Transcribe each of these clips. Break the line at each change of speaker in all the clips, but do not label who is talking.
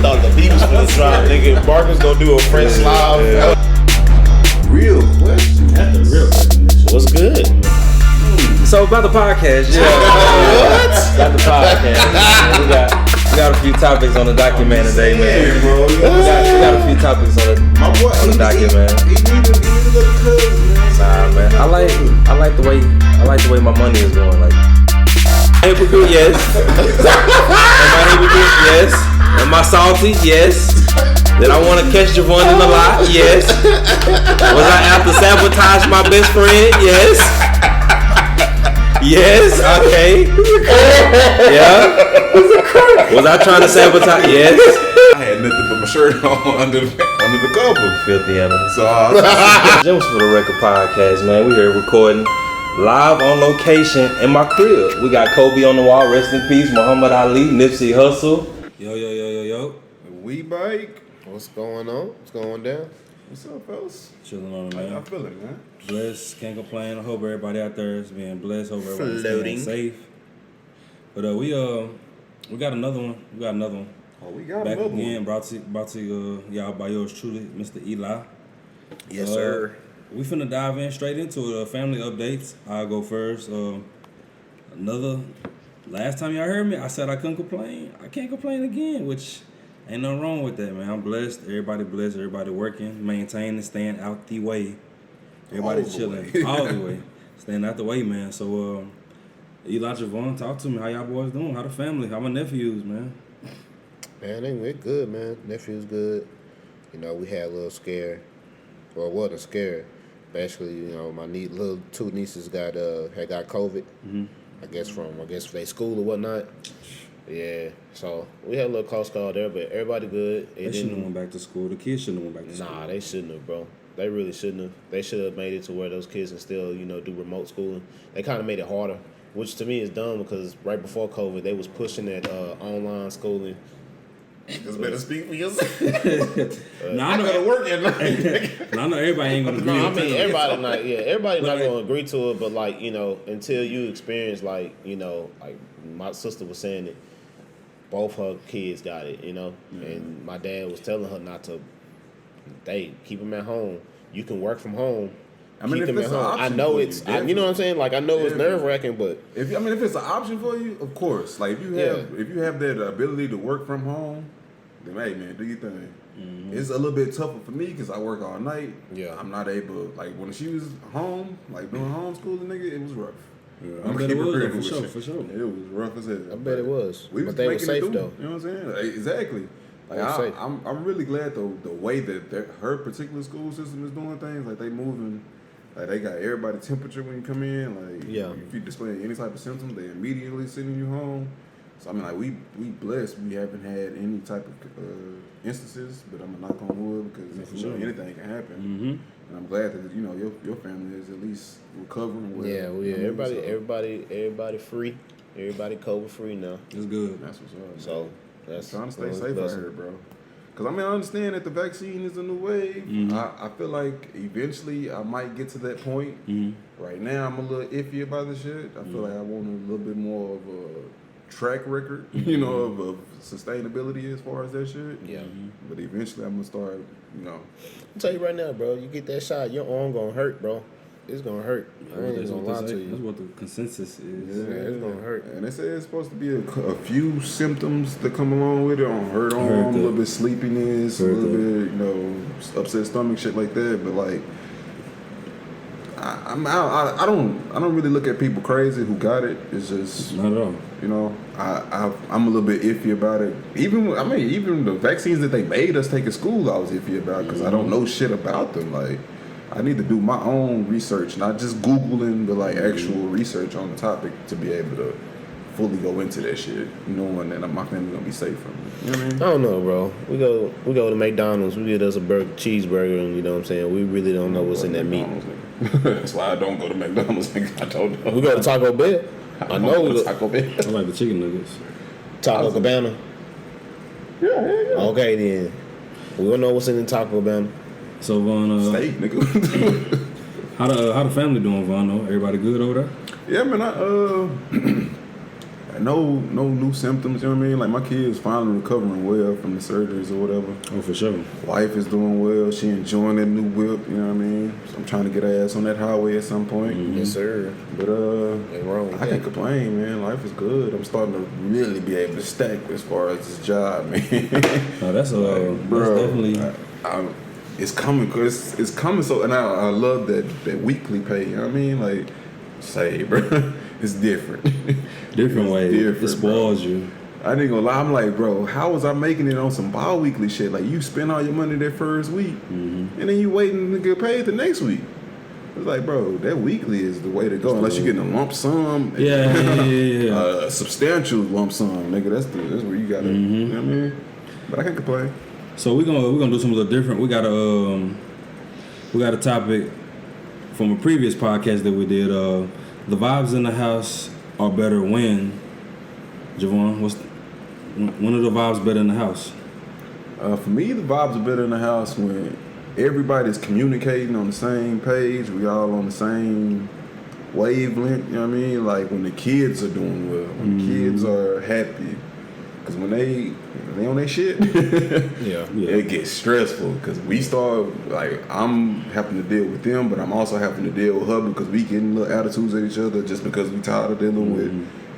thought the beat was gonna drop, nigga. Marcus gonna do a French live.
Real question.
That's the real question.
What's good?
So about the podcast, yeah. About the podcast. We got a few topics on the document today, man.
Bro,
We got a few topics on the document.
He need a little cousin, man.
Nah, man. I like the way my money is going. Like, hypocrite, yes. Am I hypocrite? Yes. Am I salty? Yes. Did I want to catch Javon in the lot? Yes. Was I out to sabotage my best friend? Yes. Yes. Okay. Yeah. Was I trying to sabotage? Yes.
I had nothing but my shirt on under the cover.
Filthy animal.
So
Gems for the Record Podcast, man. We here recording live on location in my crib. We got Kobe on the wall, rest in peace. Muhammad Ali, Nipsey Hussle. Yo.
we bike.
What's going on? What's going down?
What's up, fellas?
Chilling on it,
How y'all
man.
feeling, man?
Blessed, can't complain. I hope everybody out there is being blessed. Hope everybody's
Floating.
staying safe. But we got another one.
Oh, we got
Back
another
again,
one.
brought to y'all by yours truly, Mr. Eli.
Yes, sir.
We finna dive in straight into it. Family updates. I'll go first. Last time y'all heard me, I said I couldn't complain. I can't complain again, which ain't nothing wrong with that, man. I'm blessed. Everybody blessed. Everybody working, maintaining, staying out the way. Everybody
All the
chilling
way.
all the way, staying out the way, man. So, Eli, Javon, talk to me. How y'all boys doing? How the family? How my nephews, man?
Man, we're good, man. Nephew's good. You know, we had a little scare. Well, it wasn't scare. Basically, you know, my little two nieces had got COVID.
Mm-hmm.
I guess from their school or whatnot. Yeah, so we had a little close call there, but everybody good.
They shouldn't have went back to school. The kids shouldn't have went back to school.
Nah, they shouldn't have, bro. They really shouldn't have. They should have made it to where those kids can still, you know, do remote schooling. They kind of made it harder, which to me is dumb because right before COVID, they was pushing that online schooling.
Just better speak for yourself.
Nah,
I gotta work at night.
I know everybody ain't gonna agree.
No, I
with
mean
that.
everybody not
Like-
gonna agree to it, but like, you know, until you experience like, you know, like my sister was saying that both her kids got it, you know, and my dad was telling her not to. They keep them at home. You can work from home.
I mean,
keep
if
them
it's
at
an
home. I
option
know
for
it's,
you,
you know what I'm saying. Like I know it's
Definitely.
nerve wracking, but
If it's an option for you, of course. Like if you have that ability to work from home, then hey man, do your thing.
Mm-hmm.
It's a little bit tougher for me because I work all night.
Yeah.
I'm not able like when she was home, like doing homeschooling, nigga, it was rough.
I bet it was, though, for sure.
It was rough as hell.
I bet it was.
We
But they were
making it
safe
through,
though.
You know what I'm saying? Like, exactly. Like
They were safe.
I'm really glad though the way that her particular school system is doing things. Like they moving. Like they got everybody's temperature when you come in. Like if you display any type of symptoms, they immediately sending you home. So I mean, like we blessed. We haven't had any type of instances, but I'm gonna knock on wood because you know, anything can happen.
Mm-hmm.
And I'm glad that you know your family is at least recovering. Well.
Yeah, well, yeah.
I mean,
Everybody free. Everybody COVID free now.
It's good.
That's what's up.
So that's
Trying to stay
that's
safe out
blessing.
here, bro. Because, I mean, I understand that the vaccine is a new wave.
Mhm.
I feel like eventually I might get to that point.
Mm-hmm.
Right now, I'm a little iffy about the shit. I feel like I want a little bit more of a track record, you know, of sustainability as far as that shit.
Yeah.
But eventually, I'm going to start, you know.
I'll tell you right now, bro. You get that shot, your arm gonna hurt, bro. It's gonna hurt. I ain't
That's
gonna
what
lie
they
to
say.
you.
That's what the consensus is.
Yeah, it's gonna hurt.
And they say it's supposed to be a few symptoms that come along with it. Hurt arm,
Heard
a
that.
little bit sleepiness, a
Heard
little
that.
bit, you know, upset stomach, shit like that. But like, I don't really look at people crazy who got it. It's just,
Not at all.
you know, I'm a little bit iffy about it. Even the vaccines that they made us take at school, I was iffy about because I don't know shit about them. Like, I need to do my own research, not just Googling, but like actual research on the topic to be able to fully go into that shit, knowing that my family's gonna be safe from it. You know what I mean?
I don't know, bro. We go to McDonald's. We get us a cheeseburger, and you know what I'm saying. We really don't know what's in that meat.
That's why I don't go to McDonald's. Nigga. I don't know.
We go to Taco Bell. I know we
go
go
to Taco Bell.
I like the chicken nuggets.
Taco Cabana.
Yeah.
Okay then. We don't know what's in the Taco Cabana.
So Vaughn,
Steak, nigga.
how the family doing, Vaughn? Everybody good over there?
Yeah, man. no new symptoms. You know what I mean? Like my kid's finally recovering well from the surgeries or whatever.
Oh, for sure.
Wife is doing well. She enjoying that new whip. You know what I mean? So I'm trying to get her ass on that highway at some point.
Yes, sir.
But I can't complain, man. Life is good. I'm starting to really be able to stack as far as this job, man.
No, that's
bro.
That's definitely.
It's coming, cause it's coming. So, and I love that weekly pay. You know what I mean? Like, say, bro, it's different.
Different way. It spoils you.
I ain't gonna lie. I'm like, bro, how was I making it on some bi-weekly shit? Like, you spend all your money that first week, and then you waiting to get paid the next week. It's like, bro, that weekly is the way to go. Unless you're getting a lump sum.
Yeah.
A substantial lump sum, nigga. That's where you gotta. You know what I mean? But I can't complain.
So we're gonna do something a little different. We got a topic from a previous podcast that we did. The vibes in the house are better when. Javon, when are the vibes better in the house?
For me, the vibes are better in the house when everybody's communicating on the same page. We all on the same wavelength. You know what I mean? Like when the kids are doing well, when the kids are happy. Because when they on their shit, it gets stressful. Because we start, like, I'm having to deal with them, but I'm also having to deal with her because we getting little attitudes at each other just because we tired of dealing with,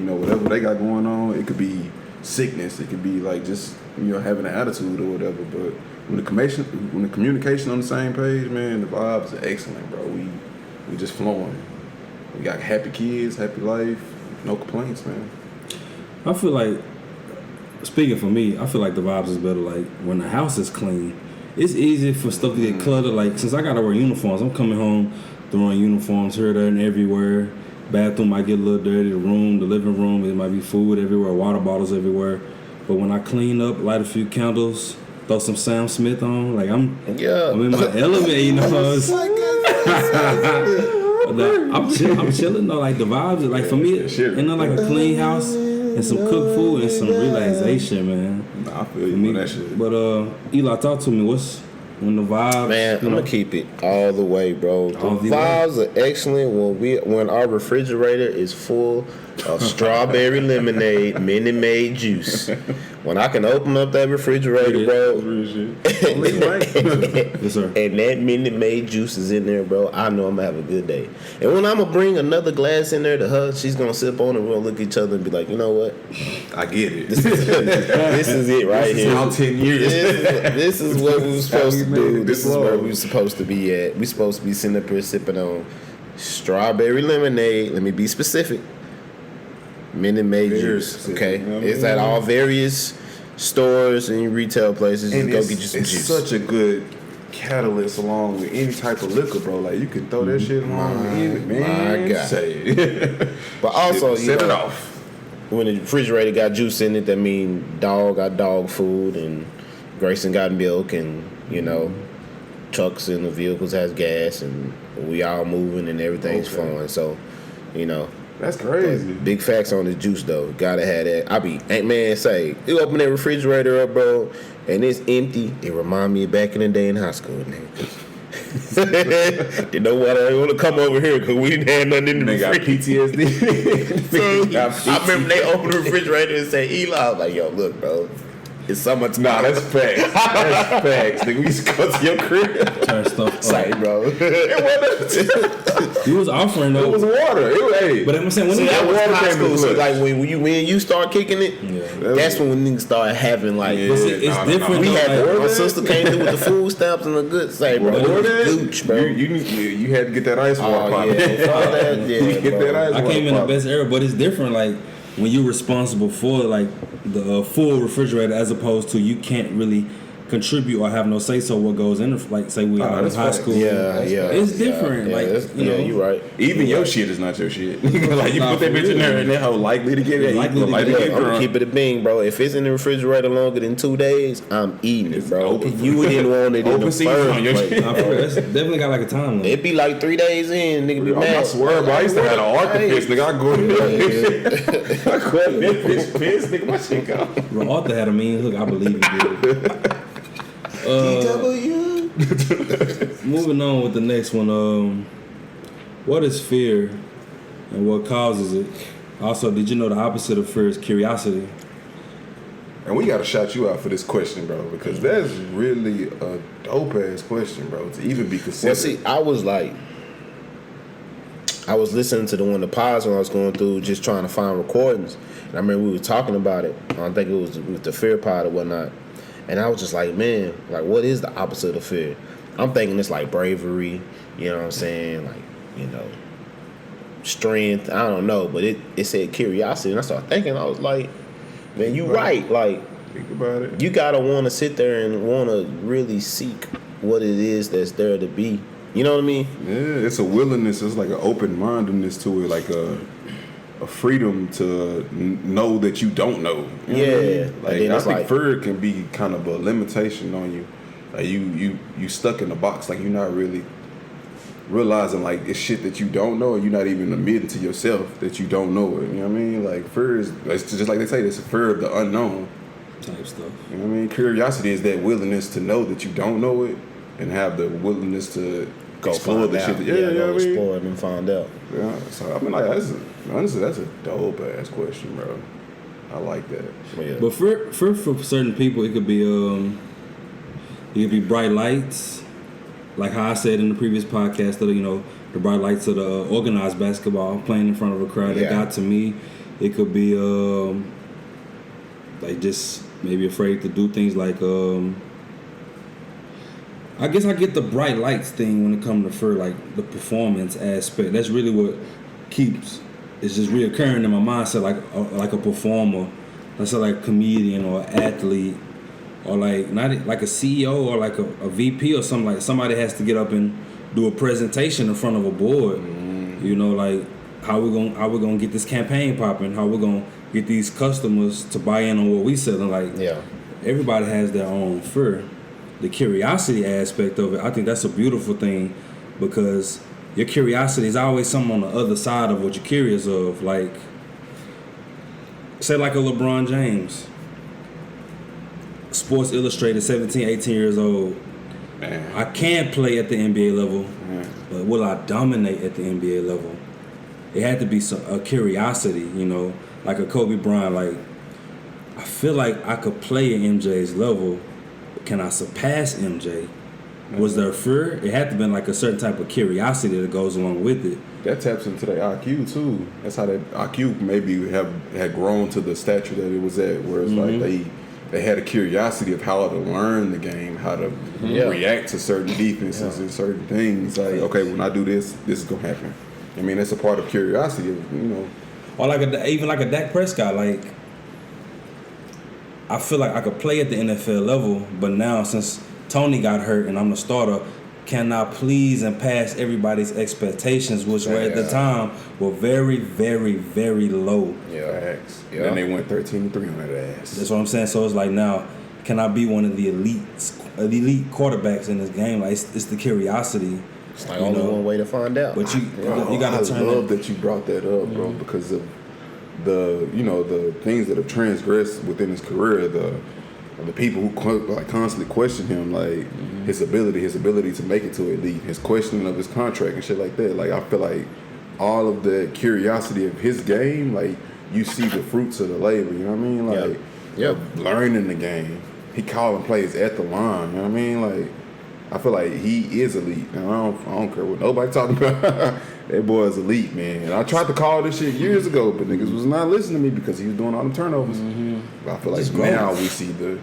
whatever they got going on. It could be sickness. It could be, like, just, having an attitude or whatever. But when the communication on the same page, man, the vibes are excellent, bro. We just flowing. We got happy kids, happy life, no complaints, man.
I feel like, speaking for me, I feel like the vibes is better like when the house is clean. It's easy for stuff to get cluttered. Like since I gotta wear uniforms, I'm coming home throwing uniforms here, there, and everywhere. Bathroom might get a little dirty. The living room, it might be food everywhere, water bottles everywhere. But when I clean up, light a few candles, throw some Sam Smith on, like I'm in my element, I'm chilling though. Like the vibes, like for me, like a clean house. And some cooked food and some relaxation, man.
Nah, I feel you on that shit.
But Eli, talk to me. What's when the vibes?
Man, I'm gonna keep it all the way, bro. The vibes are excellent when our refrigerator is full of strawberry lemonade, MinuteMaid juice. When I can open up that refrigerator, bro,
yes, sir.
And that MinuteMaid juice is in there, bro, I know I'm gonna have a good day. And when I'm gonna bring another glass in there to her, she's gonna sip on it, we're gonna look at each other and be like, you know what?
I get it.
This is it right
this
here.
Now 10 years.
This is what we were supposed to do. This is where we were supposed to be at. We supposed to be sitting up here sipping on strawberry lemonade. Let me be specific. MinuteMaid juice, okay? It's at all various stores and retail places.
And
go get you some
juice. It's such a good catalyst along with any type of liquor, bro. Like you can throw that shit along with anything, man.
My God.
Say it.
But also,
set it off.
When the refrigerator got juice in it, that mean dog got dog food and Grayson got milk and, trucks in the vehicles has gas and we all moving and everything's flowing. So,
That's crazy.
Big facts on this juice though. Gotta have that. You open that refrigerator up, bro, and it's empty. It remind me of back in the day in high school, nigga. You know what? I want to come over here because we didn't have nothing in the refrigerator.
They got PTSD.
I remember they opened the refrigerator and said, Eli, I was like, yo, look, bro. It's so much.
Nah, that's facts. That's facts. Nigga, we used to go to your crib.
Turn stuff
Say, bro.
He was offering though.
It was water.
But I'm saying when
that was
water
high
came
school.
to
So
clutch.
like when you start kicking it, that's when niggas start having like.
But see, it's different.
We
though,
had
like,
my sister came through with the food stamps and the good say, bro. Gooch, bro.
You had to get that ice water pop.
You get that
ice
I
water
came in the
pop.
best era, but it's different. Like when you're responsible for like the full refrigerator, as opposed to you can't really contribute or have no say so what goes in. Like say we are in high school.
Yeah.
It's different.
You're right.
Even your shit is not your shit. Like you put that bitch in there and that hoe likely to get it.
I'm
gonna keep it a bean, bro. If it's in the refrigerator longer than 2 days, I'm eating it, bro. You didn't want it in the first place.
It's definitely got like a time limit.
It be like 3 days in, nigga. Be mad.
I swear, bro. I used to have an archivist, nigga. I go in there. I go in there, bitch, piss, nigga. My shit go.
Bro, Arthur had a mean hook. I believe he did. Moving on with the next one. What is fear and what causes it? Also, did you know the opposite of fear is curiosity?
And we gotta shout you out for this question, bro, because that's really a dope ass question, bro, to even be considered.
Well, see, I was listening to one of the pods when I was going through, just trying to find recordings. And I remember we were talking about it. I think it was with the fear pod or whatnot. And I was just like, man, like, what is the opposite of fear? I'm thinking it's like bravery, you know what I'm saying? Like, you know, strength. I don't know, but it said curiosity. And I started thinking, I was like, man, you right. Like,
think about it.
You gotta want to sit there and want to really seek what it is that's there to be. You know what I mean?
Yeah, it's a willingness. It's like an open-mindedness to it, like a freedom to know that you don't know. You know what I mean? Like, I think fear can be kind of a limitation on you. Like you stuck in a box. Like, you're not really realizing, like, it's shit that you don't know, and you're not even admitting to yourself that you don't know it. You know what I mean? Like, fear is, it's just like they say, it's a fear of the unknown
type stuff.
You know what I mean? Curiosity is that willingness to know that you don't know it, and have the willingness to
go
explore the shit.
Go explore it and find out.
Yeah. So I mean, like, honestly, that's a dope ass question, bro. I like that.
Yeah. But for certain people, it could be bright lights, like how I said in the previous podcast, that, you know, the bright lights of the organized basketball, playing in front of a crowd. That got to me. It could be like just maybe afraid to do things like I guess I get the bright lights thing when it comes to fear, like the performance aspect. That's really what keeps. It's just reoccurring in my mindset, like a performer, let's say like a comedian or athlete, or like not like a CEO or like a VP or something. Like, somebody has to get up and do a presentation in front of a board. Mm-hmm. You know, like how we gonna get this campaign popping? How we gonna get these customers to buy in on what we selling? Like, everybody has their own fear. The curiosity aspect of it, I think that's a beautiful thing, because your curiosity is always something on the other side of what you're curious of. Like, say like a LeBron James, Sports Illustrated, 17, 18 years old. Man. I can play at the NBA level, but will I dominate at the NBA level? It had to be a curiosity, you know, like a Kobe Bryant. Like, I feel like I could play at MJ's level. Can I surpass MJ? Was there fear? It had to have been like a certain type of curiosity that goes along with it.
That taps into their IQ too. That's how that IQ maybe had grown to the stature that it was at, where it's like they had a curiosity of how to learn the game, how to react to certain defenses and certain things. Like, okay, when I do this, this is gonna happen. I mean, that's a part of curiosity, you know.
Or like even like a Dak Prescott. Like, I feel like I could play at the NFL level, but now since Tony got hurt and I'm the starter, can I please and pass everybody's expectations, which were at the time were very, very, very low.
Yeah. And they went 13-3 on that ass.
That's what I'm saying. So it's like, now, can I be one of the elite quarterbacks in this game? Like, it's the curiosity.
It's like only one way to find out.
But you got to turn.
I love that you brought that up, bro, because of the things that have transgressed within his career, the people who like constantly question him, like his ability to make it to elite, his questioning of his contract and shit like that. Like, I feel like all of the curiosity of his game, like, you see the fruits of the labor. You know what I mean? Like, learning the game. He calling plays at the line. You know what I mean? Like, I feel like he is elite. And I don't care what nobody talking about. That boy is elite, man. And I tried to call this shit years ago, but niggas was not listening to me because he was doing all them turnovers. But I feel like now we see the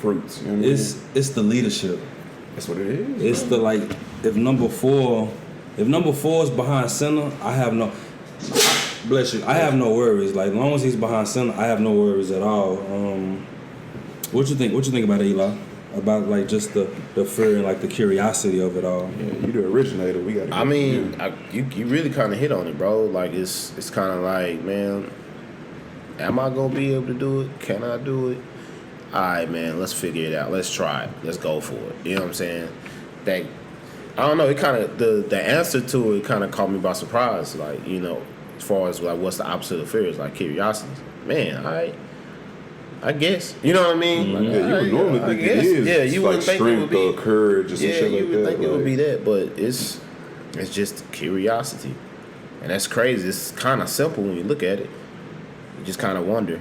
fruits. You know what I mean?
It's the leadership.
That's what it is.
It's the, like, if number four is behind center, I have no. Bless you. I have no worries. Like, as long as he's behind center, I have no worries at all. What you think? What you think about it, Eli? About, like, just the fear and, like, the curiosity of it all.
Yeah, you the originator. We got.
I mean, you really kind of hit on it, bro. Like, it's kind of like, man, am I gonna be able to do it? Can I do it? All right, man. Let's figure it out. Let's try it. Let's go for it. You know what I'm saying? That, I don't know. It kind of the answer to it kind of caught me by surprise. Like, you know, as far as like what's the opposite of fear is, like, curiosity. Man, I guess. You know what I mean? Like,
you would normally think it is.
Yeah, you
like
would think it would be
strength or courage or some shit like that.
You would think it would be that, but it's just curiosity. And that's crazy. It's kind of simple when you look at it. You just kind of wonder.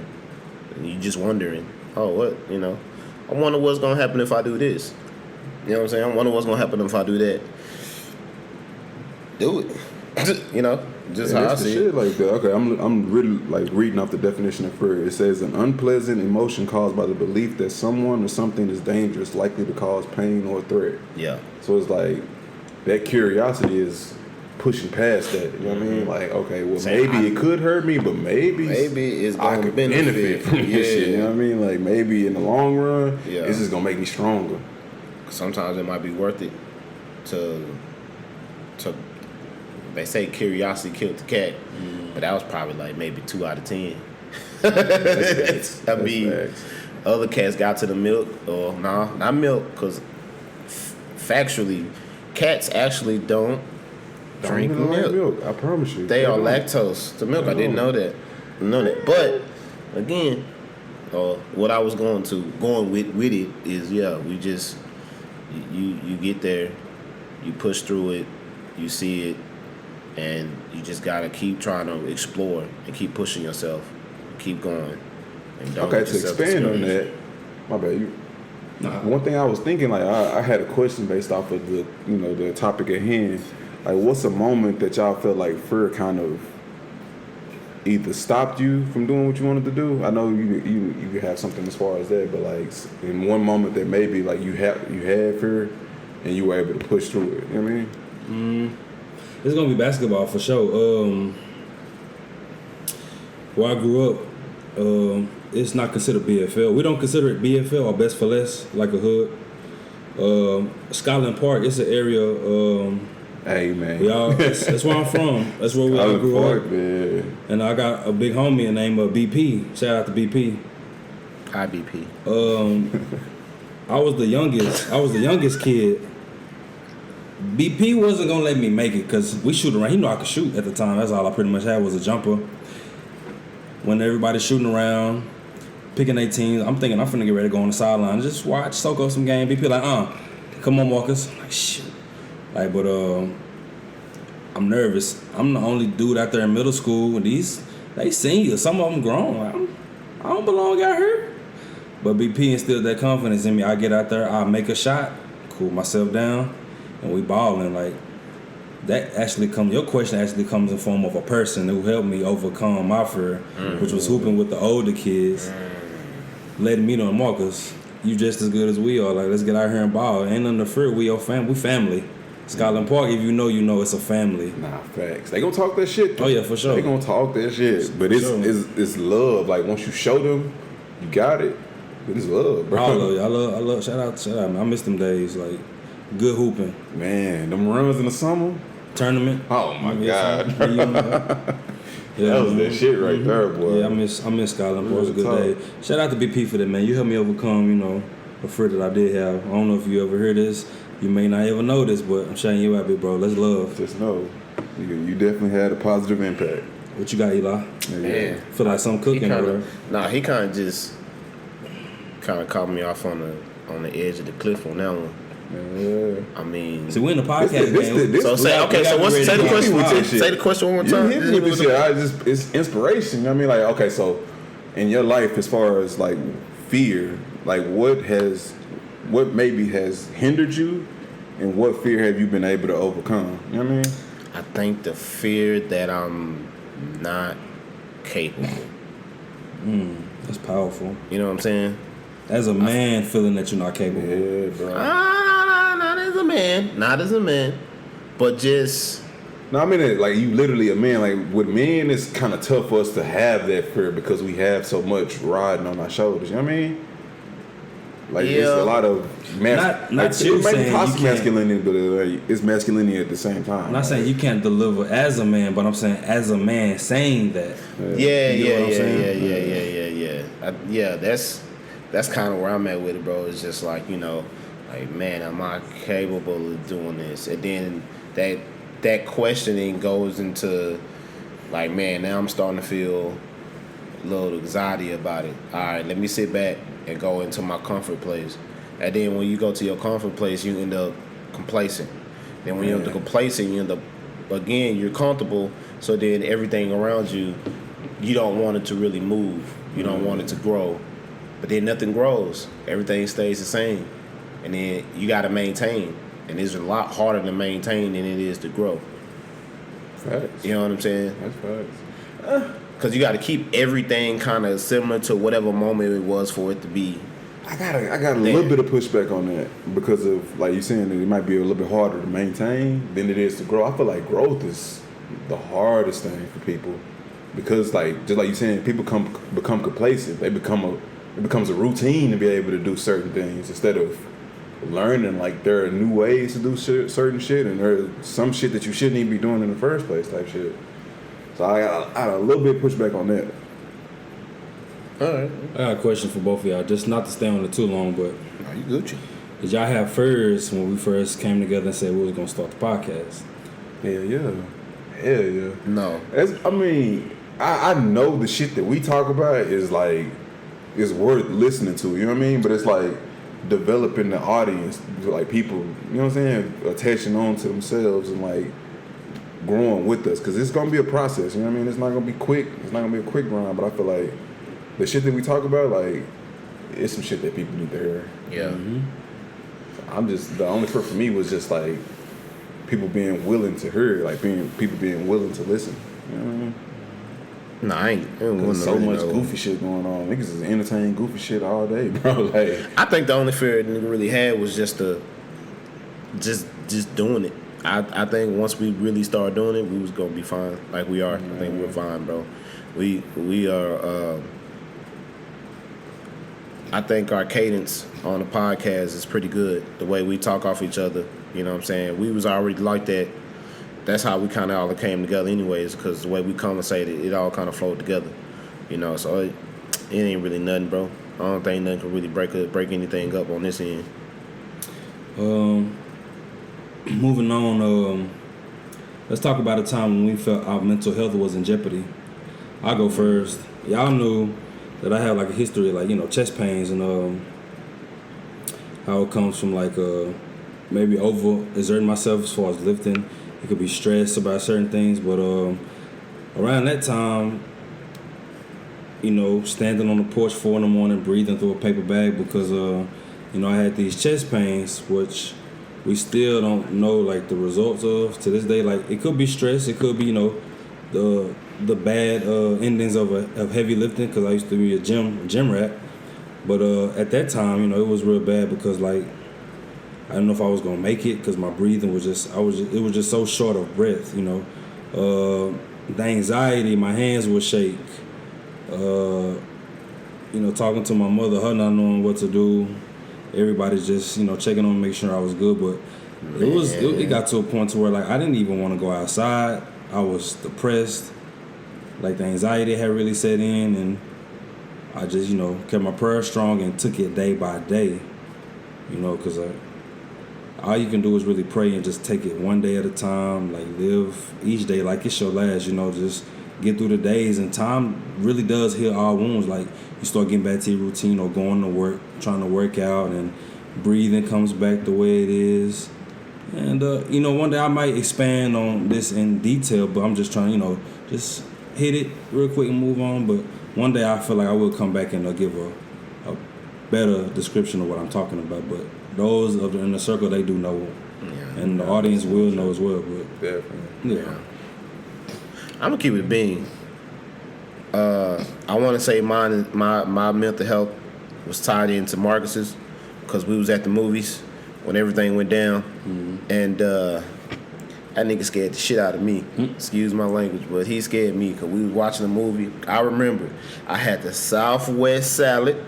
You just wondering, oh, what, I wonder what's going to happen if I do this. You know what I'm saying? I wonder what's going to happen if I do that. Do it. Just how I see
shit
it.
Like that. Okay, I'm really like reading off the definition of fear. It says an unpleasant emotion caused by the belief that someone or something is dangerous, likely to cause pain or threat.
Yeah.
So it's like that curiosity is pushing past that. You know what I mean? Like, okay, well, maybe it could hurt me, but maybe
it's
I
gonna
could benefit from this shit. You know what I mean? Like, maybe in the long run, it's just gonna make me stronger.
Sometimes it might be worth it to. They say curiosity killed the cat, but that was probably like maybe 2 out of 10. I mean, other cats got to the milk, or not milk, because factually, cats actually don't drink milk.
I promise you.
They are lactose to milk. I didn't know that. But again, what I was going with it is, we just you get there, you push through it, you see it. And you just gotta keep trying to explore and keep pushing yourself, keep going. And don't
to expand on that, my bad. One thing I was thinking, like I had a question based off of the topic at hand. Like, what's a moment that y'all felt like fear kind of either stopped you from doing what you wanted to do? I know you have something as far as that, but like in one moment that maybe like you had fear and you were able to push through it. You know what I mean?
It's gonna be basketball for sure. Where I grew up, it's not considered BFL. We don't consider it BFL or best for less, like a hood. Skyland Park, it's an area.
Hey man,
that's where I'm from. That's where I grew up. Man. And I got a big homie named BP. Shout out to BP.
Hi BP.
I was the youngest kid. BP wasn't gonna let me make it because we shoot around. He knew I could shoot at the time. That's all I pretty much had was a jumper. When everybody's shooting around, picking their teams, I'm thinking I'm finna get ready to go on the sideline, just watch, soak up some game. BP like, come on, Marcus. I'm like, shit. Like, but I'm nervous. I'm the only dude out there in middle school. And they seniors. Some of them grown. Like, I don't belong out here. But BP instilled that confidence in me. I get out there, I make a shot, cool myself down. And we balling. Like, that actually your question actually comes in form of a person who helped me overcome my fear, which was hooping with the older kids, letting me know, Marcus, you just as good as we are. Like, let's get out here and ball. Ain't nothing to fear. We family. Skyland Park, if you know it's a family.
Nah, facts. They gonna talk that shit though.
Oh yeah, for sure.
They gonna talk that shit. But it's love. Like, once you show them, you got it. It's love, bro.
I love. Shout out. Man. I miss them days. Like, good hooping.
Man, them runs in the summer.
Tournament.
Oh my God.
Yeah,
that was that shit right there, boy.
Yeah, I miss Skyland. It was a good day. Shout out to BP for that, man. You helped me overcome, a fear that I did have. I don't know if you ever hear this. You may not ever know this, but I'm shouting you out, big bro. Let's love.
Just know, you definitely had a positive impact.
What you got, Eli?
Yeah.
Feel like something cooking, bro.
He kind of just caught me off on the edge of the cliff on that one.
Yeah.
I mean,
see, we're in the podcast game.
Say the question one more time.
It's inspiration. I mean, like, okay, so in your life, as far as like fear, like what maybe has hindered you, and what fear have you been able to overcome? You know what I mean?
I think the fear that I'm not capable.
That's powerful.
You know what I'm saying?
As a man, feeling that you're not capable.
Yeah, bro.
Not as a man, but just.
No, I mean, like, you literally a man. Like, with men, it's kind of tough for us to have that fear because we have so much riding on our shoulders. You know what I mean? Like, it's a lot of masculinity, but it's masculinity at the same time.
I'm not saying you can't deliver as a man, but I'm saying as a man saying that.
Yeah. That's kind of where I'm at with it, bro. It's just like, like, man, am I capable of doing this? And then that questioning goes into, like, man, now I'm starting to feel a little anxiety about it. All right, let me sit back and go into my comfort place. And then when you go to your comfort place, you end up complacent. Then when you end up complacent, you end up, again, you're comfortable, So then everything around you, you don't want it to really move. You don't want it to grow. But then nothing grows. Everything stays the same. And then you got to maintain. And it's a lot harder to maintain than it is to grow.
Facts.
You know what I'm saying?
That's facts.
Because you got to keep everything kind of similar to whatever moment it was for it to be.
I got a little bit of pushback on that because of, like you saying, that it might be a little bit harder to maintain than it is to grow. I feel like growth is the hardest thing for people because, like, just like you saying, people become complacent. It becomes a routine to be able to do certain things instead of learning. Like, there are new ways to do certain shit, and there's some shit that you shouldn't even be doing in the first place type shit. So I got a little bit of pushback on that.
All right.
I got a question for both of y'all, just not to stay on it too long, but
Are you Gucci?
did y'all have first when we first came together and said we was gonna start the podcast?
Hell yeah.
No.
I know the shit that we talk about is worth listening to, you know what I mean? But it's like developing the audience, like people, you know what I'm saying, attaching on to themselves and like growing with us, because it's gonna be a process, you know what I mean? It's not gonna be quick, it's not gonna be a quick grind, but I feel like the shit that we talk about, like, it's some shit that people need to hear.
Yeah.
I'm just, the only part for me was just like people being willing to hear, like people being willing to listen. You know what I mean?
No, I ain't.
There's so much goofy shit going on. Niggas is entertaining goofy shit all day, bro. Like,
I think the only fear nigga really had was just doing it. I think once we really start doing it, we was gonna be fine. Like we are. I think we're fine, bro. We are. I think our cadence on the podcast is pretty good. The way we talk off each other, you know what I'm saying? We was already like that. That's how we kind of all came together anyways, because the way we conversated, it all kind of flowed together, you know? So it ain't really nothing, bro. I don't think nothing can really break anything up on this end.
Moving on, let's talk about a time when we felt our mental health was in jeopardy. I'll go first. Y'all knew that I have like a history of, like, you know, chest pains and how it comes from like maybe over exerting myself as far as lifting. It could be stress about certain things, but around that time, you know, standing on the porch 4 a.m, breathing through a paper bag because you know, I had these chest pains, which we still don't know like the results of to this day. Like, it could be stress, it could be, you know, the bad endings of heavy lifting, because I used to be a gym rat. But at that time, you know, it was real bad because, like, I didn't know if I was gonna make it because my breathing was it was just so short of breath, you know. The anxiety, my hands would shake. You know, talking to my mother, her not knowing what to do. Everybody just, you know, checking on me, making sure I was good. But it got to a point to where, like, I didn't even want to go outside. I was depressed. Like, the anxiety had really set in, and I just, you know, kept my prayer strong and took it day by day, you know, because all you can do is really pray and just take it one day at a time, like live each day like it's your last, you know, just get through the days. And time really does heal all wounds. Like, you start getting back to your routine or going to work, trying to work out, and breathing comes back the way it is. And, you know, one day I might expand on this in detail, but I'm just trying, you know, just hit it real quick and move on. But one day I feel like I will come back and give a better description of what I'm talking about. But those of the inner circle, they do know, and the audience will know as well. But
definitely,
yeah.
I'm gonna keep it being. I want to say my mental health was tied into Marcus's, because we was at the movies when everything went down, and that nigga scared the shit out of me. Excuse my language, but he scared me because we was watching the movie. I remember I had the Southwest salad,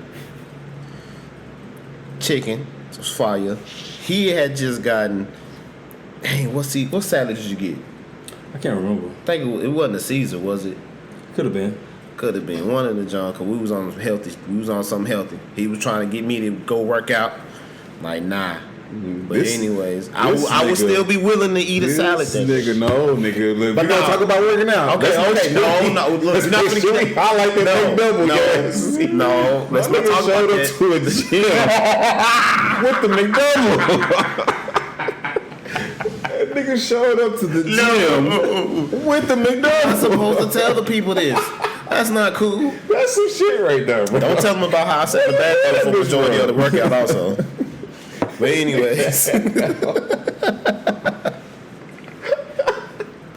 chicken, it was fire. He had just gotten, what salad did you get?
I can't remember.
I think it wasn't a Caesar, was it?
Could have been.
Could have been one of the John, because we was on something healthy. He was trying to get me to go work out. Like, nah. But anyways, I would still be willing to eat a salad.
This nigga, no, nigga. Look, we gonna talk about working out.
Okay, no. Look, not gonna get.
I like that double.
No, let's not talk about that.
To a gym with the McDouble. That nigga showed up to the gym with the
I'm
McDonald's.
supposed to tell the people this. That's not cool.
That's some shit right there, bro.
Don't tell them about how I sat in the bathroom for the majority of the workout also. But anyways.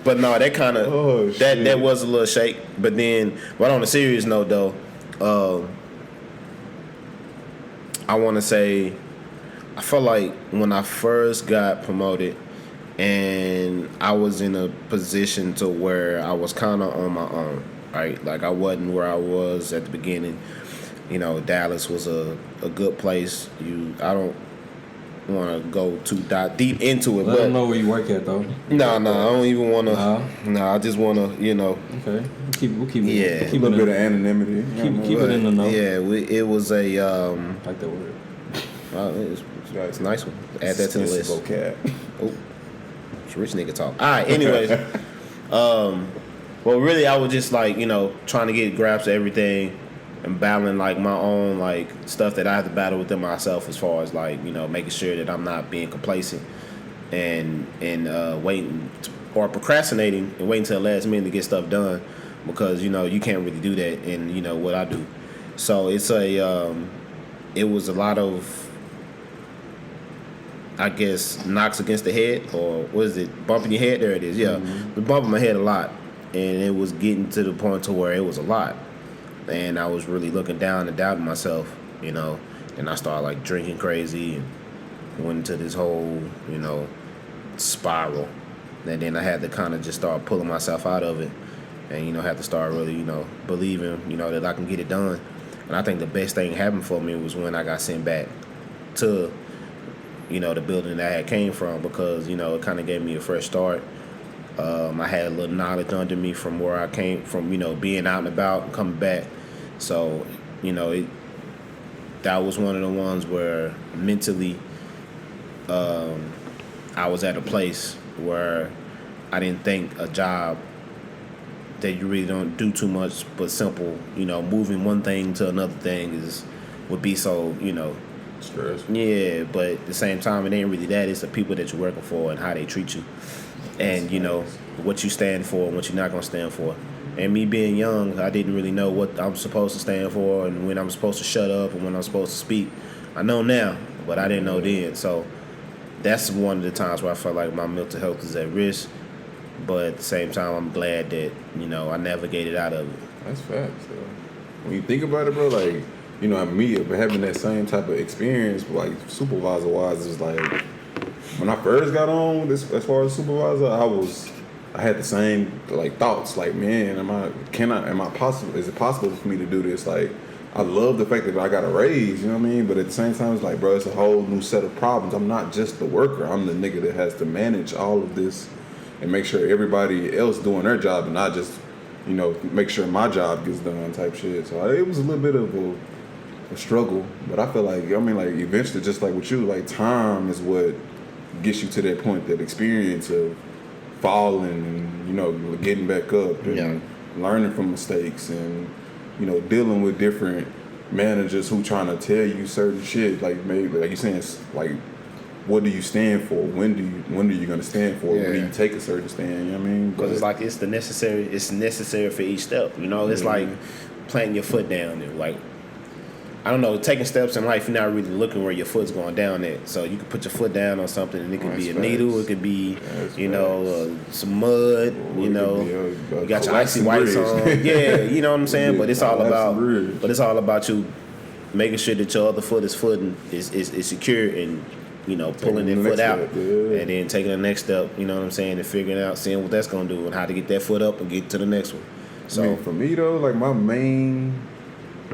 But no, that kind of that was a little shake. But on a serious note though, I want to say, I felt like when I first got promoted, and I was in a position to where I was kind of on my own, right? Like I wasn't where I was at the beginning. You know, Dallas was a good place. I don't want to go too deep into it.
Let them know where you work at, though.
No, I don't even want to. No, I just want to,
Okay, we'll keep it.
Yeah.
Keep
A
it
little bit of
in.
anonymity.
Keep it in the know.
Yeah, it was a.
Like that word.
It's a nice one. Add that to the list.
Vocab.
Oh, it's rich nigga talk. All right. Anyways, well, really, I was just like trying to get grasp of everything and battling like my own like stuff that I have to battle within myself as far as like making sure that I'm not being complacent and waiting or procrastinating and waiting till the last minute to get stuff done because you can't really do that in what I do. So it's it was a lot of, I guess, knocks against the head, or what is it? Bumping your head? There it is. Yeah, bumping my head a lot, and it was getting to the point to where it was a lot, and I was really looking down and doubting myself, and I started like drinking crazy and went into this whole, spiral, and then I had to kind of just start pulling myself out of it, and had to start really, believing, that I can get it done, and I think the best thing happened for me was when I got sent back to the building that I had came from because, it kind of gave me a fresh start. I had a little knowledge under me from where I came from, being out and about and coming back. So, that was one of the ones where mentally I was at a place where I didn't think a job that you really don't do too much but simple, moving one thing to another thing would be so,
Stress.
Yeah, but at the same time, it ain't really that. It's the people that you're working for and how they treat you, and what you stand for and what you're not gonna stand for. And me being young, I didn't really know what I'm supposed to stand for and when I'm supposed to shut up and when I'm supposed to speak. I know now, but I didn't know then. So that's one of the times where I felt like my mental health is at risk. But at the same time, I'm glad that I navigated out of it.
That's facts, though. When you think about it, bro, like. Me having that same type of experience, like supervisor wise, is like when I first got on this as far as supervisor, I had the same like thoughts, like, man, is it possible for me to do this? Like, I love the fact that I got a raise, you know what I mean? But at the same time, it's like, bro, it's a whole new set of problems. I'm not just the worker. I'm the nigga that has to manage all of this and make sure everybody else doing their job and not just, make sure my job gets done type shit. So it was a little bit of a struggle, but I feel like eventually, just like with you, like time is what gets you to that point, that experience of falling and getting back up and learning from mistakes and dealing with different managers who trying to tell you certain shit, like maybe like you saying, like, what do you stand for? When are you gonna stand for? When do you take a certain stand? You know what I mean?
Because it's like it's necessary for each step. It's like planting your foot down and like, I don't know, taking steps in life, you're not really looking where your foot's going down at. So you can put your foot down on something, and it could be a needle, it could be, some mud, you got your icy whites on. Yeah, you know what I'm saying? But it's all about you making sure that your other foot is secure and, pulling that foot out and then taking the next step, you know what I'm saying, and figuring out, seeing what that's going to do and how to get that foot up and get to the next one. So
for me, though, like my main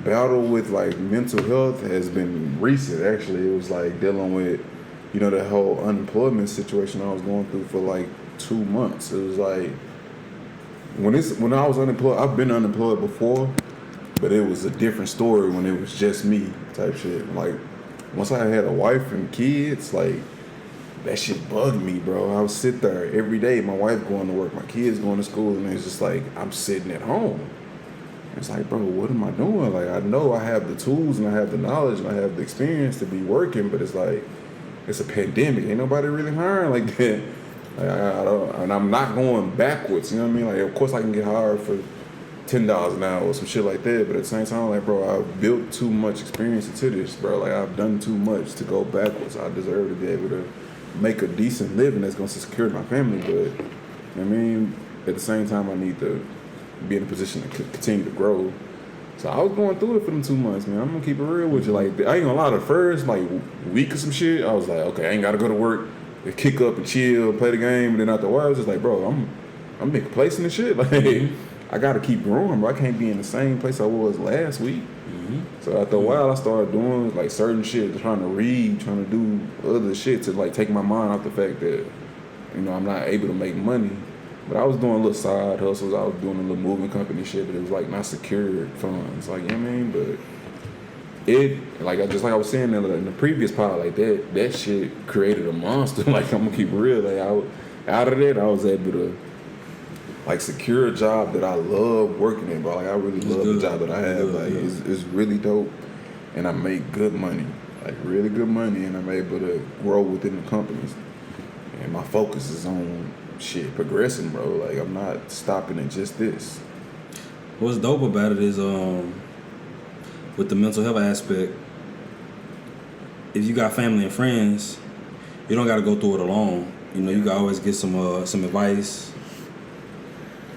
battle with like mental health has been recent. Actually, it was like dealing with the whole unemployment situation I was going through for like 2 months. It was like when I was unemployed, I've been unemployed before, but it was a different story when it was just me type shit. Like once I had a wife and kids, like that shit bugged me, bro. I would sit there every day, my wife going to work, my kids going to school, and it's just like I'm sitting at home. It's like, bro, what am I doing? Like, I know I have the tools and I have the knowledge and I have the experience to be working, but it's like, it's a pandemic. Ain't nobody really hiring like that. Like, I don't, and I'm not going backwards. You know what I mean? Like, of course, I can get hired for $10 an hour or some shit like that. But at the same time, like, bro, I've built too much experience into this, bro. Like, I've done too much to go backwards. I deserve to be able to make a decent living that's going to secure my family. But, you know what I mean? At the same time, I need to be in a position to continue to grow. So I was going through it for them 2 months, man. I'm going to keep it real with you. Like, I ain't going to lie, the first, like, week or some shit, I was like, okay, I ain't got to go to work, kick up and chill, play the game. And then after a while, I was just like, bro, I'm been complacent and shit. Like, I got to keep growing, bro. I can't be in the same place I was last week. So after a while, I started doing, like, certain shit, trying to read, trying to do other shit to, like, take my mind off the fact that, you know, I'm not able to make money. But I was doing little side hustles. I was doing a little moving company shit, but it was like not secured funds. Like, you know what I mean? But it, like I was saying in the previous part, like that shit created a monster. Like, I'm gonna keep it real. Like, out of that, I was able to like secure a job that I love working in, bro. Like, I really love the job that I have. Like, it's really dope, and I make good money, like really good money, and I'm able to grow within the companies. And my focus is on shit progressing, bro. Like, I'm not stopping at just this.
What's dope about it is with the mental health aspect, if you got family and friends, you don't got to go through it alone. You know, you can always get some advice.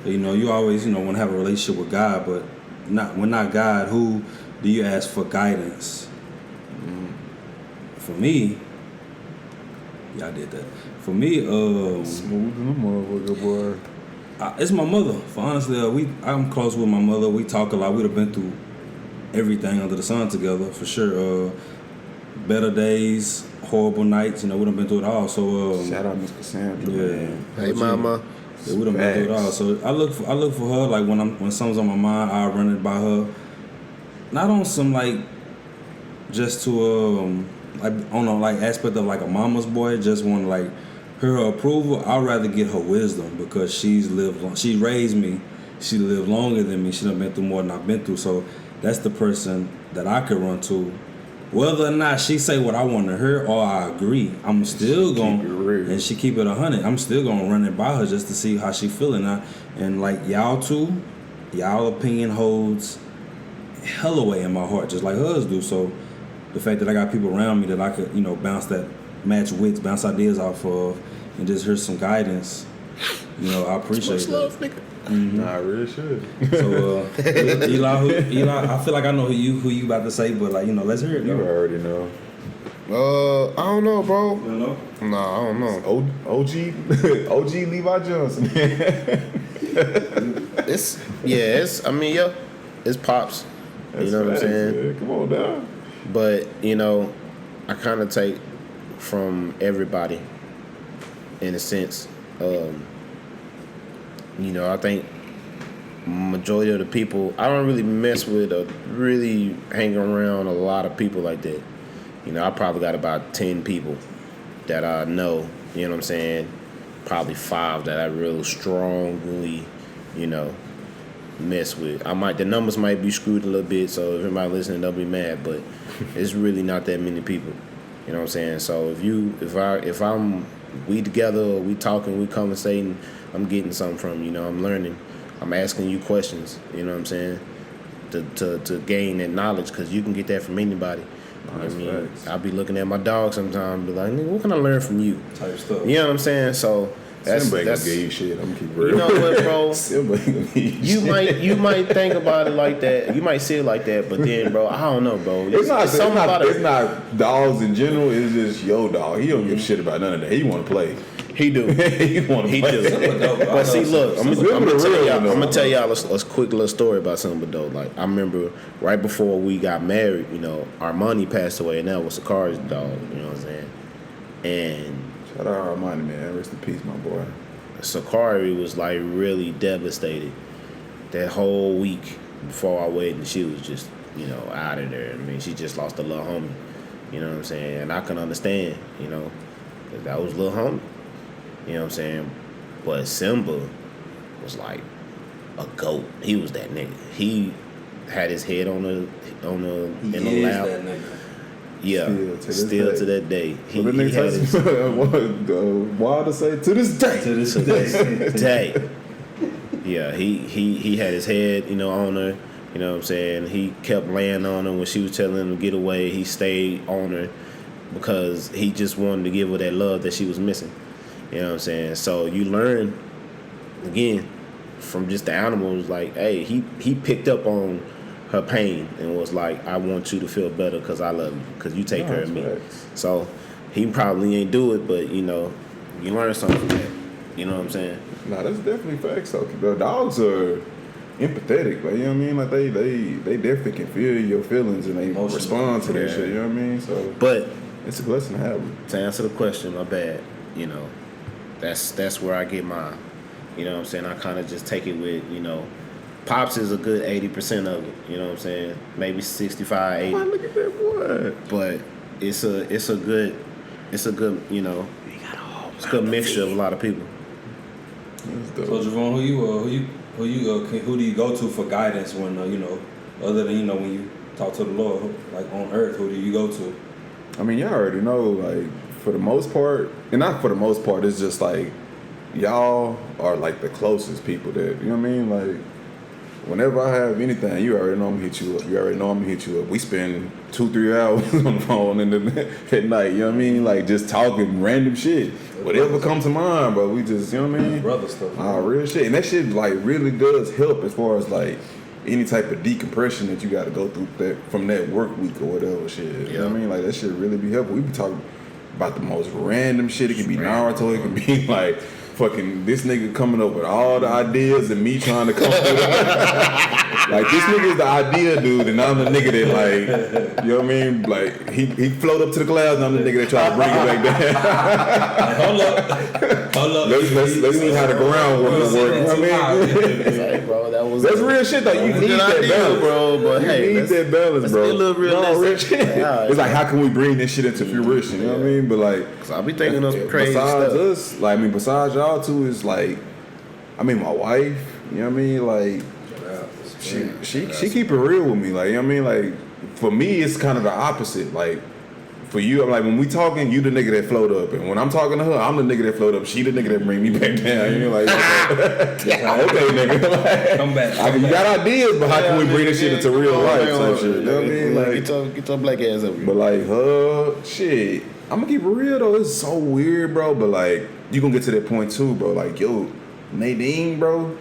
You know, you always, you know, want to have a relationship with God, but when not God, who do you ask for guidance? For me, yeah, I did that. For me,
Smooth in the motherfucker, boy.
It's my mother. For honestly, I'm close with my mother. We talk a lot. We'd have been through everything under the sun together, for sure. Better days, horrible nights. You know, we done been through it all. So
shout out Miss Cassandra.
Yeah.
Man.
Hey, mama.
Yeah, we done been through it all. So I look for her. Like, when something's on my mind, I run it by her. Not on some like just to like on a like aspect of like a mama's boy. Just want like her approval. I'd rather get her wisdom because she's lived long. She raised me. She lived longer than me. She done been through more than I've been through. So that's the person that I could run to. Whether or not she say what I want to hear or I agree, I'm still going to, and she keep it 100, I'm still going to run it by her just to see how she feeling. And like y'all two, y'all opinion holds hella weight in my heart, just like hers do. So the fact that I got people around me that I could, you know, bounce ideas off of, and just hear some guidance, you know, I appreciate that.
Nah, I really should.
So, Eli, I feel like I know who you about to say, but like, you know, let's hear it.
You already know.
I don't know, bro.
You know?
Nah, I don't know.
OG Levi Johnson.
It's pops.
That's
you know what I'm saying?
Man. Come on down.
But, you know, I kind of take from everybody in a sense. You know, I think majority of the people, I don't really mess with or really hang around a lot of people like that. You know, I probably got about 10 people that I know, you know what I'm saying? Probably 5 that I real strongly, you know, mess with. The numbers might be screwed a little bit, so if anybody listening, don't be mad, but it's really not that many people. You know what I'm saying? So if we together, or we talking, we conversating, I'm getting something from you. Know, I'm learning. I'm asking you questions. You know what I'm saying? To gain that knowledge, because you can get that from anybody. I mean, I'll be looking at my dog sometimes, be like, what can I learn from you?
Type stuff.
You know what I'm saying? So that's
gonna give you shit. I'm gonna keep real.
You know what, bro?
Simba gonna give you
you might think about it like that. You might see it like that, but then, bro, I don't know, bro.
It's not dogs in general. It's just your dog. He don't give a shit about none of that. He want to play.
He do.
He want to play.
But see, look, I'm gonna tell y'all a quick little story about something, though. Like, I remember right before we got married, you know, Armani passed away, and that was Sakari's dog. You know what I'm saying? And
shout out Armani, man. Rest in peace, my boy.
Sakari was like really devastated that whole week before our wedding. She was just, you know, out of there. I mean, she just lost a little homie. You know what I'm saying? And I can understand, you know, because that was a little homie. You know what I'm saying? But Simba was like a goat. He was that nigga. He had his head in the lap. Yeah, still to that day. He
had his Wilder say to this day.
To this day.
Day. Yeah, he had his head, on her. You know what I'm saying? He kept laying on her when she was telling him to get away. He stayed on her because he just wanted to give her that love that she was missing. You know what I'm saying? So you learn, again, from just the animals, like, hey, he picked up on her pain and was like, I want you to feel better because I love you, because you take care of me. Facts. So he probably ain't do it, but, you learn something from that. You know what I'm saying?
Nah, that's definitely facts, though. The dogs are empathetic, like, you know what I mean? Like, they definitely can feel your feelings and they respond to that shit, you know what I mean? So, but it's a blessing to have them.
To answer the question, my bad, that's where I get mine. You know what I'm saying? I kind of just take it with, Pops is a good 80% of it. You know what I'm saying? Maybe 65, 80.
Oh, look at that boy.
But it's a good, it's a good good mixture of a lot of people.
So Javon, who do you go to for guidance when other than when you talk to the Lord, like on earth, who do you go to?
I mean, y'all already know, like, for the most part, and not for the most part, it's just like y'all are like the closest people that, you know what I mean? Like, whenever I have anything, you already know I'm gonna hit you up. You already know I'm gonna hit you up. We spend 2-3 hours on the phone at night, you know what I mean? Like, just talking random shit. Whatever comes to mind, bro. We just, you know what I mean?
Brother stuff.
Real shit. And that shit, like, really does help as far as, like, any type of decompression that you got to go through from that work week or whatever shit. Yeah. You know what I mean? Like, that shit really be helpful. We be talking about the most random shit. It can be Naruto. It can be, like, fucking this nigga coming up with all the ideas and me trying to come up with it. Like, this nigga's the idea dude, and I'm the nigga that, like, you know what I mean? Like, he float up to the clouds, and I'm the nigga that try to bring it back down. Hold up. Let's see how the ground work. You know what I mean?
Hey, bro,
that's real shit, though. You need that balance,
bro. But
you need that balance, bro.
Be a little realistic.
It's like, how can we bring this shit into fruition? You know what I mean? But, like,
cause I be thinking of crazy
besides
stuff.
us, like, I mean, besides y'all two, is like, I mean, my wife. You know what I mean? Like, she keep it real with me. Like, you know what I mean? Like, for me, it's kind of the opposite. Like, for you, I'm like, when we talking, you the nigga that float up, and when I'm talking to her, I'm the nigga that float up. She the nigga that bring me back down. You know, like, okay, nigga, like,
come back.
You got ideas, but how can we bring this shit into real life? Type shit. You know what I mean? Like,
get your black ass up here.
But like, shit, I'm gonna keep it real though. It's so weird, bro. But like, you gonna get to that point too, bro. Like, yo, Nadine, bro.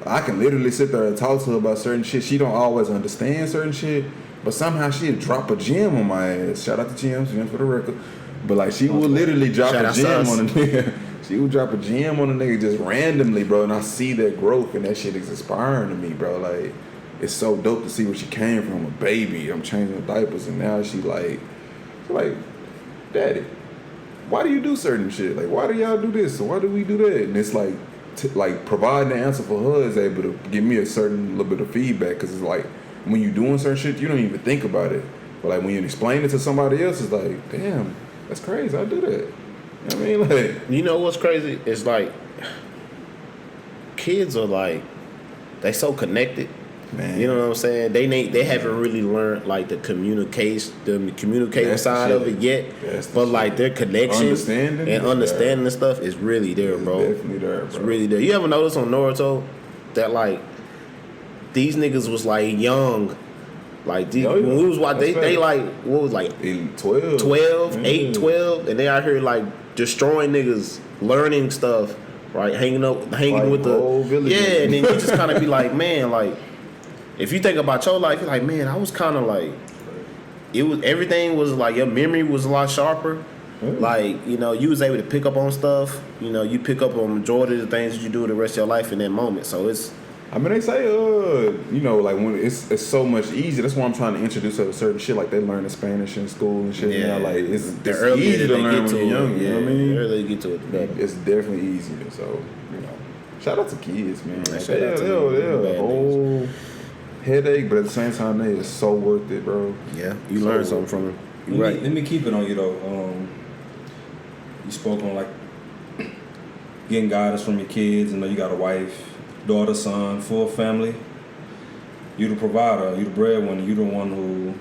I can literally sit there and talk to her about certain shit. She don't always understand certain shit, but somehow she'd drop a gem on my ass. Shout out to Jim for the record. But like, she would literally drop a gem on a nigga. She would drop a gem on a nigga just randomly, bro. And I see that growth, and that shit is inspiring to me, bro. Like, it's so dope to see where she came from, a baby. I'm changing her diapers, and now she like, Daddy, why do you do certain shit? Like, why do y'all do this? So why do we do that? And it's like, providing the answer for her is able to give me a certain little bit of feedback, because it's like, when you're doing certain shit, you don't even think about it. But like, when you explain it to somebody else, it's like, damn, that's crazy. I do that. You know what I mean? Like,
you know what's crazy? It's like, kids are like, they so connected. Man. You know what I'm saying? They haven't really learned like the communicating side of it yet. But like, their connection and understanding the stuff is really there, bro.
It's definitely there, bro.
It's really there. You ever notice on Naruto that like, these niggas was like young, like these, when we was watching, they like, what was like 12, 8, 12, and they out here like destroying niggas, learning stuff, right? Hanging like with the and then you just kind of be like, man, like, if you think about your life, you're like, man, I was kind of like, everything was like, your memory was a lot sharper. Like, you was able to pick up on stuff. You pick up on majority of the things that you do the rest of your life in that moment. So it's,
I mean, they say, like, when it's so much easier. That's why I'm trying to introduce her to certain shit. Like, they learn Spanish in school and shit.
Yeah,
like, it's
easy
to learn when you're young. You know what I mean?
The earlier you get to it, the better.
It's definitely easier. So, shout out to kids, man. Like,
shout out to
they're a whole headache, but at the same time, they is so worth it, bro.
Yeah, you learn something from them.
Let me keep it on you though. You spoke on like getting guidance from your kids. You got a wife, daughter, son, full family. You the provider, you the breadwinner, you the one who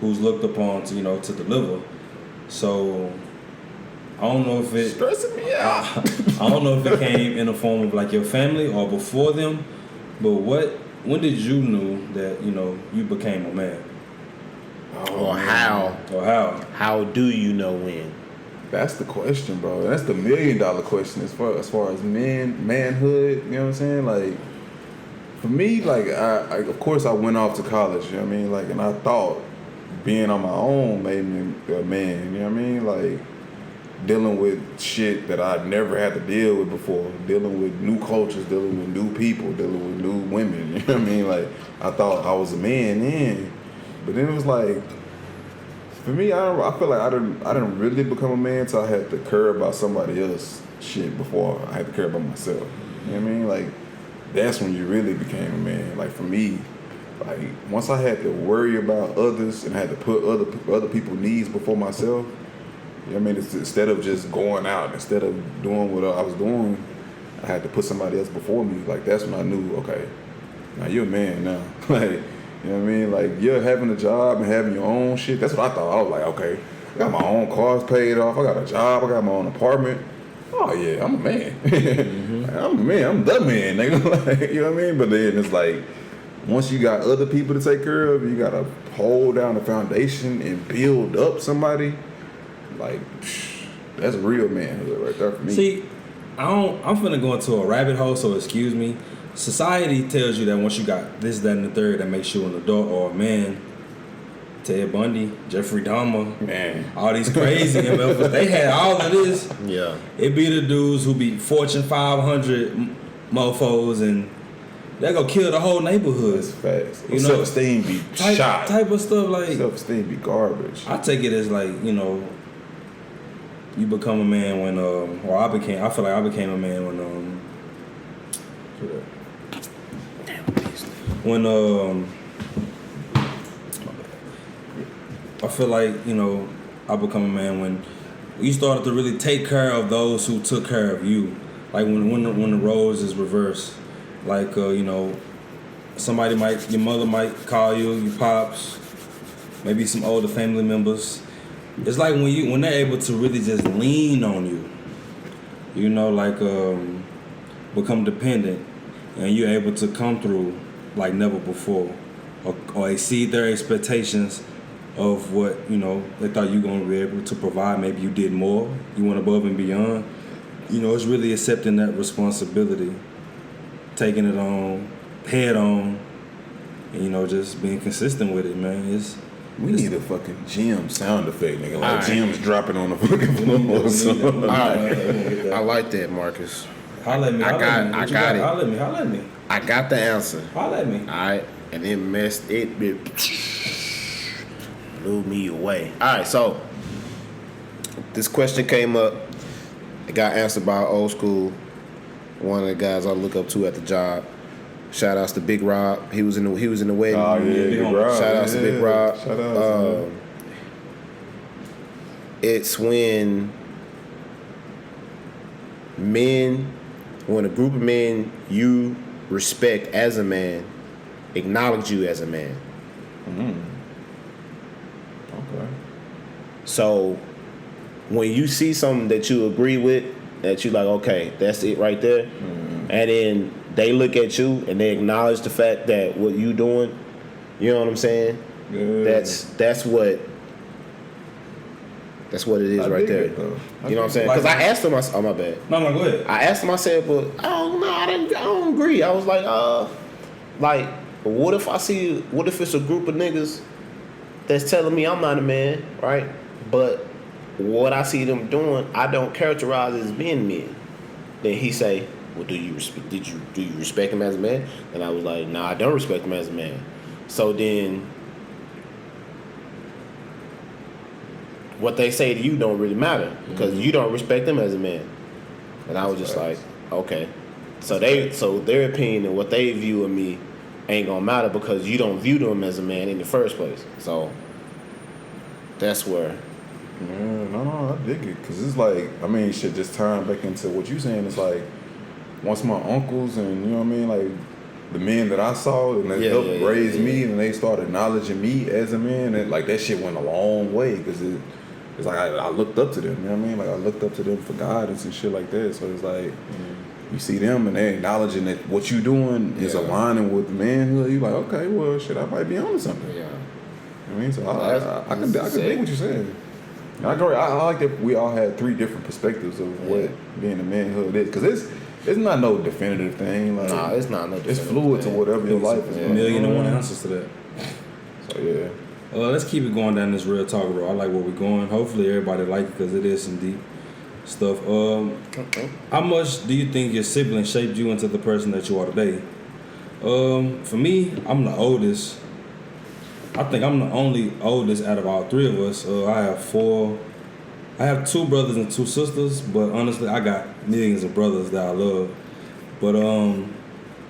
who's looked upon to to deliver. So I don't know if it
Stressing me out.
I don't know if it came in the form of like your family or before them, but when did you know that you became a man?
Or how
How
do you know when?
That's the question, bro. That's the $1 million question as far as manhood. You know what I'm saying? Like, for me, like I of course I went off to college. You know what I mean? Like, and I thought being on my own made me a man. You know what I mean? Like, dealing with shit that I'd never had to deal with before, dealing with new cultures, dealing with new people, dealing with new women. You know what I mean? Like, I thought I was a man then, but then it was like, for me, I feel like I didn't really become a man until I had to care about somebody else shit before I had to care about myself. You know what I mean? Like, that's when you really became a man. Like, for me, like, once I had to worry about others and had to put other people's needs before myself. You know what I mean? Instead of just going out, instead of doing what I was doing, I had to put somebody else before me. Like, that's when I knew, okay, now you're a man now. Like, you know what I mean? Like, you're having a job and having your own shit. That's what I thought. I was like, okay, I got my own cars paid off. I got a job. I got my own apartment. Oh, yeah, I'm a man. Mm-hmm. Like, I'm a man. I'm the man, nigga. Like, you know what I mean? But then it's like, once you got other people to take care of, you got to hold down the foundation and build up somebody. Like, that's real manhood right there for me.
See, I'm finna go into a rabbit hole, so excuse me. Society tells you that once you got this, that, and the third, that makes you an adult or a man. Ted Bundy, Jeffrey Dahmer,
Man,
all these crazy MFers, they had all of this.
yeah.
It be the dudes who be Fortune 500 mofos and they go kill the whole neighborhood.
That's fast.
You know,
self-esteem be shot.
Type of stuff like
Self-esteem be garbage.
I take it as like, you become a man when I feel like I became a man when I feel like, I become a man when you started to really take care of those who took care of you. Like when the roles is reversed. Like, your mother might call you, your pops, maybe some older family members. It's like when they're able to really just lean on you, become dependent, and you're able to come through like never before, or exceed their expectations of what they thought you were gonna be able to provide. Maybe you did more, you went above and beyond. It's really accepting that responsibility, taking it on head on, and just being consistent with it, man.
We need a fucking gym sound effect, nigga. Like Jim's dropping on the fucking floor or something.
All right. I like that, Marcus.
Holla at me.
I got it.
Holla at me.
I got the answer.
Holla at me.
All right. And it blew me away. All right. So this question came up. It got answered by old school. One of the guys I look up to at the job. Shout outs to Big Rob. He was in the wedding.
Oh yeah, Big Rob.
Shout outs to Big Rob.
Shout outs.
It's when a group of men you respect as a man acknowledge you as a man.
Mm-hmm. Okay.
So when you see something that you agree with, that you like, okay, that's it right there, and then they look at you and they acknowledge the fact that what you doing, you know what I'm saying?
Yeah.
That's what it is right there. You know what I'm saying? Because I asked him, oh my bad.
No, go ahead.
I asked him, I said, but I don't know, I don't agree. I was like, what if it's a group of niggas that's telling me I'm not a man, right? But what I see them doing, I don't characterize as being men. Then he say, well, do you respect him as a man? And I was like, nah, I don't respect him as a man. So then what they say to you don't really matter because you don't respect them as a man. And I was just like, okay. So their opinion and what they view of me ain't gonna matter because you don't view them as a man in the first place. So that's where.
No, I dig it. Because it's like, just turn back into what you saying. It's like, once my uncles and, you know what I mean, like, the men that I saw and that helped raise me, and they started acknowledging me as a man, and like that shit went a long way because it's like I looked up to them. You know what I mean? Like I looked up to them for guidance and shit like that. So it's like you see them and they acknowledging that what you doing is aligning with manhood. You like, okay, well, shit, I might be onto something. Yeah. You know what I mean? So I can dig what you're saying. I like that we all had 3 different perspectives of what being a manhood is, because it's not no definitive thing. Like,
nah, it's not no definitive.
It's fluid
thing.
To whatever your life is.
1,000,001 answers to that.
So yeah.
Let's keep it going down this real talk, bro. I like where we're going. Hopefully everybody like it because it is some deep stuff. How much do you think your siblings shaped you into the person that you are today? For me, I'm the oldest. I think I'm the only oldest out of all 3 of us. I have 2 brothers and 2 sisters, but honestly, I got millions of brothers that I love. But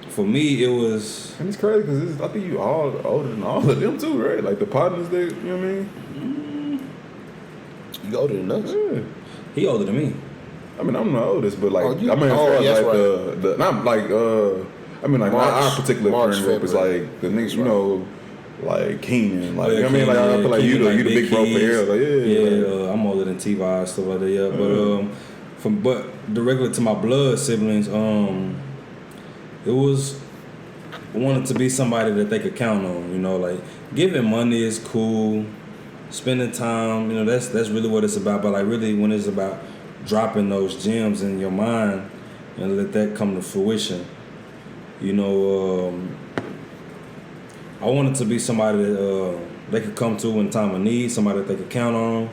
for me, it was.
And it's crazy because I think you all older than all of them too, right? Like the partners, you know what I mean?
You older than us?
Yeah.
He older than me.
I mean, I'm the oldest, but like,
as far as
not like, I mean, like
March,
our particular friend group is like the niggas, you know, like Keenan, like, you know what I mean? Like, I feel like you the big bro for here. Like,
I'm older than T-Vi and stuff like that, but the regular to my blood siblings, it was wanted to be somebody that they could count on, you know, like giving money is cool, spending time, you know, that's really what it's about. But like really when it's about dropping those gems in your mind and let that come to fruition, you know, I wanted to be somebody that they could come to in time of need, somebody that they could count on.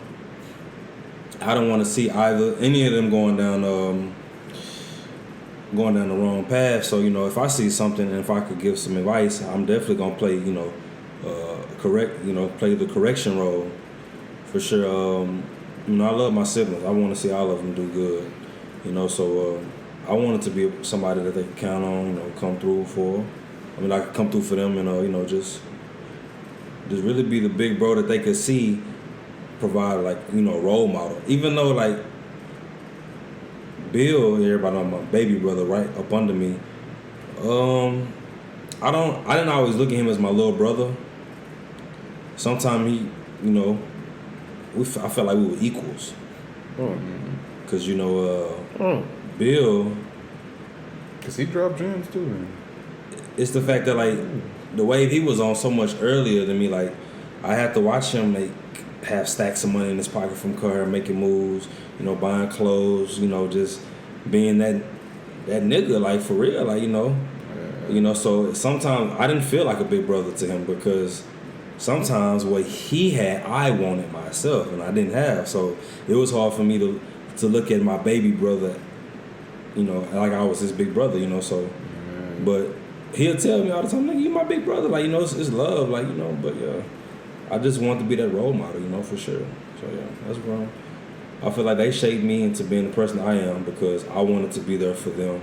I don't want to see any of them going down the wrong path. So, you know, if I see something and if I could give some advice, I'm definitely gonna play, you know, play the correction role for sure. You know, I love my siblings. I want to see all of them do good. You know, so I wanted to be somebody that they could count on. You know, come through for. I mean, I could come through for them and you know, just really be the big bro that they could see, provide like, you know, a role model. Even though like Bill, everybody know my baby brother right up under me. I didn't always look at him as my little brother. Sometimes he, you know, I felt like we were equals. Cause you know, Bill.
Cause he dropped gems too, man.
It's the fact that like the wave he was on so much earlier than me. Like I had to watch him have stacks of money in his pocket from car, making moves, you know, buying clothes, you know, just being that nigga, like for real, like, you know. You know, so sometimes I didn't feel like a big brother to him because sometimes what he had, I wanted myself and I didn't have. So it was hard for me to look at my baby brother, you know, like I was his big brother, you know, so. But he'll tell me all the time, nigga, you my big brother, like, you know, it's love, like, you know, but yeah. I just want to be that role model, you know, for sure. So yeah, that's wrong. I feel like they shaped me into being the person I am because I wanted to be there for them.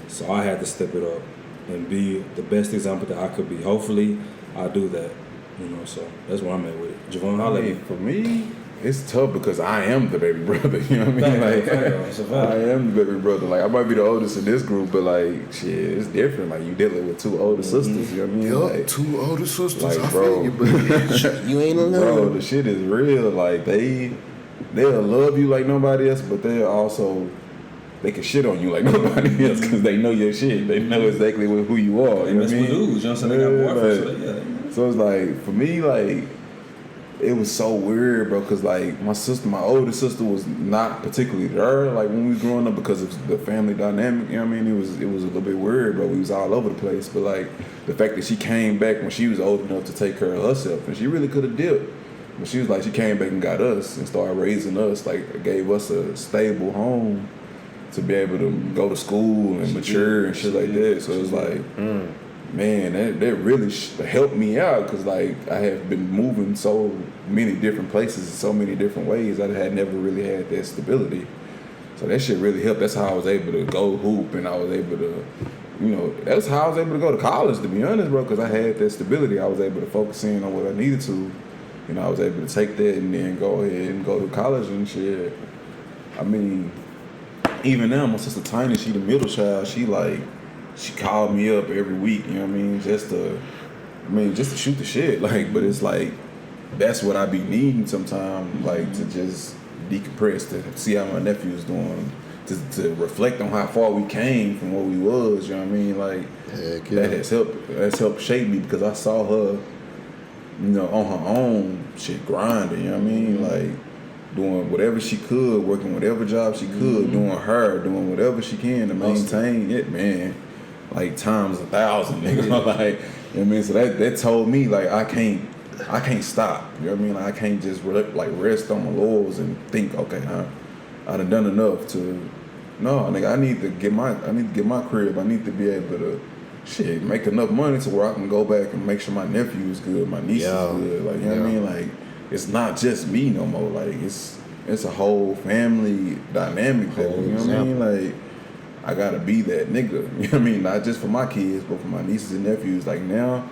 So I had to step it up and be the best example that I could be. Hopefully, I do that, you know. So that's where I'm at with it. Javon, how
for me, it's tough because I am the baby brother. You know what I mean? Like, I am the baby brother. Like I might be the oldest in this group, but like shit, it's different. Like you dealing with 2 older sisters. You know what I mean?
Yup, 2 older sisters.
Like, bro,
you ain't alone.
Bro, the shit is real. Like they'll love you like nobody else, but they can shit on you like nobody else because they know your shit. They know exactly who you are. You know what I mean?
Dudes, you know what I'm saying?
So it's like for me, like. It was so weird, bro, because, like, my older sister was not particularly there, like, when we was growing up because of the family dynamic, you know what I mean? It was a little bit weird, bro. We was all over the place. But, like, the fact that she came back when she was old enough to take care of herself, and she really could have dipped. But she was like, she came back and got us and started raising us, like, gave us a stable home to be able to go to school and mature and shit like that. So it was like... Man, that really helped me out because, like, I have been moving so many different places in so many different ways. I had never really had that stability. So that shit really helped. That's how I was able to go hoop and I was able to, you know, that's how I was able to go to college, to be honest, bro, because I had that stability. I was able to focus in on what I needed to. You know, I was able to take that and then go ahead and go to college and shit. I mean, even now, my sister Tiny, she the middle child. she called me up every week. You know what I mean? Just to shoot the shit. Like, but it's like that's what I be needing sometimes. Like to just decompress, to see how my nephew's doing, to reflect on how far we came from what we was. You know what I mean? Like that has helped shape me because I saw her, on her own shit grinding. You know what I mean? Like doing whatever she could, working whatever job she could, doing whatever she can to maintain it, man. Like times 1,000, nigga. Like, you know what I mean? So that told me like I can't stop. You know what I mean? Like, I can't just rest on my laurels and think, okay, I done enough to. No, nigga, I need to get my crib. I need to be able to make enough money to where I can go back and make sure my nephew is good, my niece is good. Like, you know what I mean? Like, it's not just me no more. Like, it's a whole family dynamic there. You know what I mean? Like, I gotta be that nigga. You know what I mean? Not just for my kids, but for my nieces and nephews. Like now,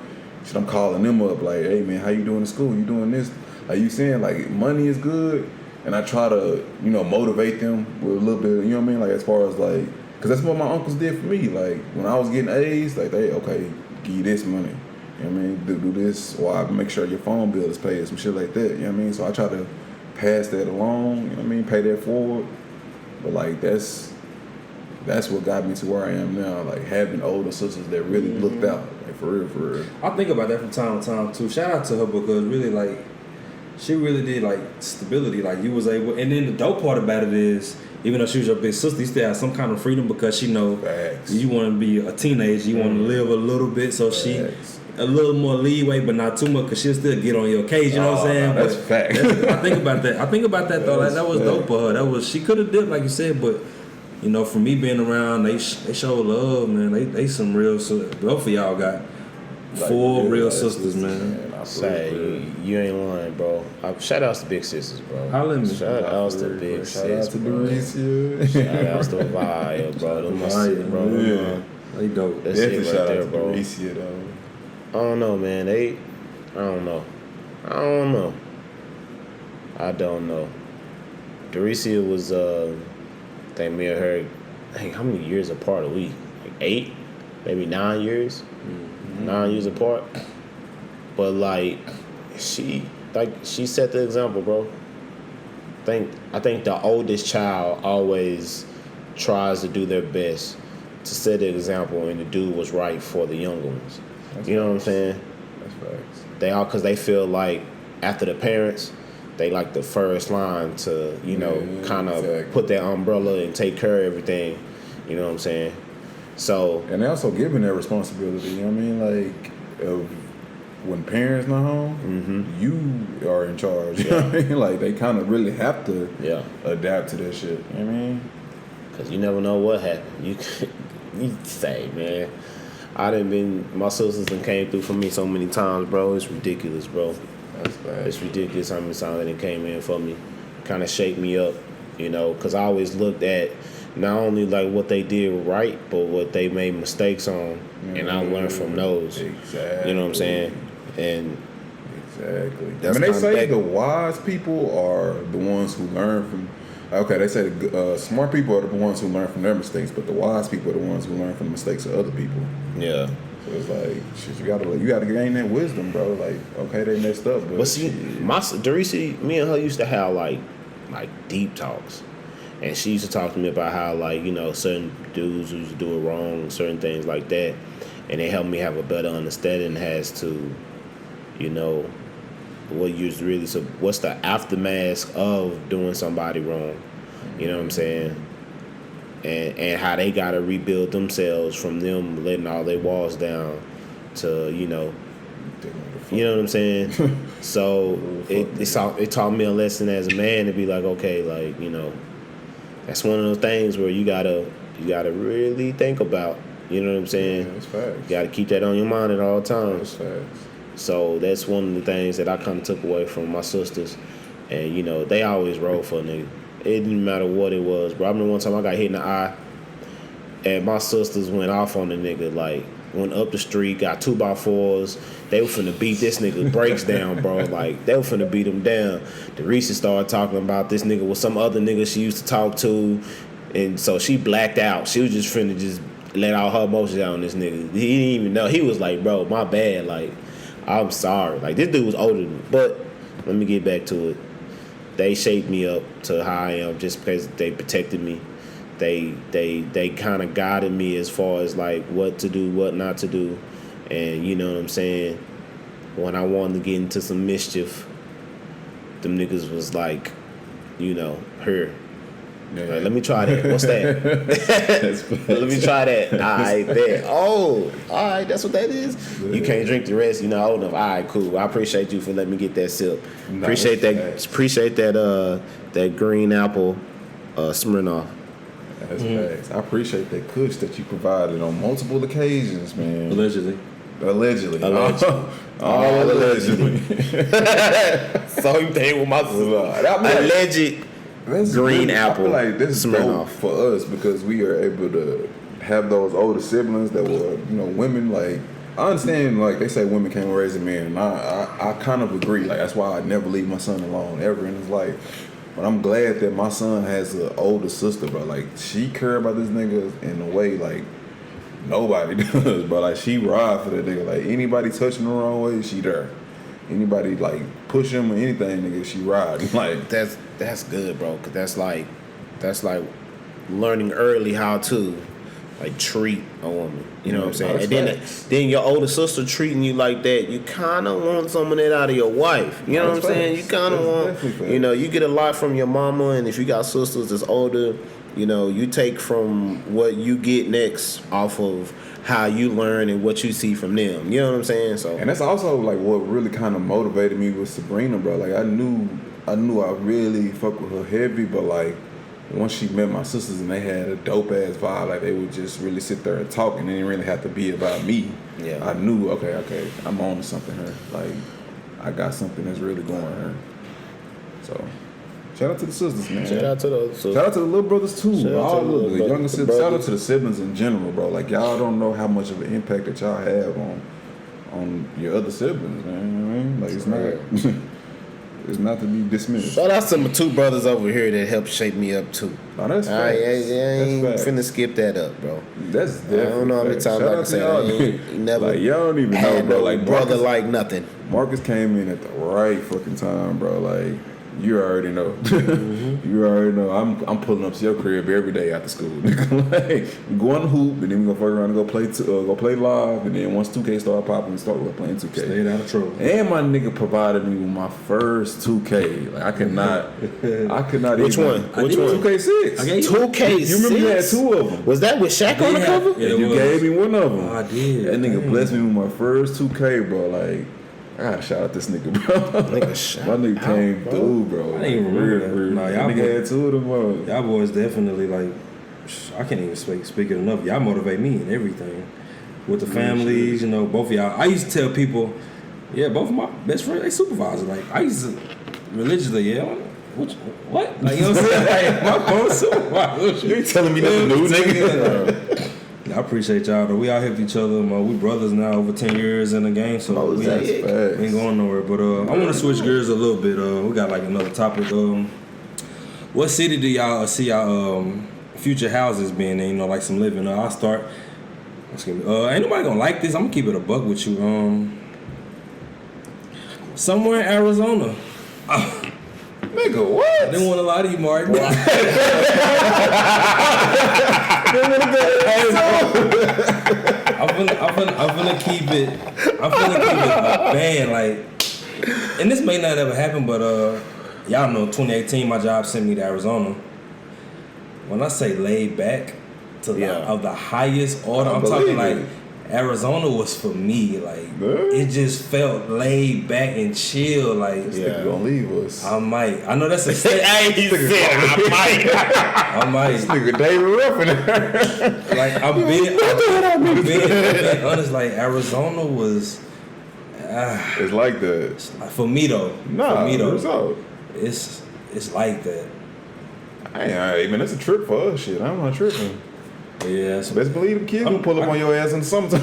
I'm calling them up. Like, hey man, how you doing in school? You doing this? Like you saying, like money is good, and I try to, motivate them with a little bit. You know what I mean? Like as far as like, cause that's what my uncles did for me. Like when I was getting A's, like give you this money. You know what I mean? Do this, or I make sure your phone bill is paid, some shit like that. You know what I mean? So I try to pass that along. You know what I mean? Pay that forward. But like that's what got me to where I am now. Like having older sisters that really looked out. Like for real.
I think about that from time to time too. Shout out to her because really like she really did like stability. Like you was able, and then the dope part about it is even though she was your big sister, you still have some kind of freedom because she know you want to be a teenager, you want to live a little bit, so she a little more leeway, but not too much, because she'll still get on your case. You know what I'm saying?
No, that's fact.
I think about that though. Like that was dope for her. She could have did like you said, but. For me being around, they show love, man. They some real. Both of y'all got full real sisters, man.
I say you ain't lying, bro. Shout outs to big sisters, bro. Shout outs to big sisters, bro. Shout outs to Vaya, bro. Them my sisters, bro.
Yeah.
They dope.
That's it right there, bro.
Doricia, though.
I don't know, man. I don't know. Doricia was I think me and her, how many years apart are we? Like 8, maybe 9 years? 9 years apart. But like she set the example, bro. I think the oldest child always tries to do their best to set the example and to do what's right for the younger ones. That's what I'm saying?
That's facts.
Because they feel like after the parents, they like the first line to, kind of put that umbrella and take care of everything. You know what I'm saying? So.
And they also given that responsibility. You know what I mean? Like, when parents not home, you are in charge. You know what I mean? Like, they kind of really have to adapt to that shit. You know what I mean?
Because you never know what happened. You say, man, my sisters done came through for me so many times, bro. It's ridiculous, bro.
That's bad.
It's ridiculous how many times they came in for me. Kind of shake me up, because I always looked at not only like what they did right, but what they made mistakes on, and I learned from those.
Exactly.
You know what I'm saying? And
exactly.
That's
They say the wise people are the ones who learn from. Okay, they say the smart people are the ones who learn from their mistakes, but the wise people are the ones who learn from the mistakes of other people.
Yeah.
So it's like, shit, you gotta gain that wisdom, bro. Like, okay, they messed up, but
see, Dorici, me and her used to have like deep talks, and she used to talk to me about how certain dudes used to do it wrong, certain things like that, and it helped me have a better understanding as to, what's the aftermath of doing somebody wrong. You know what I'm saying? And how they gotta rebuild themselves from them letting all their walls down to, you know what I'm saying? So it taught me a lesson as a man to be like, okay, that's one of those things where you gotta really think about. You know what I'm saying?
Yeah, that's facts.
You gotta keep that on your mind at all times.
That's facts.
So that's one of the things that I kind of took away from my sisters. And, they always rode for a nigga. It didn't matter what it was, bro. I remember one time I got hit in the eye, and my sisters went off on the nigga, went up the street, got 2x4s. They were finna beat this nigga brakes down, bro. They were finna beat him down. Doricia started talking about this nigga with some other nigga she used to talk to, and so she blacked out. She was just finna just let all her emotions out on this nigga. He didn't even know. He was like, bro, my bad. Like, I'm sorry. Like, this dude was older than me. But let me get back to it. They shaped me up to how I am just because they protected me. They kind of guided me as far as like what to do, what not to do. And you know what I'm saying? When I wanted to get into some mischief, them niggas was like, you know, her.
Yeah.
Like, let me try that. What's that? Let me try that. All right, bet. Oh, all right, that's what that is. Yeah. You can't drink the rest. You're not old enough. All right, cool. I appreciate you for letting me get that sip. No, appreciate that. Facts. Appreciate that. That green apple, Smirnoff.
That's facts. I appreciate that kush that you provided on multiple occasions, man.
Allegedly.
All allegedly. Same thing with my alleged. Green apple.
I feel like this is dope for us because we are able to have those older siblings that were, you know, women. Like, I understand, like, they say women can't raise a man, and I kind of agree. Like, that's why I never leave my son alone ever in his life. But I'm glad that my son has an older sister, bro. Like, she care about this nigga in a way, like, nobody does, but like, she ride for that nigga. Like, anybody touching the wrong way, she there. Anybody like push him or anything, nigga, she ride. Like,
that's good, bro. Cause that's like learning early how to like treat a woman. You know what I'm saying? And then your older sister treating you like that, you kind of want some of that out of your wife. You know what I'm saying? You kind of want, you know, you get a lot from your mama, and if you got sisters that's older, you know, you take from what you get next off of how you learn and what you see from them. You know what I'm saying? So,
and that's also like what really kind of motivated me with Sabrina, bro. Like, I knew I really fuck with her heavy, but like once she met my sisters and they had a dope ass vibe, like they would just really sit there and talk, and it didn't really have to be about me. Yeah, I knew okay, I'm on to something here. Like, I got something that's really going here. So, shout out to the sisters, man.
Shout out to the sisters.
Shout out to the little brothers too. All the younger siblings. Shout out to the siblings in general, bro. Like, y'all don't know how much of an impact that y'all have on your other siblings, man. You know what I mean? Like, it's not it's not to be dismissed.
Shout out to my two brothers over here that helped shape me up too.
Oh, that's facts.
I ain't finna skip that up, bro.
That's definitely
I don't know how many times I can say that. I ain't never
like, y'all don't even know, bro. Like,
brother like nothing.
Marcus came in at the right fucking time, bro. Like, you already know. Mm-hmm. You already know. I'm pulling up to your crib every day after school. Like, going to hoop, and then we gonna fuck around and go play live, and then once 2K start popping, we start playing 2K.
Stayed out of trouble.
And my nigga provided me with my first 2K. Like, I could not.
Which one?
2K6.
2K6.
You remember you had two of them?
Was that with Shaq on the cover?
Yeah, you gave me one of them.
Oh, I did.
That nigga blessed me with my first 2K, bro. Like, I gotta shout out this nigga, bro. My nigga came through, bro.
I ain't even remember that.
Nah, y'all nigga had two of them, bro.
Y'all boys definitely, like, I can't even speak it enough. Y'all motivate me in everything. With the families, you know, both of y'all. I used to tell people, yeah, both of my best friends, they supervisors. Like, I used to religiously, yeah, what? Like, you know what I'm saying? Like, my phone supervisor.
You ain't telling me nothing new, nigga.
I appreciate y'all though. We all helped each other. We brothers now, over 10 years in the game, so we ain't going nowhere. But I want to switch gears a little bit. We got like another topic. What city do y'all see y'all future houses being in? You know, like some living. I'll start. Ain't nobody gonna like this. I'm gonna keep it a buck with you. Somewhere in Arizona.
Nigga, what?
I didn't want to lie to you, Martin. I'm gonna keep it a band, like, and this may not ever happen, but y'all know 2018 my job sent me to Arizona. When I say laid back to the highest order, I'm talking like Arizona was for me, like it just felt laid back and chill. Like,
this nigga gonna leave us.
I might. I know that's a step. I might.
This nigga David Ruffin.
Like, I'm being honest. Like, Arizona was.
It's like that.
For me though. It's like that.
Hey, man, that's a trip for us. Shit, I'm not tripping.
Yeah.
Best believe the kid gonna pull up on your ass in the summertime.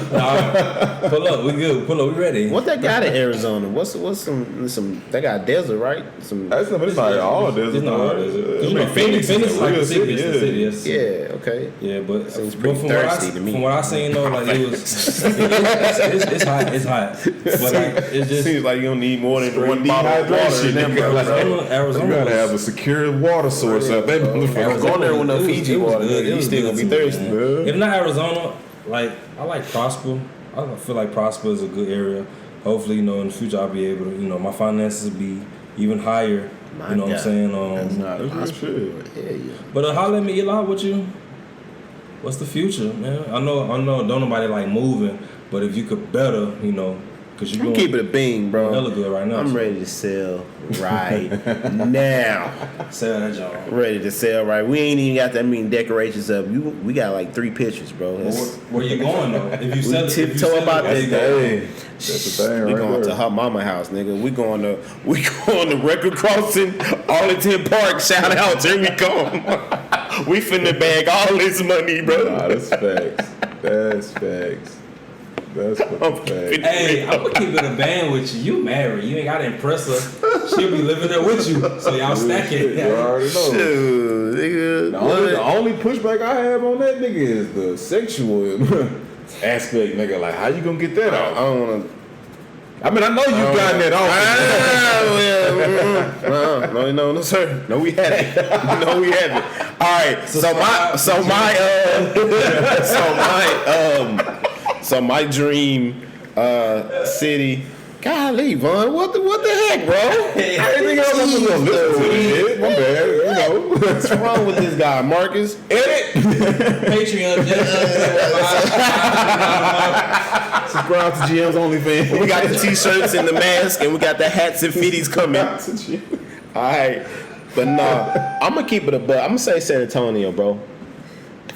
Pull up, we good. Pull up, we ready.
What they got in Arizona? What's some? They got desert, right? Some.
It's not all desert.
It's not all desert. You know, Phoenix is like the city. It's the city. Yes.
Yeah. Okay.
Yeah, but
Seems pretty
from
thirsty to me.
From what I seen though, like it was, it's hot. It's hot. But like it just
seems like you don't need more than one bottle of water.
Shit,
Arizona
you gotta have a secure water source up there.
I'm going there with no Fiji water. You still gonna be thirsty.
If not Arizona, like I like Prosper. I feel like Prosper is a good area. Hopefully, in the future I'll be able to, my finances will be even higher. You know what I'm saying?
That's good shit.
Yeah.
But holler at me, Eli, what you? What's the future, man? I know. Don't nobody like moving, but if you could better, because you're
I'm keeping it a bean, bro.
Hella good right now.
I'm ready to sell right now.
Sell that job.
Ready to sell right. We ain't even got that many decorations up. We got like 3 pictures, bro.
Where you going though? If you sell
tiptoe about this
Hey, that's the thing.
We going to her mama house, nigga. We going to Record Crossing, Arlington Park. Shout out, here we come. We finna bag all this money, bro.
Nah, that's facts. That's facts. That's fucking facts.
Hey, I'm gonna keep it a band with you. You married. You ain't gotta impress her. She'll be living there with you. So y'all stack it.
You already know.
Shoot, nigga.
The only pushback I have on that nigga is the sexual aspect, nigga. Like, how you gonna get that
I
off?
don't wanna.
I mean, I know you got that off.
No, sir. No, we haven't. No, we haven't. All right. So my dream city. Golly, Von, what the heck, bro?
Everything else I'm gonna listen to this shit. My bad,
What's wrong with this guy, Marcus?
Edit.
Patreon.
Subscribe to GM's OnlyFans.
We got the t-shirts and the mask, and we got the hats and fitties coming. All right, but no, I'm gonna keep it a buck. I'm gonna say San Antonio, bro.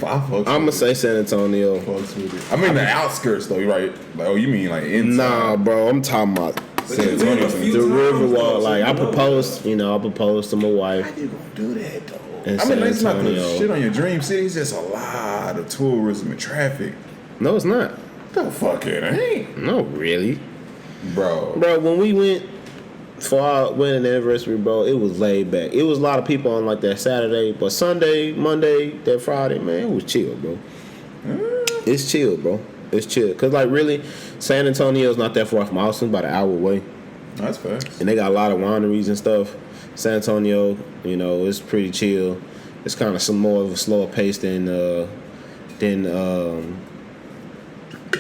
I'm gonna say San Antonio.
I mean the outskirts though, right? Like, you mean like inside?
Nah, bro, I'm talking about
San Antonio.
the Riverwalk. Like I proposed to my wife.
How you gonna do that though?
In
I mean,
San
that's not the
Antonio.
shit on your dream city. It's just a lot of tourism and traffic.
No, it's not.
The fuck it ain't,
No, really,
bro.
bro. When we went for our wedding anniversary, bro, it was laid back. It was a lot of people on like that Saturday, but Sunday, Monday, that Friday, man, it was chill, bro. It's chill, bro. It's chill. Cause like really, San Antonio's not that far from Austin, about an hour away.
That's fast.
And they got a lot of wineries and stuff. San Antonio, it's pretty chill. It's kind of some more of a slower pace than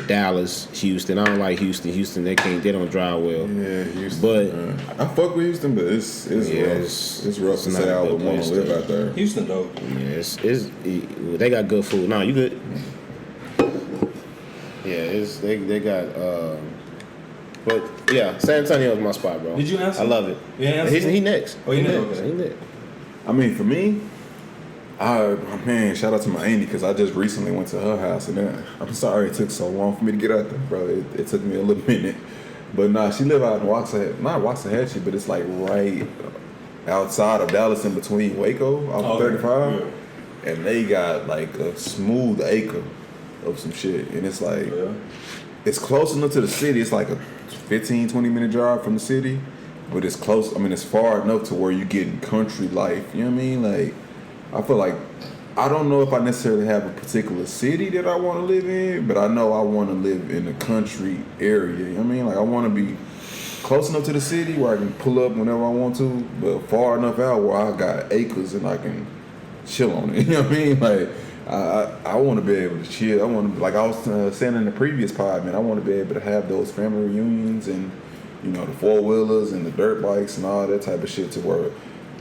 Dallas, Houston. I don't like Houston. Houston, they don't drive well.
Yeah, Houston.
But
I fuck with Houston, but it's rough. It's rough to say I would want to live out there.
Houston though.
yeah, they got good food. No, you good? Yeah, they got. But yeah, San Antonio is my spot, bro.
Did you answer?
I love it.
Yeah,
he next.
Oh, he next.
Okay. He next.
I mean, for me, man, shout out to my auntie because I just recently went to her house and I'm sorry it took so long for me to get out there, bro. It took me a little minute, but nah, she live out in Waxahachie, but it's like right outside of Dallas, in between Waco, off of 35, yeah. And they got like a smooth acre of some shit, and it's like it's close enough to the city. It's like a 15-20 minute drive from the city, but it's close. I mean, it's far enough to where you getting country life. You know what I mean? Like, I feel like I don't know if I necessarily have a particular city that I want to live in, but I know I want to live in a country area. You know what I mean? Like, I want to be close enough to the city where I can pull up whenever I want to, but far enough out where I got acres and I can chill on it. You know what I mean? Like, I want to be able to chill. I want to, like I was saying in the previous pod, man, I want to be able to have those family reunions and, the 4-wheelers and the dirt bikes and all that type of shit to where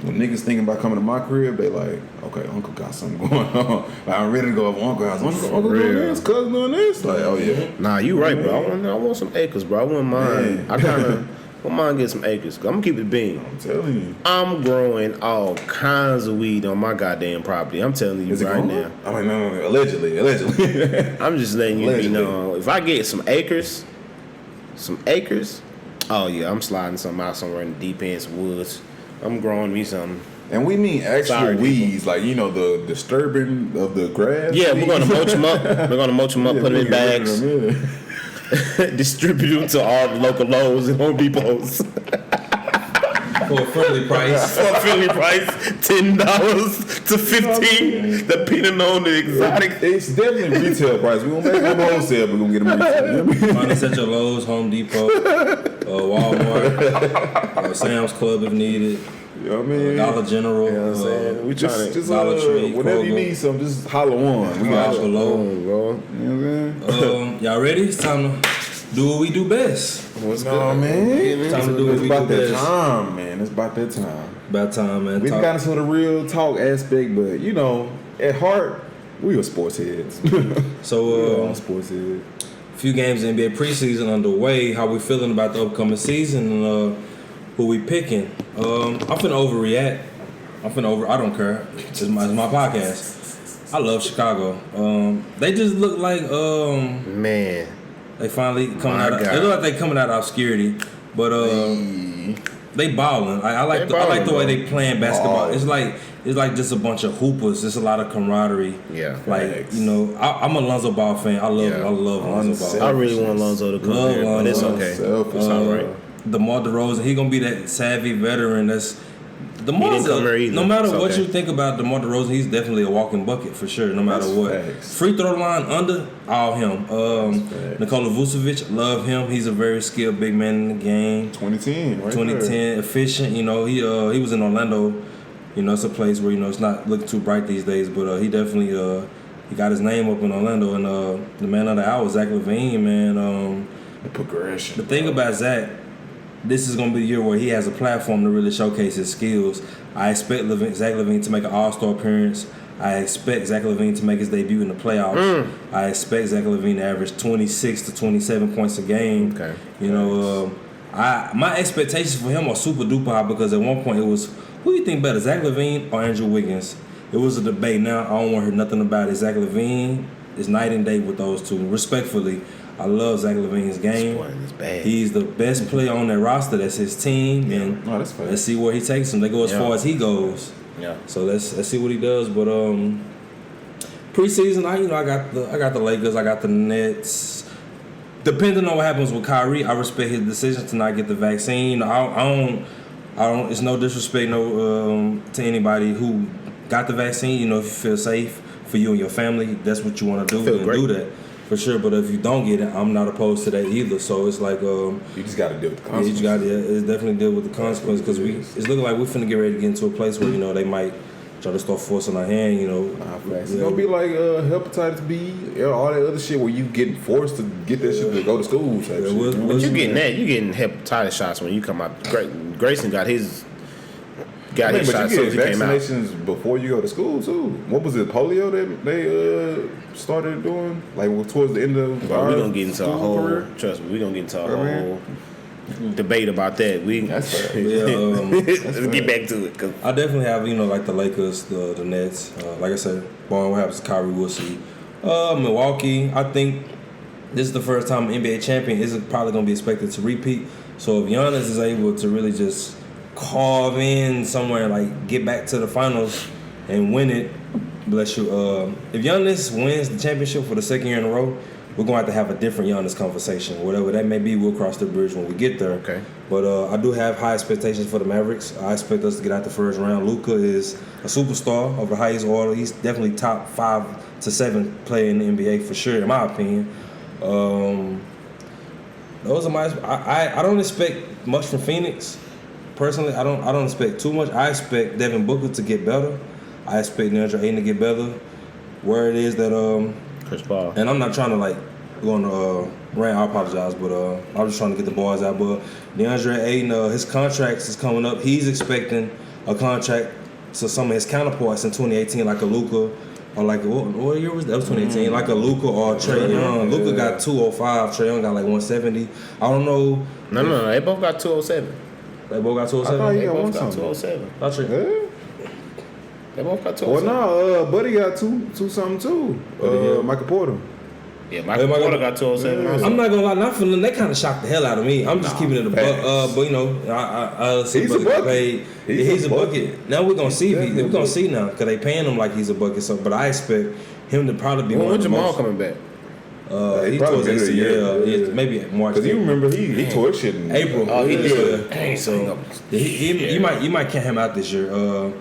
when niggas thinking about coming to my crib, they like, okay, Uncle got something going on. Like, I'm ready to go over Uncle house. Uncle doing this, cousin doing this. Like, oh yeah.
Nah, you right, bro. I want some acres, bro. I wouldn't mind. I kind of wouldn't mind getting some acres. I'm gonna keep it bean.
I'm telling you.
I'm growing all kinds of weed on my goddamn property. I'm telling you right now.
I mean, no, allegedly.
I'm just letting you know. If I get some acres, oh yeah, I'm sliding something out somewhere in the deep end, some woods. I'm growing me something.
And we mean actual
Sorry,
weeds, like the disturbing of the grass.
Yeah, we're gonna mulch them up. We're gonna mulch them up, put them in bags, distribute them to all the local Lowe's and Home Depots.
For a friendly price.
For a friendly price, $10 to $15, depending on the exotic.
It's definitely retail price. We gonna make them wholesale, but we gonna get them retail.
Find us at your Lowe's, Home Depot, Walmart, Sam's Club if needed.
You know what I mean?
Dollar General.
You know what I'm saying? We trying to
Dollar Tree,
whenever you
Kroger.
need something, just holler on. We got you.
Below.
You know what I'm saying?
Y'all ready? It's time to do what we do best.
What's
No, man.
Time to do what
It's
we
about
do
that
best.
time, man. It's about that time.
About time, man.
We
Talk.
got into the real talk aspect, but at heart, we are sports heads.
So,
sports heads.
few games in NBA preseason underway. How we feeling about the upcoming season and who we picking? I'm finna overreact. I don't care. It's my podcast. I love Chicago. They just look like
Man.
they finally coming
My
out.
God.
They look like they coming out of obscurity, but they balling. I like the way they playing basketball.
Ballin'.
It's like just a bunch of hoopers. Just a lot of camaraderie.
Yeah.
Like
Facts.
I'm a Lonzo Ball fan. I love Lonzo Ball.
I really want Lonzo to come
Love
here, but it's
Lonzo.
okay.
Selfish.
It's all right.
DeMar DeRozan, he gonna be that savvy veteran. That's DeMar's
come here either.
no matter
It's
what
okay.
you think about DeMar DeRozan, he's definitely a walking bucket for sure. No matter
That's
what,
facts.
free throw line under, all him.
facts.
Nikola Vucevic, love him. He's a very skilled big man in the game.
2010, right
2010, efficient. He was in Orlando. It's a place where it's not looking too bright these days, but he definitely he got his name up in Orlando. And the man of the hour, Zach LaVine, man.
The progression.
The thing about Zach, this is going to be the year where he has a platform to really showcase his skills. I expect Zach LaVine to make an All-Star appearance. I expect Zach LaVine to make his debut in the playoffs. I expect Zach LaVine to average 26 to 27 points a game.
Okay.
My expectations for him are super duper high because at one point it was, who do you think better, Zach LaVine or Andrew Wiggins? It was a debate. Now I don't want to hear nothing about it. Zach LaVine is night and day with those two. Respectfully, I love Zach LaVine's game.
It's bad.
He's the best player on that roster. That's his team, and
No, that's fair.
let's see where he takes them. They go as far as he goes.
Yeah.
So let's see what he does. But preseason, I got the Lakers. I got the Nets. Depending on what happens with Kyrie, I respect his decision to not get the vaccine. I don't. It's no disrespect, to anybody who got the vaccine. If you feel safe for you and your family, that's what you want to do.
feel
And
great.
do that for sure. But if you don't get it, I'm not opposed to that either. So it's like
You just got to deal with the
you
consequences.
just got to definitely deal with the consequences because it's looking like we're finna get ready to get into a place where they might try to start forcing our hand.
It's gonna be like hepatitis B, all that other shit where you getting forced to get that shit to go to school. Type shit.
we'll-
But you getting that? You getting hepatitis shots when you come out. Grayson got his
But
shot as soon
you
as
get
he came out.
vaccinations before you go to school too. What was it, polio that they started doing? Like towards the end of
Bro,
our
we gonna get into a
school
whole.
career?
Trust me, we gonna get into a
Right,
whole debate about that.
That's fair.
Let's get back to it. 'Cause
I definitely have like the Lakers, the Nets. Like I said, barring what happens to Kyrie, we'll see. Milwaukee, I think this is the first time an NBA champion isn't probably gonna be expected to repeat. So if Giannis is able to really just carve in somewhere, like get back to the finals and win it, bless you. If Giannis wins the championship for the second year in a row, we're going to have a different Giannis conversation. Whatever that may be, we'll cross the bridge when we get there.
Okay.
But I do have high expectations for the Mavericks. I expect us to get out the first round. Luka is a superstar of the highest order. He's definitely top 5 to 7 player in the NBA for sure, in my opinion. Those are my. I don't expect much from Phoenix. Personally, I don't expect too much. I expect Devin Booker to get better. I expect DeAndre Ayton to get better. Where it is that
Chris Paul.
and I'm not trying to go on a rant. I apologize, but I'm just trying to get the bars out. But DeAndre Ayton, his contracts is coming up. He's expecting a contract to some of his counterparts in 2018, like a Luka, or like what year was that? That was 2018, like a Luka or Trae Young. Luka got 205. Trae Young got like 170. I don't know.
No. They both got 207.
They both got
I thought
207.
he
They
got
both
one
got
something.
207.
Not true.
Yeah.
They both got
Well,
207.
no, Buddy got two something too.
Buddy, yeah.
Michael Porter.
Yeah, Michael Porter got 207.
Yeah.
I'm not gonna lie, not for them. They kind of shocked the hell out of me. I'm just keeping it a buck. But you know,
He's a bucket.
Paid. He's a bucket. Now we're gonna see. We're gonna see now because they paying him like he's a bucket. So, but I expect him to probably be one of the
Jamal
most.
coming back?
He
probably
towards
been here a year.
ACL. Maybe March.
Because you remember he tore shit in
April.
Oh, he did.
Dang, so you might count him out this year.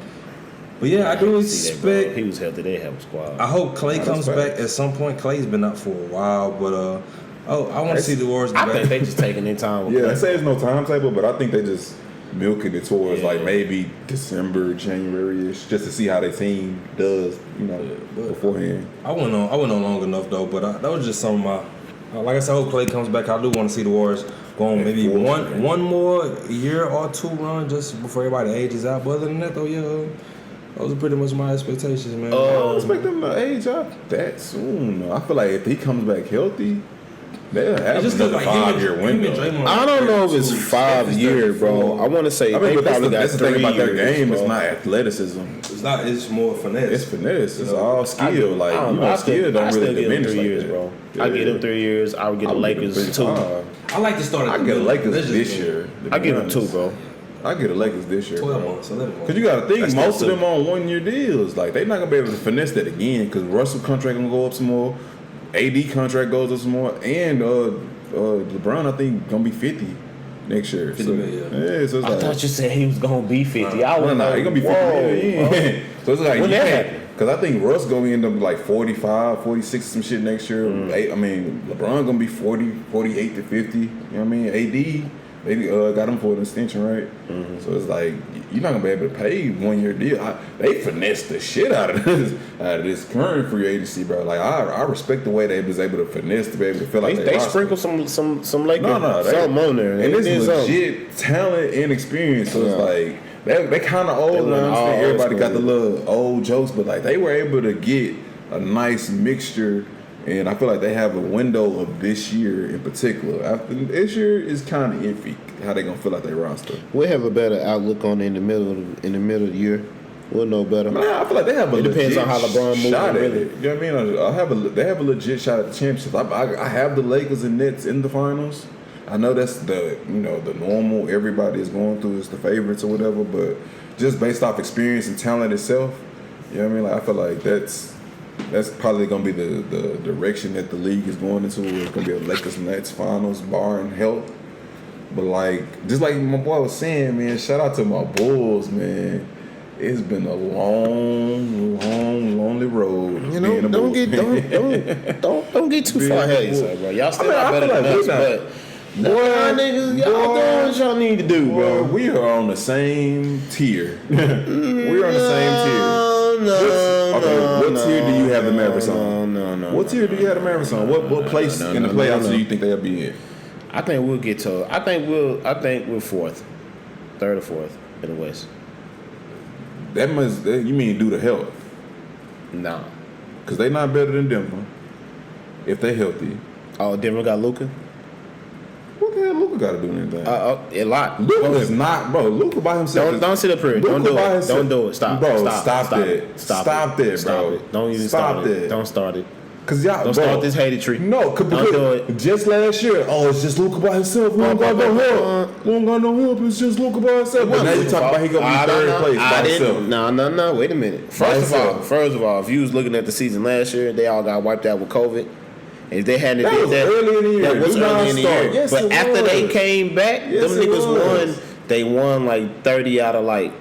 But yeah, I do expect.
He was healthy. They have a squad.
I hope Clay comes back at some point. Clay's been out for a while, but I want to see the Warriors.
I think they just taking their time.
Yeah, they say there's no timetable, but I think they just milking it towards like maybe December, January-ish, just to see how their team does, beforehand.
I went on long enough though, but that was just some of my. Like I said, I hope Clay comes back. I do want to see the Warriors go on maybe one more year or two run just before everybody ages out. But other than that, though, yeah, those are pretty much my expectations, man.
I don't expect them to age out that soon. I feel like if he comes back healthy, they'll have another 5-year window.
I don't know if it's 5 years, bro. I want to say they probably got
that's the thing
3
about their
years,
game.
bro.
It's not athleticism.
It's not. It's more finesse.
It's finesse. It's all skill. Like skill
I
don't
still
really
give them
diminish
3
like
years,
that.
bro.
Yeah.
I give them 3 years. I would get the Lakers 2.
I like to start.
I get the Lakers this year.
I give them 2, bro.
I get the Lakers this year.
12 months, 11 months.
Because you got to think,
That's
most of
still
them on 1-year deals. Like, they're not going to be able to finesse that again because Russell contract going to go up some more. AD contract goes up some more. And LeBron, I think, going to be 50 next year.
50 million.
Yeah, so it's
I thought you said he was going to be 50. I was
he's going to be 50 million. So it's like,
when that happened?
Because I think Russ going to end up like 45, 46, some shit next year. I mean, LeBron going to be 40, 48 to 50. You know what I mean? AD, they got him for an extension, right? So it's like, you're not going to be able to pay 1-year deal. They finessed the shit out of this current free agency, bro. Like, I respect the way they was able to finesse to be able to feel like
they sprinkled some Lakers.
No,
something on there.
And it's legit talent and experience. So it's like, they kind of old. I understand everybody got the little old jokes, but like they were able to get a nice mixture, and I feel like they have a window of this year in particular. After this year is kind of iffy how they gonna fill out their roster.
We'll have a better outlook on it in the middle of the year. We'll know better.
I feel like they have a legit
depends on how LeBron moves.
shot at
Really.
it. You know what I mean? They have a legit shot at the championship. I have the Lakers and Nets in the finals. I know that's the normal everybody is going through is the favorites or whatever, but just based off experience and talent itself, you know what I mean? Like I feel like that's probably gonna be the direction that the league is going into. It's gonna be a Lakers Nets finals, barring health. But like just like my boy was saying, man, shout out to my Bulls, man. It's been a long, lonely road.
You know, don't get too far ahead of yourself, bro. Y'all still not better than us, but y'all niggas, y'all doing what y'all need to do, bro.
We are on the same tier. We're on the same tier. What tier do you have the Mavericks on?
No.
What tier do you have the Mavericks on? What place in the playoffs do you think they'll be in?
I think we'll get to. I think we're fourth, third or fourth in the West.
That must you mean due to health?
No.
Because they not better than Denver if they healthy.
Oh, Denver got Luka.
What the hell Luka got to do anything?
A lot.
Luka is not, bro. Luka by himself.
Don't sit up here. Don't do it. Don't do it. Stop.
Bro,
Stop
that. Stop that, bro.
It. Don't even
stop
start
that.
it. Don't start it.
Cause y'all
don't start this hated tree.
No,
don't do it.
Just last year, it's just Luka by himself. We don't got no help. We don't got no help. It's just Luka by himself. But now you talking about he gonna be third place by himself.
No. Wait a minute. First of all, if you was looking at the season last year, they all got wiped out with COVID. If they hadn't did that,
early in the year.
That was early in the year.
Yes,
but after they came back, them niggas won. They won like 30 out of like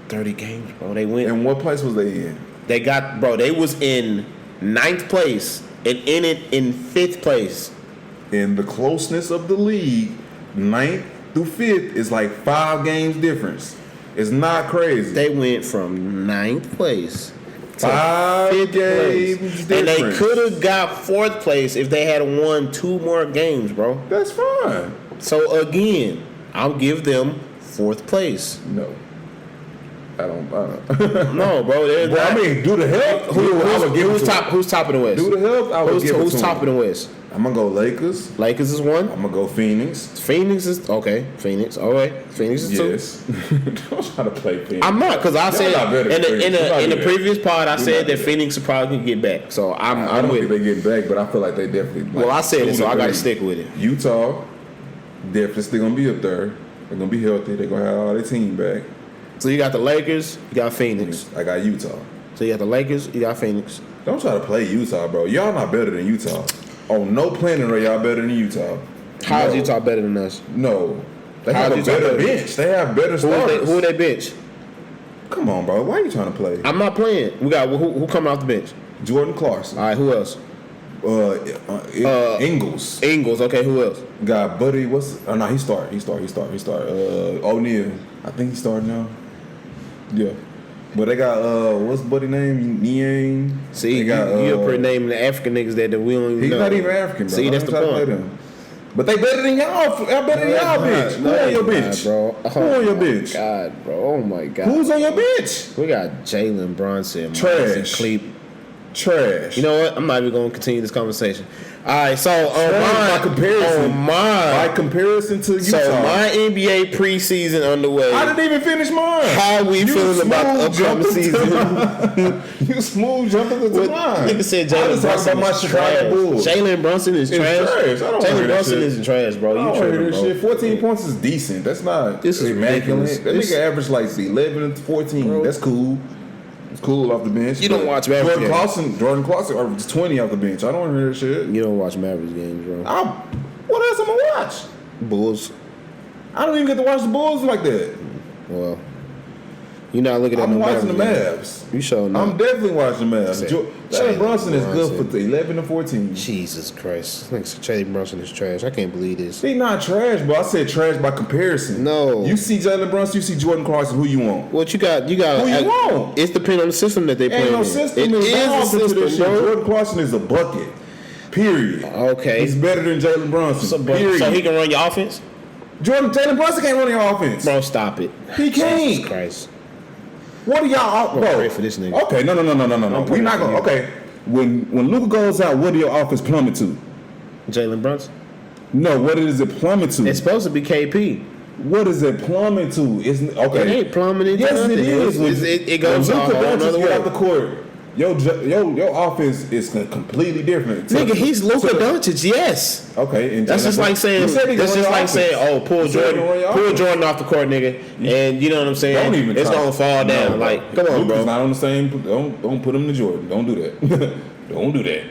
30 games, bro. They went.
And what place was they in?
They got, bro. They was in 9th place and in it in 5th place.
In the closeness of the league, 9th through 5th is like 5 games difference. It's not crazy.
They went from 9th place.
5 games difference.
And they could have got 4th place if they had won 2 more games, bro.
That's fine.
So again, I'll give them 4th place.
No. I don't.
No, bro.
I mean, do the help.
Who's top of the West?
Do the help.
Who's top of the West?
I'm gonna go Lakers.
Lakers is one.
I'm gonna go Phoenix.
Phoenix is okay. Phoenix, all right. Phoenix is two.
Yes. Don't try to play Phoenix.
I'm not because I said
not better than Phoenix.
in the previous pod I
We're
said
not
that
good.
Phoenix would probably get back. So
I
I'm
don't
with
think
it.
they get back, but I feel like they definitely. Like,
Well, I said it, so I got to
2-3.
stick with it.
Utah, definitely still gonna be up there. They're gonna be healthy. They're gonna have all their team back.
So you got the Lakers, you got Phoenix.
I got Utah.
So you got the Lakers, you got Phoenix.
Don't try to play Utah, bro. Y'all not better than Utah. On no planet are y'all better than Utah.
How is
No.
Utah better than us?
No. They
How
have a
is Utah
better
better?
bench. They have better starters.
Who are they bench?
Come on, bro. Why are you trying to play?
I'm not playing. We got who coming off the bench?
Jordan Clarkson.
All right, who else?
Ingles.
Ingles. Okay, who else?
Got Buddy. Oh no, he start. O'Neal. I think he started now. Yeah. But they got what's Buddy name? Niang.
See,
they got,
you're pretty naming the African niggas that we don't even
He's
know.
not even African, bro.
See, that's the
Don't try to play
point.
them. But they better than y'all. Y'all better than y'all, bitch. Who on your bench,
bro?
Who on your bench?
God, bro. Oh my God.
Who's on your bench?
We got Jalen Brunson,
Trash.
Miles Cleep.
Trash.
You know what? I'm not even going to continue this conversation. All right, so
by comparison. By comparison to Utah.
So my NBA preseason underway.
I didn't even finish mine.
How we feeling about the upcoming season?
You smooth jumping into mine.
Nigga said
I
Jalen
just talked
Brunson
about my
is
Chicago
trash.
Bulls.
Jalen Brunson is
It's
trash.
trash. I don't wanna hear
Jalen
that
Brunson
shit.
is trash, bro.
I
You
don't hear
tripping,
this
bro.
shit. 14 points is decent. That's not
This is
immaculate.
ridiculous.
That
This-
nigga averaged like 11 and 14.
Bro.
That's cool. It's cool off the bench.
You don't
but
watch Mavericks
Jordan Clarkson averaged 20 off the bench. I don't want to hear that shit.
You don't watch Mavericks games, bro.
What else I'm gonna watch?
Bulls.
I don't even get to watch the Bulls like that.
Well, you're not looking at
I'm
no
watching the
Mavericks games.
Mavs.
You sure not.
I'm definitely watching the Mavs.
Said
Jalen
Jalen
Brunson is good
Brunson.
for 11 to 14.
Jesus Christ. Thanks. Jalen Brunson is trash. I can't believe this.
He's not trash, bro. I said trash by comparison.
No.
You see Jalen Brunson, you see Jordan Clarkson. Who you want?
What you got?
Who you want?
It's depending on the system that they play
Ain't no
in.
system.
It
It's
is
not
a
off into this
system,
shit.
bro.
Jordan Clarkson is a bucket. Period.
Okay.
He's better than Jalen Brunson.
So
period.
he can run your offense?
Jalen Brunson can't run your offense.
Bro, stop it.
He can't.
Jesus Christ.
What are y'all,
I'm
bro?
pray for this nigga.
Okay, no.
I'm
We're not
praying
gonna.
for you.
Okay, when Luka goes out, what do your offense plummet to?
Jalen Brunson?
No, what is it plummet to?
It's supposed to be KP.
What is it plummet to? It's okay.
It ain't plummeting.
Yes,
nothing.
it is.
It goes
when
a
Luka
whole
Doncic
nother
get
way.
off the court, your offense is completely different.
Nigga, he's Luka Doncic, yes.
Okay, and
That's just like saying.
You said he
That's
can
just
run
like
your
saying,
offense.
oh, pull
You said he can run your offense.
Jordan off the court, nigga, and you know what I'm saying.
Don't even
it's
try.
gonna fall
No,
down.
bro.
Like, come on,
Luka's
bro.
not on the same. Don't put him to Jordan. Don't do that. Don't do that.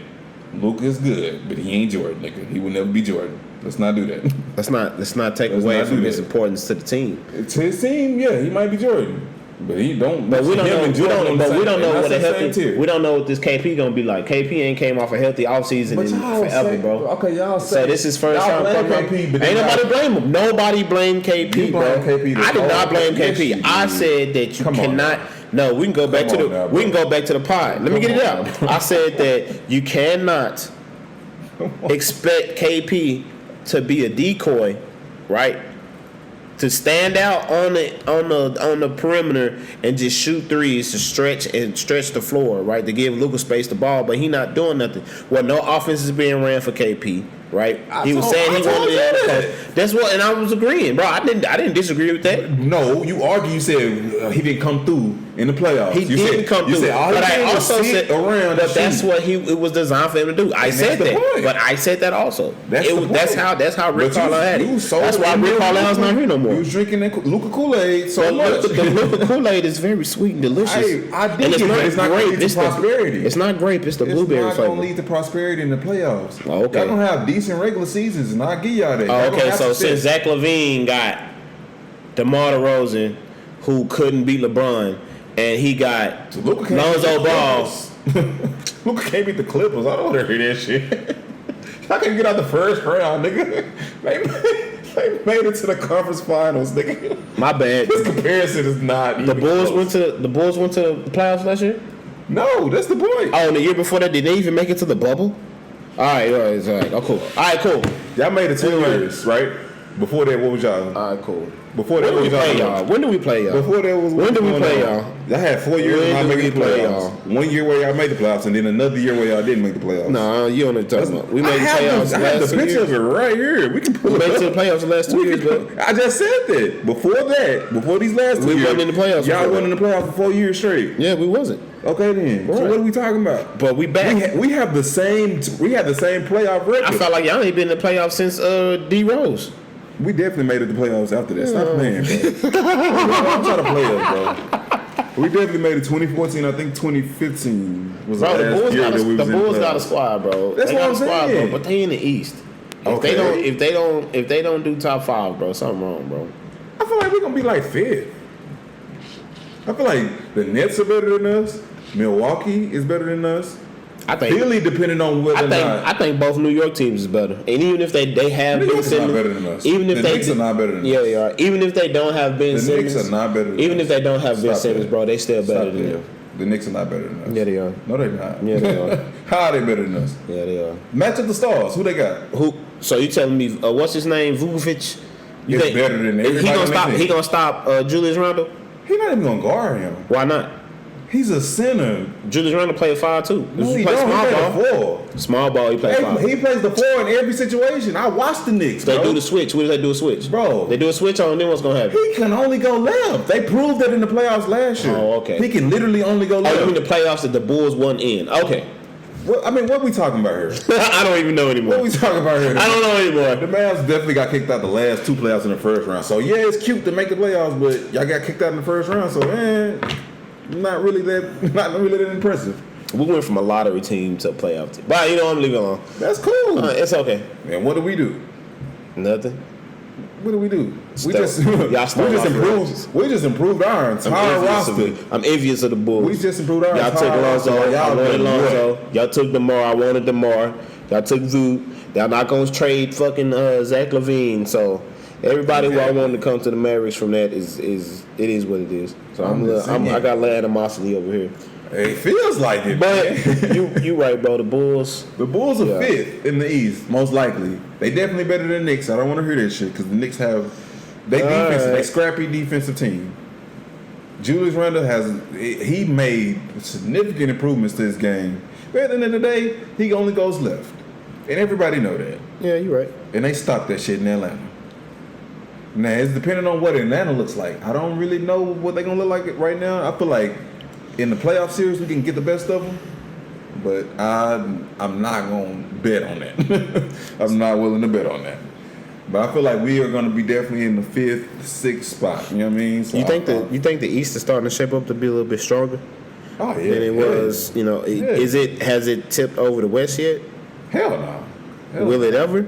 Luka is good, but he ain't Jordan, nigga. He will never be Jordan. Let's not do that.
Let's not take
Let's
away
not
from
do
his
that.
importance to the team.
To his team, yeah, he might be Jordan, but he don't.
But we don't
him
know.
and Jordan on the
We
same-
don't know
that's
what a
the same
healthy.
tier.
We don't know what this KP gonna be like. KP ain't came off a healthy offseason
But
in
y'all
forever,
say,
bro.
Okay, y'all say.
So this is first
y'all
time.
blame KP, but
Ain't
then
nobody
y'all-
blame him. Nobody blame KP,
You
bro.
blame KP the
I did not
whole-
blame
yes,
KP.
you
I
did.
said that you
Come on
cannot. No, we can go back
Come
to
on now,
the.
bro.
We can go back to the pod. Let me get it
Come
out.
on, bro.
I said that you cannot expect KP to be a decoy, right? To stand out on the perimeter and just shoot threes to stretch the floor, right? To give Luka space the ball, but he not doing nothing. Well, no offense is being ran for KP, right? He was saying he wanted it. That's what, and I was agreeing, bro. I didn't disagree with that.
No, you argue. You said he didn't come through in the playoffs.
He
you
didn't
said,
come
you
through.
Said, all
but
he
I
did was
also
sit
said,
around.
but that's what it was designed for him to do. I said
that's the
that,
point.
but I said that also.
That's the point.
That's how Rick
But
Carlisle had
you
it.
so
That's why
in
Rick
there,
Carlisle's not here no more.
You was drinking that Luka Kool-Aid so much.
The Luka Kool-Aid is very sweet and delicious.
I
And
dig it, but it's not gonna lead to
It's
prosperity.
It's not grape. It's the blueberry
It's not
flavor.
gonna lead to prosperity in the playoffs.
Oh, okay.
Y'all don't have decent regular seasons, and I'll give y'all that.
Oh,
Y'all don't
okay,
have
so
success.
since Zach LaVine got DeMar DeRozan, who couldn't beat LeBron, and he got
Luka can't
Lonzo
beat the
Ball.
Clippers. Luka can't beat the Clippers. I don't want to hear that shit. I can get out the first round, nigga. They made it to the conference finals, nigga.
My bad.
This comparison is not.
The
even
Bulls
close.
went to the playoffs last year.
No, that's the point.
Oh, and the year before that, did they even make it to the bubble? All right. Oh, cool. All right, cool.
Y'all made it 2 years, right? Before that, what was y'all?
All right, cool.
Before that
When
was
do we play y'all? When do we play y'all?
Before that was
When do we
going
play
on.
y'all?
I had 4 years
When
of not
do
making
we
the
play
playoffs.
y'all?
1 year where y'all made the playoffs, and then another year where y'all didn't make the playoffs.
Nah, you don't know what you're talking about. We made the
I
playoffs
have
last
the
2
picture
years.
of it right here. We can pull
We
it
made it to
up.
the playoffs the last 2 years, bro.
I just said that. Before that, before these last 2
We
years,
wasn't in the playoffs
Y'all
before
wasn't in the playoffs for 4 years straight.
Yeah, we wasn't.
Okay then. So
Right.
what are we talking about?
But we back.
We have the same. We have the same playoff record.
I felt like y'all ain't been in the playoffs since D Rose.
We definitely made it to the playoffs after that. Stop playing, bro. I'm trying to play us, bro. We definitely made it 2014. I think 2015 was
Bro,
the
the
last
Bulls,
year
got
that we
a,
was
the
in
Bulls
the
got a
playoffs.
squad, bro.
That's
they
what
got
I'm
a squad,
saying.
bro. But they in the East. If
Okay.
they don't do top 5, bro, something wrong, bro.
I feel like we're gonna be like fifth. I feel like the Nets are better than us. Milwaukee is better than us.
I think.
Philly, depending on whether or not.
I think both New York teams is better, and even if they have
New
Ben
York's not
Simmons,
better than us.
even if
The
they
Knicks are not better than
yeah,
us.
they are. Even if they don't have Ben
The
Simmons,
Knicks are not better than
even
us.
if they don't have Ben
Stop
Simmons,
that.
bro, they still better
Stop
than
that.
you.
The Knicks are not better than us.
Yeah, they are.
No, they're not.
Yeah, they are.
How are they better than us?
Yeah, they are.
Match up the stars. Who they got?
Who? So you telling me what's his name, Vukovic? You
Is better than everybody
he
on
gonna
that
stop?
team.
He gonna stop Julius Randle?
He's not even gonna guard him.
Why not?
He's a center.
Julius Randle played 5 too.
No, he
play
don't.
small
He
ball.
plays the 4.
Small ball, he played 5.
He plays the 4 in every situation. I watched the Knicks,
They
bro.
do the switch. What do they do a switch?
Bro.
They do a switch on, then what's gonna happen?
He can only go left. They proved that in the playoffs last year.
Oh, okay.
He can literally only go
Oh,
left.
you mean the playoffs that the Bulls won in? Okay.
What we talking about here?
I don't even know anymore.
What we talking about here?
I don't know anymore.
The Mavs definitely got kicked out the last 2 playoffs in the first round. So yeah, it's cute to make the playoffs, but y'all got kicked out in the first round. So not really that impressive.
We went from a lottery team to a playoff team. But you know, I'm leaving it alone.
That's cool.
It's okay.
And what do we do?
Nothing.
What do? We
Stole.
just
Y'all stole off your
we just improved our entire roster.
I'm envious of the Bulls.
We just improved our
Y'all took
entire roster.
Lonzo. I
Y'all
wanted
done what?
Lonzo. Y'all took DeMar. I wanted DeMar. Y'all took Vu. Y'all not gonna trade fucking Zach LaVine. So everybody who I wanted to come to the Mavericks from that is it is what it is. So I got a little animosity over here.
It feels like it,
But
man.
you right, bro. The Bulls.
The Bulls are
Yeah.
5th in the East, most likely. They definitely better than the Knicks. I don't want to hear that shit because the Knicks have they
right.
scrappy defensive team. Julius Randle he made significant improvements to his game. But at the end of the day, he only goes left, and everybody know that.
Yeah, you're right.
And they stopped that shit in Atlanta. Now it's depending on what Atlanta looks like. I don't really know what they're gonna look like right now. I feel like in the playoff series we can get the best of them, but I'm not gonna bet on that. I'm not willing to bet on that. But I feel like we are gonna be definitely in the 5th, 6th spot. You know what I mean? So
You think the East is starting to shape up to be a little bit stronger
Oh yeah,
than it was? You know, has it tipped over the West yet?
Hell no.
Will it ever?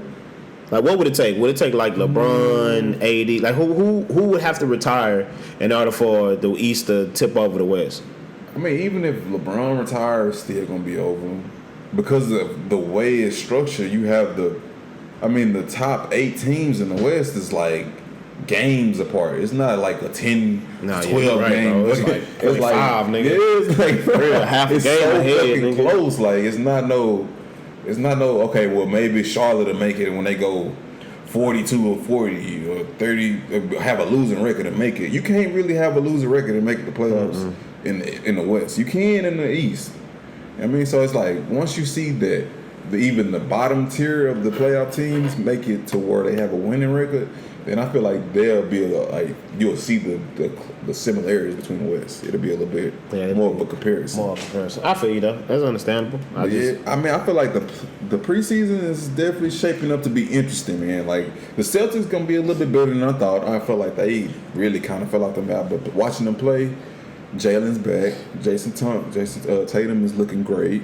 Like, what would it take? Would it take like LeBron, AD? Like, who would have to retire in order for the East to tip over the West?
I mean, even if LeBron retires, it's still gonna be over because of the way it's structured. You have the top 8 teams in the West is like games apart. It's not like a 10, 12
right,
game.
bro. It's like 25, nigga.
It is like
Real, half a
it's
game
so
ahead,
fucking
nigga.
close. Like it's not no. Okay, well maybe Charlotte will make it when they go 42 or 40 or 30, have a losing record and make it. You can't really have a losing record and make the playoffs in the West. You can in the East. I mean, so it's like once you see that even the bottom tier of the playoff teams make it to where they have a winning record, then I feel like there'll be you'll see the similarities between the West. It'll be a little bit more of a comparison.
More of a comparison. I feel you though. That's understandable.
I feel like the preseason is definitely shaping up to be interesting, man. Like the Celtics gonna be a little bit better than I thought. I felt like they really kind of fell out the map, but watching them play, Jalen's back. Jason Tatum is looking great.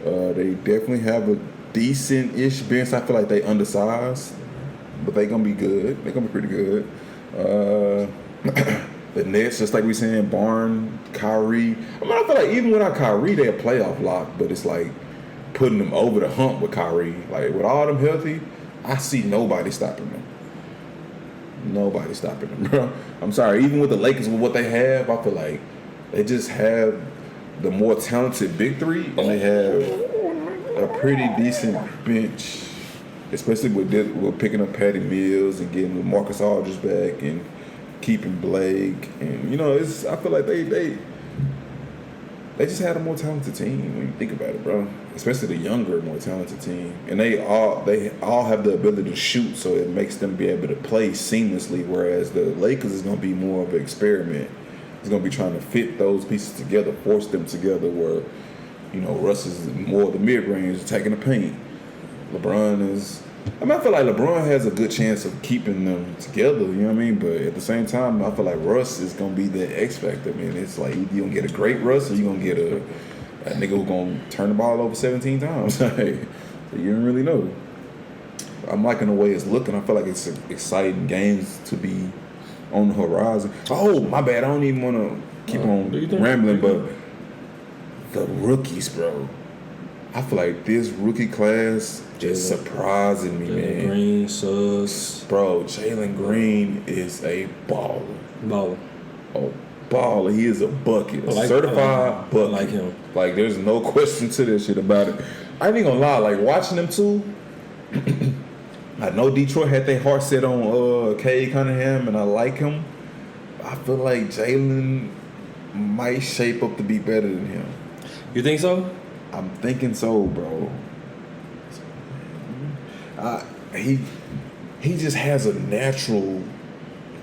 They definitely have a decent-ish bench. I feel like they undersized, but they gonna be good. They're gonna be pretty good. The Nets, just like we saying, Barn, Kyrie. I mean, I feel like even without Kyrie, they're a playoff lock. But it's like putting them over the hump with Kyrie. Like with all them healthy, I see nobody stopping them. Nobody stopping them, bro. I'm sorry. Even with the Lakers, with what they have, I feel like they just have the more talented big three, and they have a pretty decent bench, especially with picking up Patty Mills and getting Marcus Aldridge back and keeping Blake, and I feel like they just had a more talented team when you think about it, bro. Especially the younger, more talented team, and they all have the ability to shoot, so it makes them be able to play seamlessly. Whereas the Lakers is gonna be more of an experiment. It's gonna be trying to fit those pieces together, force them together. Where Russ is more the mid range, taking the paint. LeBron is. I feel like LeBron has a good chance of keeping them together, you know what I mean? But at the same time, I feel like Russ is going to be the X factor. I mean, it's like you're going to get a great Russ or you're going to get a nigga who's going to turn the ball over 17 times. So you don't really know. I'm liking the way it's looking. I feel like it's exciting games to be on the horizon. Oh, my bad. I don't even want to keep on rambling, but the rookies, bro. I feel like this rookie class is surprising me, man.
Green, Suggs.
Bro, Jalen Green is a baller.
Baller.
A baller. He is a bucket. A certified bucket.
I like him.
Like, there's no question to this shit about it. I ain't gonna lie, like, watching them two, I know Detroit had their heart set on Cade Cunningham, and I like him. I feel like Jalen might shape up to be better than him.
You think so?
I'm thinking so, bro. He just has a natural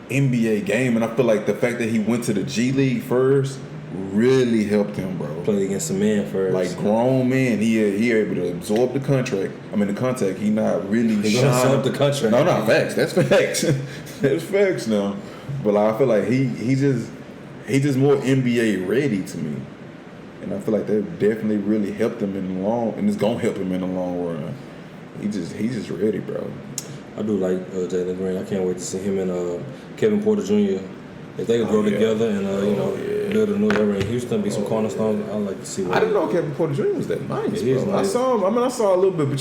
NBA game, and I feel like the fact that he went to the G League first really helped him, bro.
Played against some men first.
Like grown men, he able to absorb the contract. I mean the contact. He not really
He gonna absorb the contract.
No, not facts. That's facts. That's facts now. But like, I feel like he just more NBA ready to me. And I feel like that definitely really helped him in the long, and it's gonna help him in the long run. He's just ready, bro.
I do like Jalen Green. I can't wait to see him and Kevin Porter Jr. If they could grow together and build a new era in Houston, be some cornerstones, I'd like to see.
I didn't know Kevin Porter Jr. was that nice,
Yeah,
bro.
nice.
I saw him. I saw a little bit, but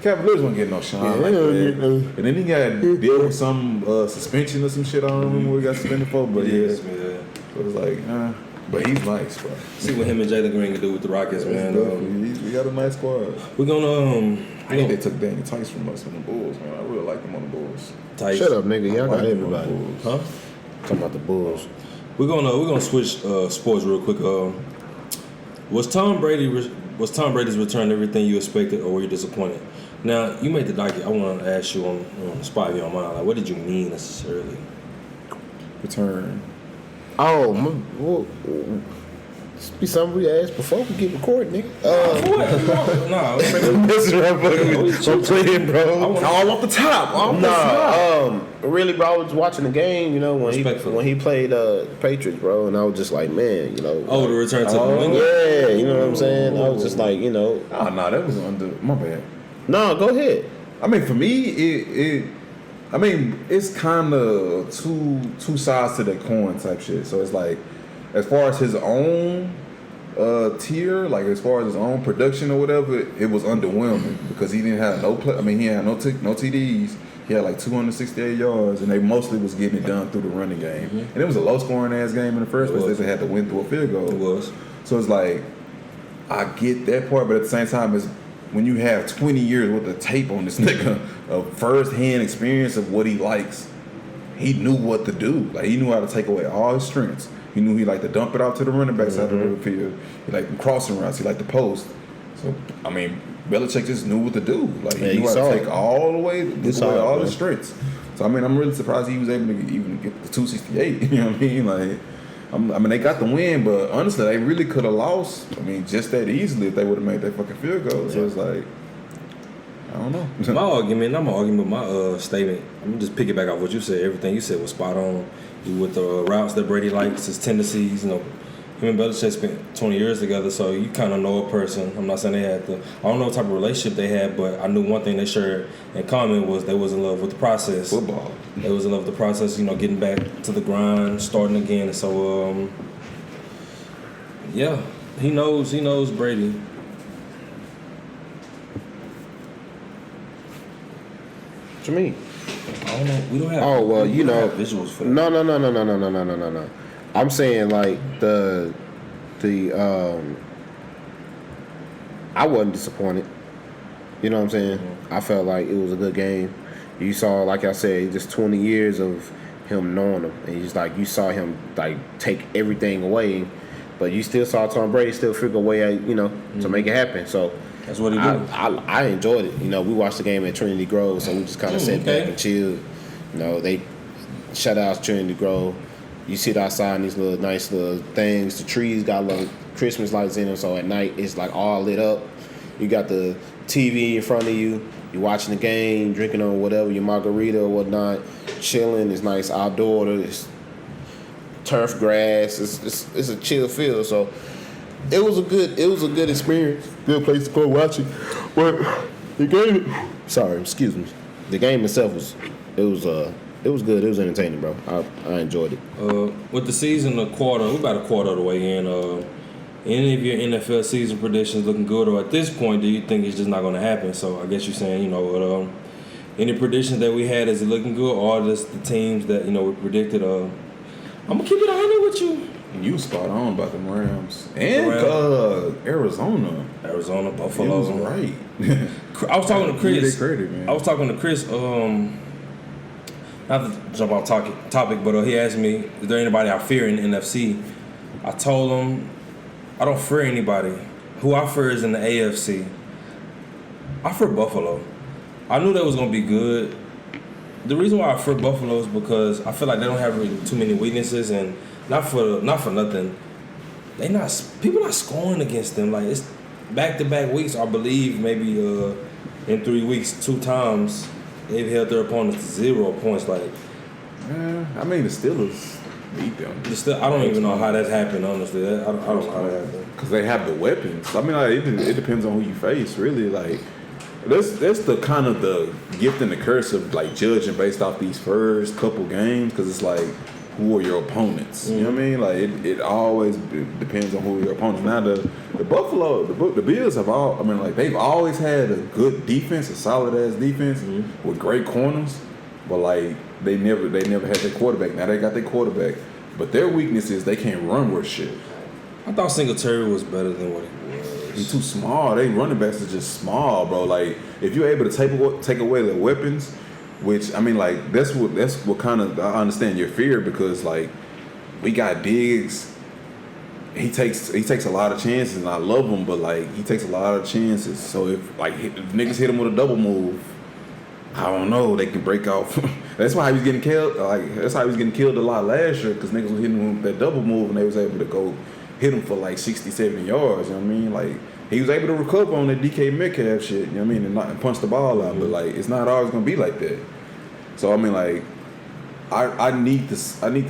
Kevin Lewis wasn't getting no shine like that. And then he got deal with some suspension or some shit. I don't remember what he got suspended for, but yeah. So it was like, but he's nice, bro.
See what him and Jalen Green can do with the Rockets, man.
We got a nice squad.
We're gonna
I think they took Daniel Tice from us on the Bulls, man. I really like them on the Bulls.
Tice.
Shut up, nigga. Y'all got
them
everybody.
on the Bulls.
Huh?
Talking about the Bulls.
We're gonna switch sports real quick. Was Tom Brady's return everything you expected, or were you disappointed? Now you made the docket. I want to ask you on the spot, if you don't mind. Like, what did you mean necessarily?
Return.
Oh, this be something we asked before we get recorded, nigga. I'm playing, bro.
All off the top.
Really, bro. I was watching the game, when he played Patriots, bro, and I was just like, man,
Oh, the return to New England?
Yeah, you know what I'm saying? I was just like,
that was under my bad.
No, go ahead.
I mean, for me, it's kind of two sides to that coin type shit. So it's like, as far as his own tier, like as far as his own production or whatever, it was underwhelming because he didn't have no play. I mean, he had no TDs. He had like 268 yards, and they mostly was getting it done through the running game. Mm-hmm. And it was a low-scoring ass game in the first place. They had to win through a field goal.
It was.
So it's like, I get that part, but at the same time, it's when you have 20 years worth of tape on this nigga, a first-hand experience of what he likes, he knew what to do. Like, he knew how to take away all his strengths. He knew he liked to dump it out to the running back side of the field. He liked them crossing routes. He liked the post. So, I mean, Belichick just knew what to do. Like, he knew how to take all the way, all his strengths. So, I mean, I'm really surprised he was able to even get the 268. You know what I mean? Like, I mean, they got the win, but honestly, they really could have lost. I mean, just that easily if they would have made that fucking field goal. So it's like, I don't know.
My argument, I'm arguing with my statement. I'm just piggyback off what you said. Everything you said was spot on. With the routes that Brady likes, his tendencies, him and Belichick spent 20 years together, so you kind of know a person. I'm not saying they had I don't know what type of relationship they had, but I knew one thing they shared in common was they was in love with the process.
Football.
They was in love with the process, getting back to the grind, starting again. And so, yeah, he knows Brady.
What you mean?
I don't know. We don't have.
Oh well,
we don't have visuals for that.
No. I'm saying like the I wasn't disappointed. You know what I'm saying? Mm-hmm. I felt like it was a good game. You saw, like I said, just 20 years of him knowing him, and he's like you saw him like take everything away, but you still saw Tom Brady still figure a way, to make it happen. So
That's what he did.
I enjoyed it. We watched the game at Trinity Grove, so we just kind of sat back and chilled. They shout out Trinity Grove. You sit outside in these little nice little things. The trees got little Christmas lights in them, so at night it's like all lit up. You got the TV in front of you. You're watching the game, drinking on whatever, your margarita or whatnot, chilling. It's nice outdoor. It's turf grass. It's a chill feel. So it was a good experience. Good place to go watch it. But the game, excuse me. The game itself was good. It was entertaining, bro. I enjoyed it.
With the season, we're about a quarter of the way in. Any of your NFL season predictions looking good, or at this point, do you think it's just not going to happen? So I guess you're saying, any predictions that we had, is it looking good, or just the teams that we predicted? I'm gonna keep it 100 with you.
You spot on about the Rams and Arizona,
Buffalo.
He was right.
I was talking to Chris.
Credit, man.
I was talking to Chris. Not to jump off topic, but he asked me, "Is there anybody I fear in the NFC?" I told him, I don't fear anybody. Who I fear is in the AFC. I fear Buffalo. I knew that was gonna be good. The reason why I fear Buffalo is because I feel like they don't have really too many weaknesses, and not for nothing. People not scoring against them. Like, it's back-to-back weeks. I believe maybe in 3 weeks, 2 times they've held their opponents to 0 points. Like,
the Steelers beat them.
I don't even know how that happened. Honestly, I don't know how that happened.
Because they have the weapons. It depends on who you face, really. Like, that's the kind of the gift and the curse of like judging based off these first couple games, because it's like, who are your opponents? You know what I mean? Like, it always depends on who your opponents. Now the Buffalo, the Bills they've always had a good defense, a solid ass defense with great corners, but like they never had their quarterback. Now they got their quarterback, but their weakness is they can't run worth shit.
I thought Singletary was better than what he was.
He's too small. They running backs are just small, bro. Like, if you're able to take away their weapons, which that's what kind of I understand your fear, because like we got Diggs. He takes a lot of chances, and I love him, but like he takes a lot of chances. So if niggas hit him with a double move, I don't know, they can break off. That's why he was getting killed. That's how he was getting killed a lot last year, because niggas was hitting him with that double move, and they was able to go hit him for like 60, 70 yards. You know what I mean? Like, he was able to recover on that DK Metcalf shit. You know what I mean? And punch the ball out. But like, it's not always gonna be like that. So I mean, like, I need to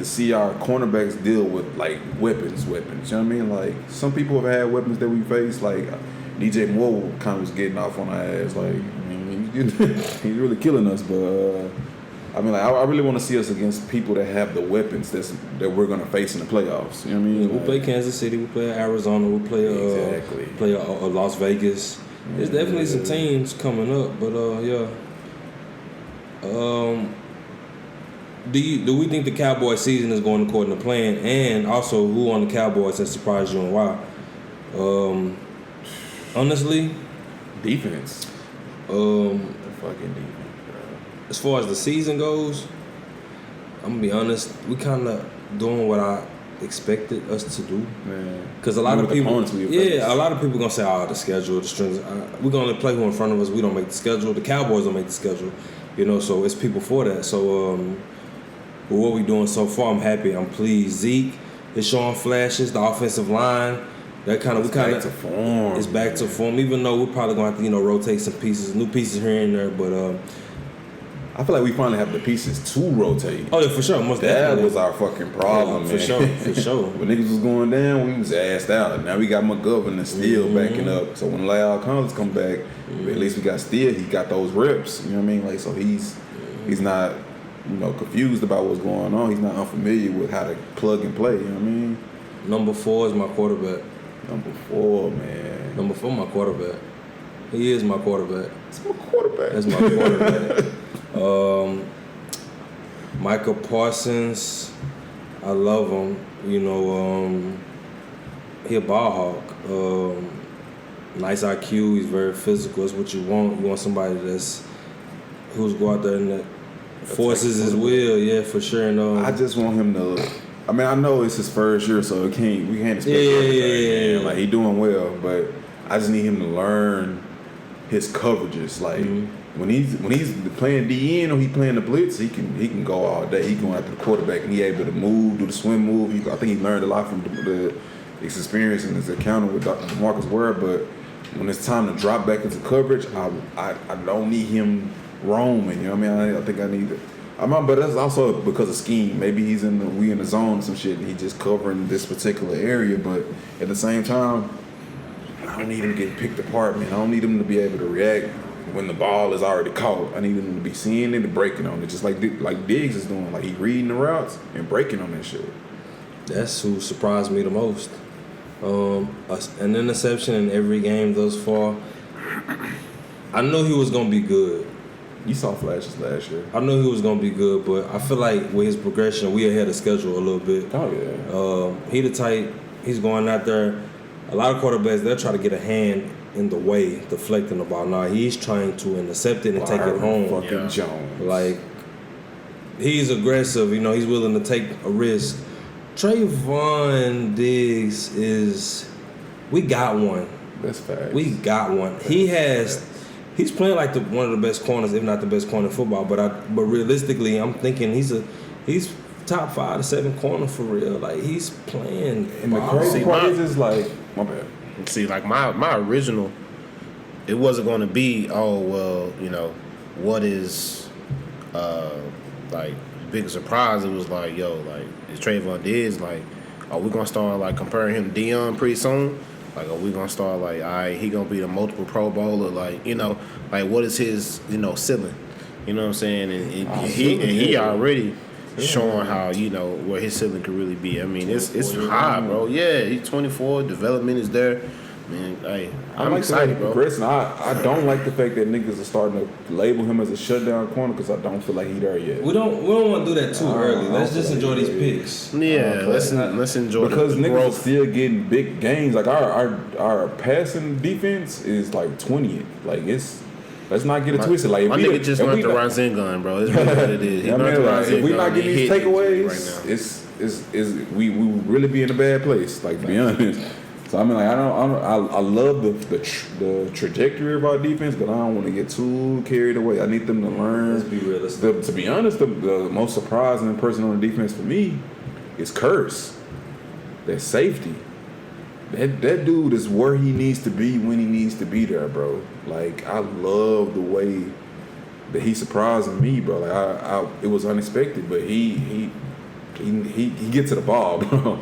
see our cornerbacks deal with like weapons. You know what I mean? Like, some people have had weapons that we face. Like DJ Moore kind of was getting off on our ass. Like, I mean, he's really killing us. But I mean, like, I really want to see us against people that have the weapons that we're gonna face in the playoffs. You know what I mean?
Yeah, we play Kansas City, we play Arizona, we play Las Vegas. There's definitely some teams coming up, but do we think the Cowboys season is going according to plan? And also, who on the Cowboys has surprised you and why? Honestly,
defense.
The
fucking defense.
As far as the season goes, I'm gonna be honest, we kind of doing what I expected us to do. Because a lot of people, a lot of people gonna say, "Oh, the schedule, the strings." We're gonna play who in front of us. We don't make the schedule. The Cowboys don't make the schedule. So it's people for that. So, with what we doing so far, I'm happy. I'm pleased. Zeke is showing flashes. The offensive line, back to form. It's back to form. Even though we're probably gonna have to, rotate some pieces, new pieces here and there, but.
I feel like we finally have the pieces to rotate.
Oh, yeah, for sure.
That was our fucking problem,
man. For sure.
When niggas was going down, we was assed out. Now we got McGovern still backing up. So when Lyle Collins come back, at least we got Steele. He got those reps. You know what I mean? Like, so he's not, confused about what's going on. He's not unfamiliar with how to plug and play. You know what I mean?
Number 4 is my quarterback.
Number 4, man.
Number 4, my quarterback. He is my quarterback.
It's my quarterback.
That's my quarterback. Michael Parsons, I love him. He a ball hawk. Nice IQ. He's very physical. That's what you want. You want somebody who's go out there and forces his will, yeah, for sure. And
I just want him to. I mean, I know it's his first year, so we can't expect everything.
Yeah.
Like he doing well, but I just need him to learn his coverages. Like when he's playing DN or he playing the blitz, he can go all day. He going after the quarterback and he able to move, do the swim move. I think he learned a lot from his experience and his encounter with Dr. Marcus Ware. But when it's time to drop back into coverage, I don't need him roaming. You know what I mean? I think I need it. But that's also because of scheme. Maybe we in the zone or some shit and he just covering this particular area. But at the same time, I don't need him getting picked apart, man. I don't need him to be able to react when the ball is already caught. I need him to be seeing it and breaking on it, just like Diggs is doing. Like he reading the routes and breaking on that shit.
That's who surprised me the most. An interception in every game thus far. I knew he was gonna be good.
You saw flashes last year.
I knew he was gonna be good, but I feel like with his progression, we ahead of schedule a little bit.
Oh yeah.
He the type. He's going out there. A lot of quarterbacks, they'll try to get a hand in the way, deflecting the ball. Now he's trying to intercept it and take it home.
Fucking Jones.
Like he's aggressive. You know, he's willing to take a risk. Trayvon Diggs is. We got one.
That's facts.
We got one. He's playing like one of the best corners, if not the best corner in football. But realistically, I'm thinking he's top 5 to 7 corner for real. Like he's playing.
And the crazy part is like my bad.
See, like my original, it wasn't going to be what is like big surprise. It was like is Trayvon Diggs like are we gonna start like comparing him to Deion pretty soon? Like, are we gonna start like, all right, he gonna be the multiple Pro Bowler? Like, like what is his, ceiling? You know what I'm saying? And he already showing how where his ceiling could really be. I mean, it's high, bro. Yeah, he's 24. Development is there. Man, hey, I'm excited, bro.
Progressing. I don't like the fact that niggas are starting to label him as a shutdown corner because I don't feel like he's there yet.
We don't want to do that too early. Let's just enjoy these picks.
Yeah, let's enjoy
because
the
niggas
growth.
are still getting big gains. Like our passing defense is like 20th. Like let's not get it twisted. Like
my nigga just learned the Ryzen gun, bro. It's really what it is.
If we not getting these takeaways, right now, we really be in a bad place. Like to be honest. So I mean, like I love the trajectory of our defense, but I don't want to get too carried away. I need them to learn.
Let's be realistic.
To be honest, the most surprising person on the defense for me is Curse. That safety. That dude is where he needs to be when he needs to be there, bro. Like I love the way that he's surprising me, bro. Like it was unexpected, but he gets to the ball, bro.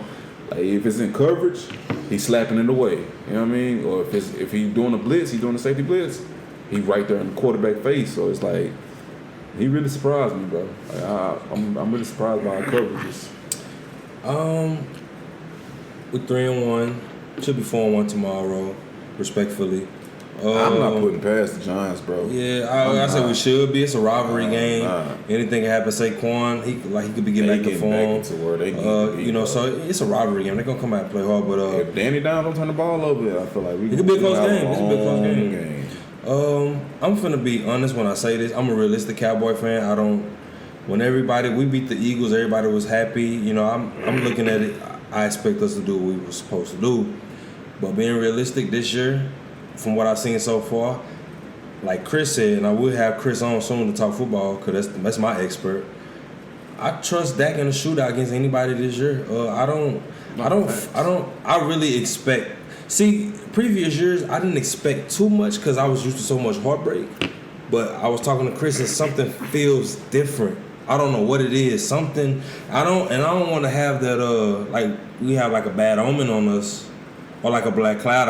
Like if it's in coverage, he's slapping it away. You know what I mean? Or if he's doing a blitz, he's doing a safety blitz, he's right there in the quarterback face. So it's like he really surprised me, bro. Like I'm really surprised by our coverages.
We're 3-1. Should be 4-1 tomorrow, respectfully.
I'm not putting past the Giants, bro.
Yeah, I said we should be. It's a rivalry game. Anything can happen. Saquon, he could be getting back to form. So it's a rivalry game. They're gonna come out and play hard. But
if Danny Down don't turn the ball over, I feel like
it could be a close game. I'm finna be honest when I say this. I'm a realistic Cowboy fan. When we beat the Eagles, everybody was happy. I'm looking at it. I expect us to do what we were supposed to do. But being realistic this year, from what I've seen so far, like Chris said, and I will have Chris on soon to talk football because that's my expert. I trust Dak in a shootout against anybody this year. I really expect. See, previous years I didn't expect too much because I was used to so much heartbreak. But I was talking to Chris and something feels different. I don't know what it is. Something I don't want to have that like we have like a bad omen on us or like a black cloud.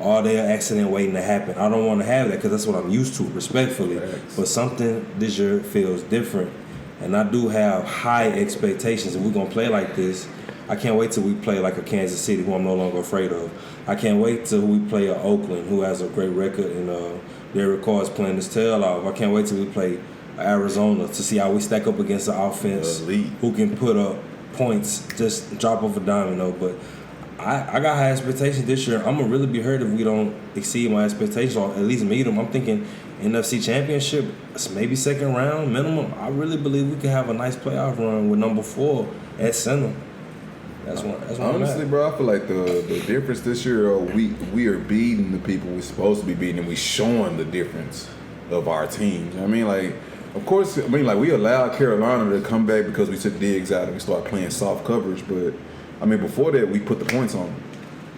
All their accident waiting to happen. I don't want to have that because that's what I'm used to, respectfully. But something this year feels different. And I do have high expectations. If we're going to play like this, I can't wait till we play like a Kansas City, who I'm no longer afraid of. I can't wait till we play a Oakland, who has a great record, and Derek Carr is playing his tail off. I can't wait till we play Arizona to see how we stack up against the offense, who can put up points, just drop off a dime, But I got high expectations this year. I'm gonna really be hurt if we don't exceed my expectations or at least meet them. I'm thinking NFC Championship, maybe second round minimum. I really believe we can have a nice playoff run with number 4 at center. That's one.
Honestly, bro, I feel like the difference this year, we are beating the people we're supposed to be beating, and we showing the difference of our teams. I mean, like, of course, we allowed Carolina to come back because we took digs out and we started playing soft coverage, but I mean, before that, we put the points on them.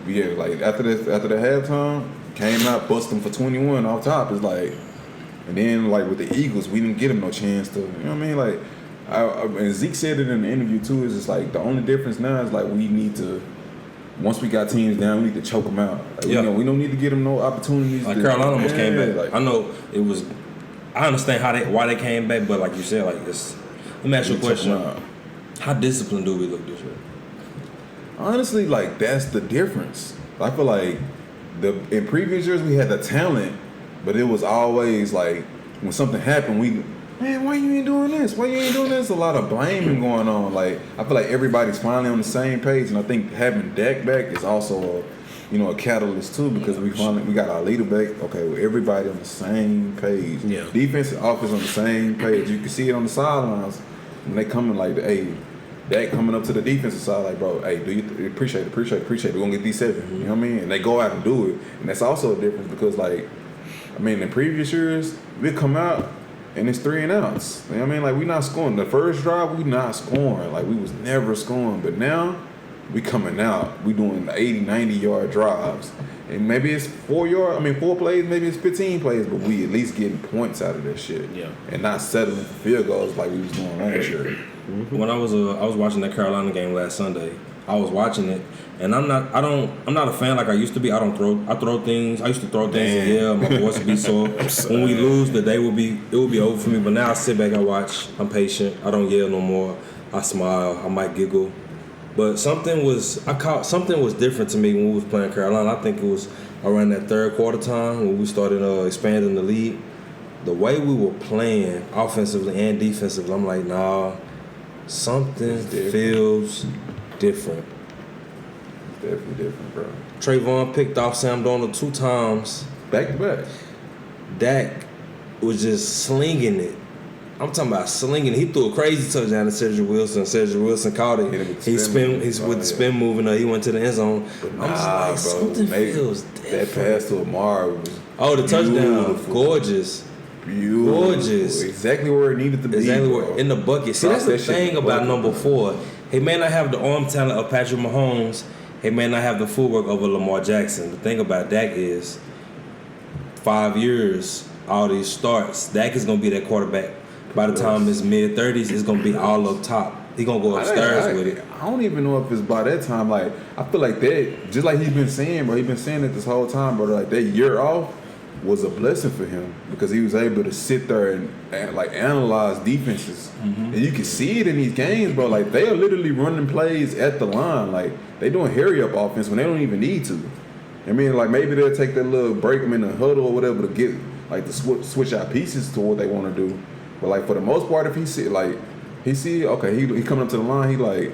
Yeah, like after the halftime, came out, bust them for 21 off top. It's like, and then like with the Eagles, we didn't get them no chance to. You know what I mean? Like, and Zeke said it in the interview too. Is just like the only difference now is like we need to. Once we got teams down, we need to choke them out. Like, we don't need to get them no opportunities.
Like Carolina almost came back. Like, I know it was. I understand why they came back, but like you said, like it's. Let me ask you a question. How disciplined do we look this year?
Honestly, like that's the difference. I feel like in previous years we had the talent, but it was always like when something happened, why you ain't doing this? Why you ain't doing this? A lot of blaming going on. Like I feel like everybody's finally on the same page, and I think having Dak back is also a catalyst too because we got our leader back. Okay, well, everybody on the same page.
Yeah.
Defense and offense on the same page. You can see it on the sidelines when they coming like, hey. Dak coming up to the defensive side like, bro, hey, do you appreciate it? We're going to get these 7. You know what I mean? And they go out and do it. And that's also a difference because, like, I mean, in previous years, we come out and it's 3 and outs. You know what I mean? Like, we not scoring. The first drive, we not scoring. Like, we was never scoring. But now, we coming out. We doing 80, 90-yard drives. And maybe it's 4 plays, maybe it's 15 plays, but we at least getting points out of that shit.
Yeah.
And not settling for field goals like we was doing last year.
When I was watching that Carolina game last Sunday, I was watching it, and I'm not a fan like I used to be. I throw things. I used to throw things and yell. My voice would be sore. When we lose, the day it would be over for me. But now I sit back and watch. I'm patient. I don't yell no more. I smile. I might giggle. But something was different to me when we was playing Carolina. I think it was around that third quarter time when we started expanding the lead. The way we were playing offensively and defensively, I'm like, nah. Something feels different.
It's definitely different, bro.
Trayvon picked off Sam Darnold 2 times.
Back to back.
Dak was just slinging it. I'm talking about slinging it. He threw a crazy touchdown to Cedric Wilson. Cedric Wilson caught it. He's with the spin moving. He went to the end zone. I'm just like, something feels different.
That pass to Amar was
the touchdown. Gorgeous.
Beautiful.
Gorgeous.
Exactly where it needed to be.
Exactly where in the bucket. See, that's the thing about number 4. He may not have the arm talent of Patrick Mahomes. He may not have the footwork of a Lamar Jackson. The thing about Dak is 5 years, all these starts, Dak is going to be that quarterback. By the time his mid-30s, it's going to be all up top. He's going to go upstairs with it.
I don't even know if it's by that time. Like, I feel like that, just like he's been saying, bro, he's been saying it this whole time, bro, like that year off was a blessing for him because he was able to sit there and like analyze defenses. And you can see it in these games, bro. Like they are literally running plays at the line. Like they doing hurry up offense when they don't even need to. I mean, like maybe they'll take that little break them in the huddle or whatever to get like to switch out pieces to what they want to do. But like for the most part, if he coming up to the line, he like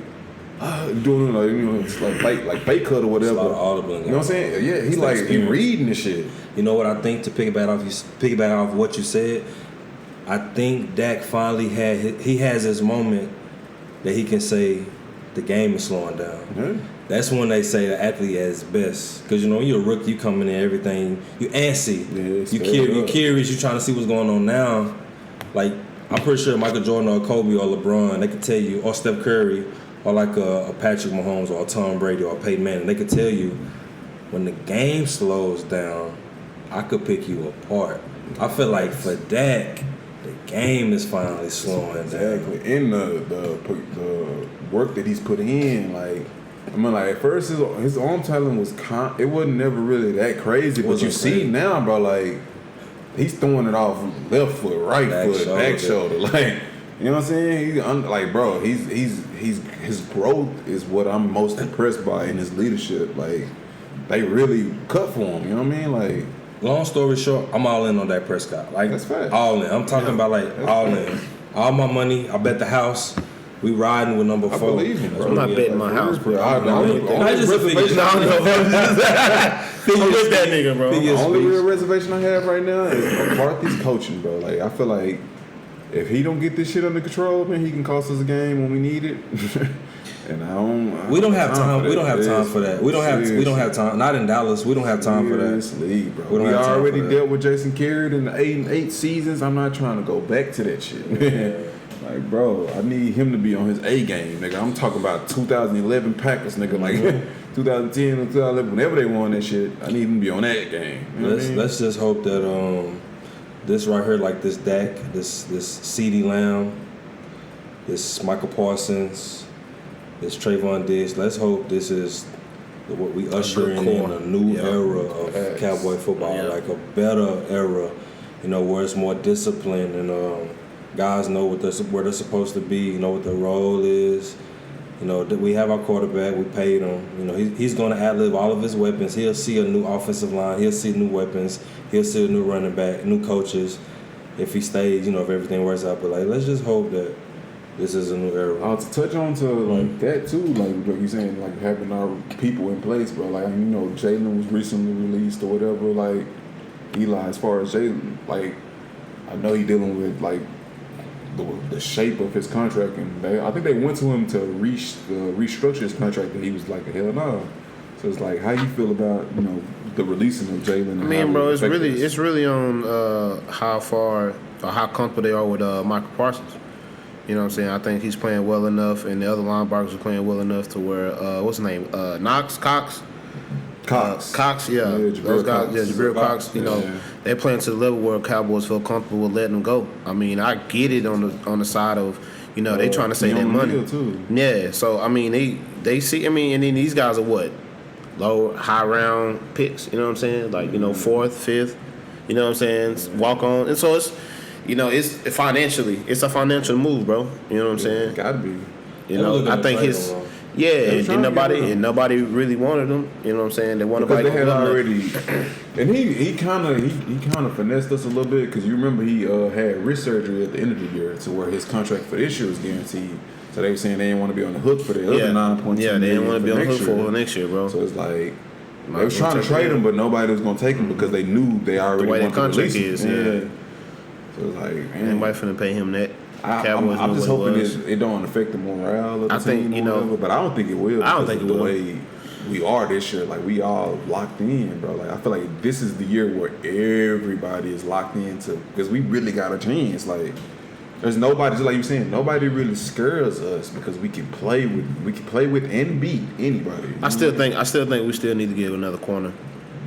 doing like it's like fake cut or whatever. You know what I'm saying? Yeah, he reading the shit.
You know what I think to piggyback off what you said? I think Dak finally has his moment that he can say the game is slowing down.
Yeah.
That's when they say the athlete at his best. Because you're a rookie, you coming in, everything, you antsy.
Yeah,
you curious, you trying to see what's going on now. Like, I'm pretty sure Michael Jordan or Kobe or LeBron, they could tell you, or Steph Curry, or like a Patrick Mahomes or a Tom Brady or a Peyton Manning, they could tell you when the game slows down, I could pick you apart. I feel like for Dak, the game is finally slowing down.
Exactly. And the work that he's put in, like, I mean, like at first his arm talent was it wasn't never really that crazy, but you see now, bro, like he's throwing it off left foot, right foot, back shoulder, like. You know what I'm saying? Like, bro, his growth is what I'm most impressed by in his leadership. Like, they really cut for him. You know what I mean? Like,
long story short, I'm all in on Dak Prescott. Like,
that's fact.
All in. I'm talking about like all in. All my money. I bet the house. We riding with number 4.
I believe him, bro.
I'm not betting my house, bro.
That's just a figure.
I'm with that nigga, bro.
The only real reservation I have right now is McCarthy's coaching, bro. Like, I feel like if he don't get this shit under control, man, he can cost us a game when we need it. And
we don't have time. We don't have time for that. We don't have time. Not in Dallas. We don't have time for that.
Bro. We already dealt with Jason Garrett in the 8 seasons. I'm not trying to go back to that shit. Like, bro, I need him to be on his A game, nigga. I'm talking about 2011 Packers, nigga. Like 2010 or 2011, whenever they won that shit, I need him to be on that game. You know
let's just hope that this right here, like this Dak, this CeeDee Lamb, this Michael Parsons, this Trayvon Diggs. Let's hope this is what we usher in a new era of Cowboy football, like a better era, where it's more disciplined and guys know where they're supposed to be, what their role is. That we have our quarterback, we paid him. He's going to ad-lib all of his weapons. He'll see a new offensive line. He'll see new weapons. He'll see a new running back, new coaches. If he stays, if everything works out. But let's just hope that this is a new era.
To touch on to that too, like you saying, like having our people in place, bro. Like Jalen was recently released or whatever. Like Eli, as far as Jalen, like I know he dealing with like the shape of his contract, and I think they went to him to restructure his contract, and he was like, hell no. So it's like, how you feel about the releasing of Jalen?
I mean, bro, it's really on how far or how comfortable they are with Michael Parsons. You know what I'm saying? I think he's playing well enough, and the other linebackers are playing well enough to where what's his name? Cox, yeah. Those guys, Jabril Cox. They're playing to the level where Cowboys feel comfortable with letting them go. I mean, I get it on the side of they trying to save their money.
Too.
Yeah, so I mean they see. I mean, and then these guys are what high round picks. You know what I'm saying? Like 4th, 5th. You know what I'm saying? Walk on, and so it's. It's financially, it's a financial move, bro. You know what I'm saying?
Gotta be.
I think and nobody really wanted him. You know what I'm saying? They wanted
because they had already, and he kind of finessed us a little bit because you remember he had wrist surgery at the end of the year to where his contract for this year was guaranteed. So they were saying they didn't want to be on the hook for the other 9.2.
Yeah, they didn't want to be on the hook for next year, bro.
So it's like. They was trying to trade him, but nobody was going to take him because they knew they already wanted to release him.
Yeah.
So it's like, man.
Anybody finna pay him that?
I'm just hoping it don't affect the morale of the team or whatever, but I don't think it will.
I don't think it will.
The way we are this year, like we all locked in, bro. Like I feel like this is the year where everybody is locked into because we really got a chance. Like there's nobody, just like you saying, nobody really scares us because we can play with and beat anybody.
I still think we still need to give another corner.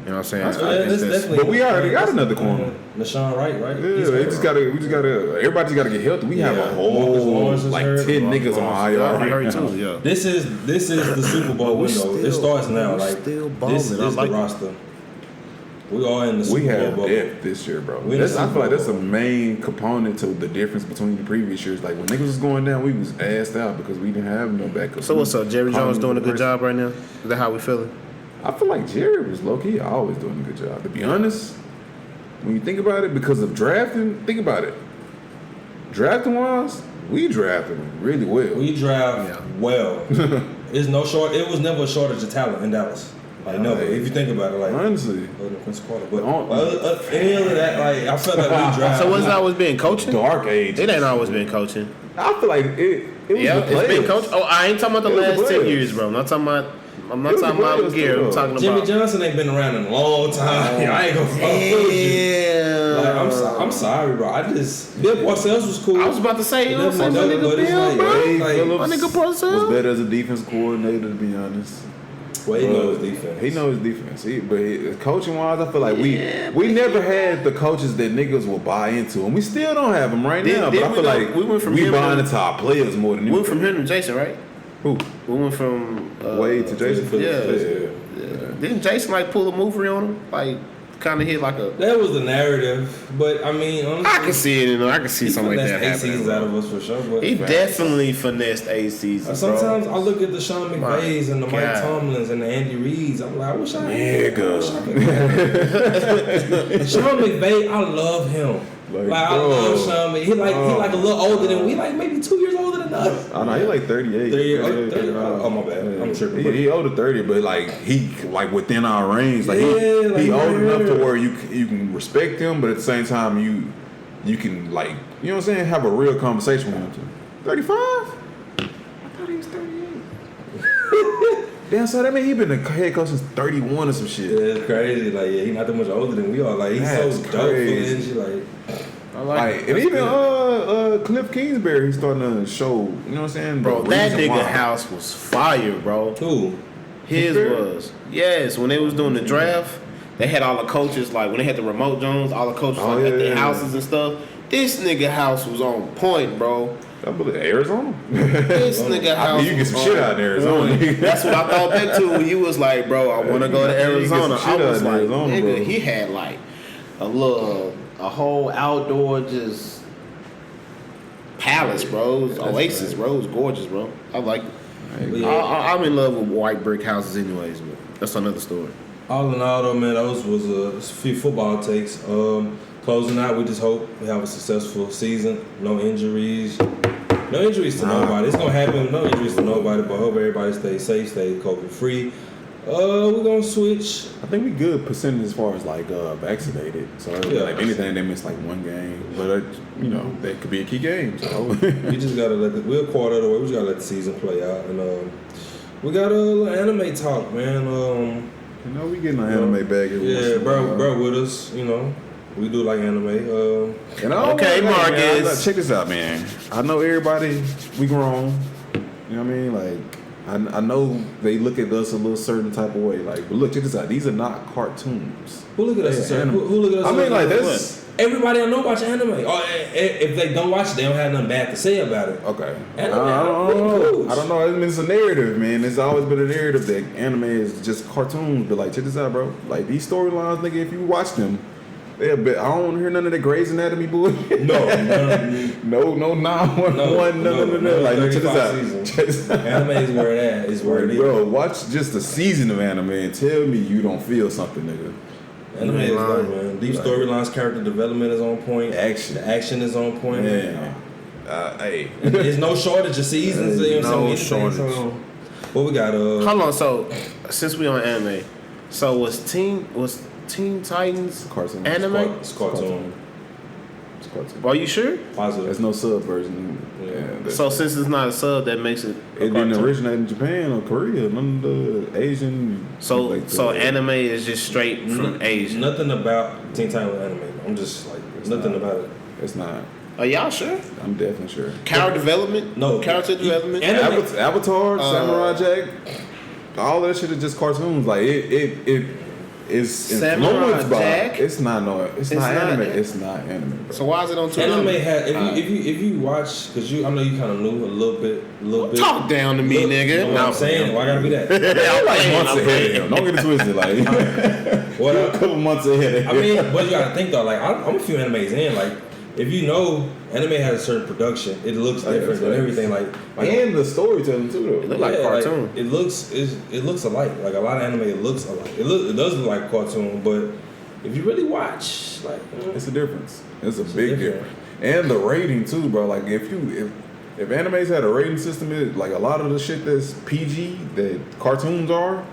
You know what I'm
saying?
But we already got another corner.
Nashawn Wright, right?
Yeah, everybody's gotta get healthy. We have a whole like 10 niggas on IR.
Too, yeah.
This is the Super Bowl window. It starts now. Like this is the roster. We are in the Super Bowl.
We have depth this year, bro. I feel like that's a main component to the difference between the previous years. Like when niggas was going down, we was assed out because we didn't have no backup.
So what's up? Jerry Jones doing a good job right now? Is that how we feeling?
I feel like Jerry was low-key always doing a good job. To be honest, when you think about it, because of drafting, think about it. Drafting-wise, we drafted really well.
We draft well. It was never a shortage of talent in Dallas. Like never. If you think about it, like
honestly,
but any other that, like I felt like we drafted.
So what's always been coaching?
Dark age.
It ain't always been coaching.
I feel like it was
it's been coaching. Oh, I ain't talking about the last 10 years, bro. I'm not talking about gear. I'm talking about
Jimmy Johnson ain't been around in a long time. I ain't gonna like, I'm sorry, bro. Bill Parcells was cool.
I was about to say, my nigga Bill, bro. My nigga Parcells
was better as a defense coordinator, to be honest.
Well, he knows defense.
He knows defense. But coaching wise, I feel like we never had the coaches that niggas will buy into, and we still don't have them right now. But I feel like we buying into our players more than
we went from him to Jason, right?
Who?
We went from
Wade to Jason.
Yeah. Didn't Jason pull a mover on him? Kind of hit like a.
That was the narrative, but I mean, honestly,
I can see it. I can see something like that happening.
Seasons out of us for sure. But
he definitely finessed 8 seasons.
Sometimes I look at the Sean McVays and the Mike Tomlins and the Andy Reeds. I'm like, I wish I could. Sean McVay, I love him. I love Sean McVay. He like a little older than we. Like maybe 2 years older than
I know he like 38.
30. Oh my bad, I'm tripping.
He older 30, but like he like within our range. Like
Yeah,
he
like,
old
yeah.
enough to where you can respect him, but at the same time you can like you know what I'm saying, have a real conversation with him too. 35? I thought he was 38. Damn, so that mean he been the head coach since 31 or some shit.
Yeah, it's crazy. Like, yeah, he's not that much older than we are. Like, he's
That's
so dope for
crazy.
energy. Like,
I
Like, and
it.
even Cliff Kingsbury, he's starting to show. You know what I'm saying,
Bro,
the
that
reason
nigga
why.
house was fire, bro.
who?
His was. Yes, when they was doing the draft, they had all the coaches, like when they had the remote Jones, all the coaches
Oh,
like, at
yeah,
their
yeah.
houses and stuff. This nigga house was on point, bro.
I believe Arizona.
This nigga
I
house
mean, you get
was
some shit
on
out in Arizona.
point. That's what I thought back to when you was like, bro, I want to go to
You get some
Arizona.
shit
I
out
was
in
like,
Arizona,
nigga,
bro.
he had like a whole outdoor just palace, bro. It was oasis, bro. It was gorgeous, bro. I like it. I'm in love with white brick houses anyways, but that's another story.
All in all, though, man, those was a few football takes. Closing out, we just hope we have a successful season. No injuries. No injuries to nobody. It's going to happen. No injuries to nobody, but I hope everybody stays safe, stay COVID-free. We're going to switch.
I think we good percentage as far as like vaccinated. So
Yeah.
like anything they miss like one game, but you know that could be a key game. So
We just got to we're a quarter of the way. We just got to let the season play out. And we got a little anime talk, man.
you know we getting an anime bag. every once
Yeah,
in a while.
bro with us, you know. We do like anime.
And I don't
Okay,
know, like, man,
Marcus.
check this out, man. I know everybody. We grown. You know what I mean? Like I know they look at us a little certain type of way. Like, but look, check this out. These are not cartoons.
Who look at us?
Yeah,
sir?
anime.
Who look at us?
I mean, like that's
Everybody I know watch anime. Or if they don't watch it, they don't have nothing bad to say about it.
okay.
Anime,
I don't
pretty
know.
cool.
I don't know. I mean, it's a narrative, man. It's always been a narrative that anime is just cartoons. But like, check this out, bro. Like these storylines, nigga. If you watch them, they're a bit. I don't hear none of the Grey's Anatomy bullshit.
No,
no, 911,
No,
none.
no,
Like, check this
35
out.
seasons.
Check this out.
anime is where it at. Is where it is.
Bro, watch just a season of anime and tell me you don't feel something, nigga.
Anime is dope, man. Deep storylines, character development is on point.
Action.
The action is on point.
Man. Hey.
There's no shortage of seasons. You know what I'm saying?
No shortage.
So, what we got?
Hold on, so since we on anime, so was Teen Titans
Cartoon.
anime?
It's cartoon.
It's cartoon.
Are you sure?
Positive.
There's no sub version.
Yeah.
that's-
So since it's not a sub, that makes it. a
it didn't
cartoon.
originate in Japan or Korea. None of the Asian.
So
like
so
the-
anime is just straight from Asia.
Nothing about Teen Titans anime. I'm just like nothing about it.
It's not.
Are y'all sure?
I'm definitely sure.
Character development?
No.
Character development?
Anime-
Avatar, Samurai Jack, all that shit is just cartoons. Like it is
Samurai
influenced by.
Jack?
It's not
It's
not
not
anime.
it?
It's not anime. Bro.
So why is it on two?
Anime has if you watch because I know you kind of knew a little bit.
Talk down to me,
Look,
nigga.
You know what I'm saying? Why gotta be that?
I'm like
playing,
months
I'm
ahead of him. Don't get it twisted. Like
What
a
up?
couple months ahead of him.
I mean, but you gotta think though. Like I'm a few animes in. Like if you know anime has a certain production, it looks
Oh, yeah,
different
that's
than
right.
everything. Like
and the storytelling too, though.
look like cartoon.
it looks alike. Like a lot of anime, it looks alike. It does look like a cartoon, but if you really watch, like
It's a difference. It's a big
different.
difference. And the rating too, bro. Like if animes had a rating system, like a lot of the shit that's PG that cartoons are,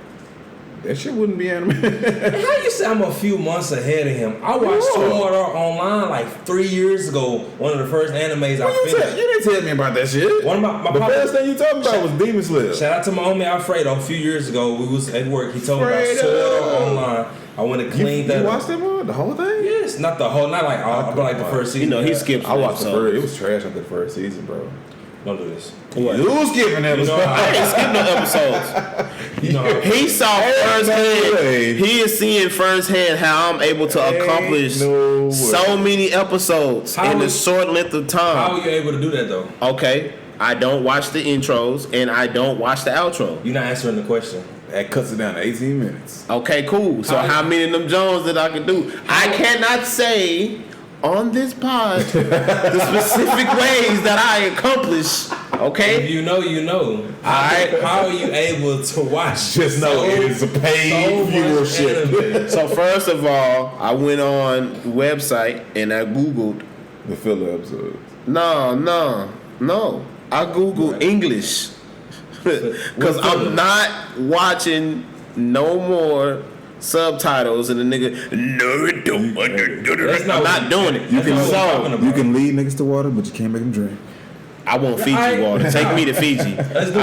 that shit wouldn't be anime.
how you say I'm a few months ahead of him? I watched
Yeah.
Sword Art Online like 3 years ago. One of the first animes I
you
finished.
didn't tell me about that shit.
One of my
the
papa-
first thing you talking about was Demon Slayer.
Shout out to my homie Alfredo. A few years ago, we was at work. He told me about
Alfredo.
Sword Art Online. I went and cleaned that
You
up.
watched that one? The whole thing?
Yes, not the whole, not like all, but like the first season.
You know, he
Yeah.
skipped.
I watched the
some
first. It
episodes.
was trash after the first season, bro.
Don't do this.
You was skipping episodes.
know,
I ain't skipped no episodes.
You know,
He saw
way.
firsthand. He is seeing firsthand how I'm able to accomplish
no way.
so many episodes
How
in a
is-
short length of
how
time.
are you able to do that though?
Okay, I don't watch the intros and I don't watch the outro.
You're not answering the question.
That cuts it down to 18 minutes.
Okay, cool. So how many of them Jones that I can do? I cannot say on this pod the specific ways that I accomplish.
If
Okay.
you know, you know.
Alright.
How are you able to watch?
Just know it is a paid
much
viewership.
anime?
So first of all, I went on the website and I Googled.
The filler episodes.
No. I Google English because I'm not watching no more subtitles and the nigga. No, don't. I'm not doing it.
You can lead niggas to water, but you can't make them drink.
I want Fiji water. Take me to Fiji.
Let's do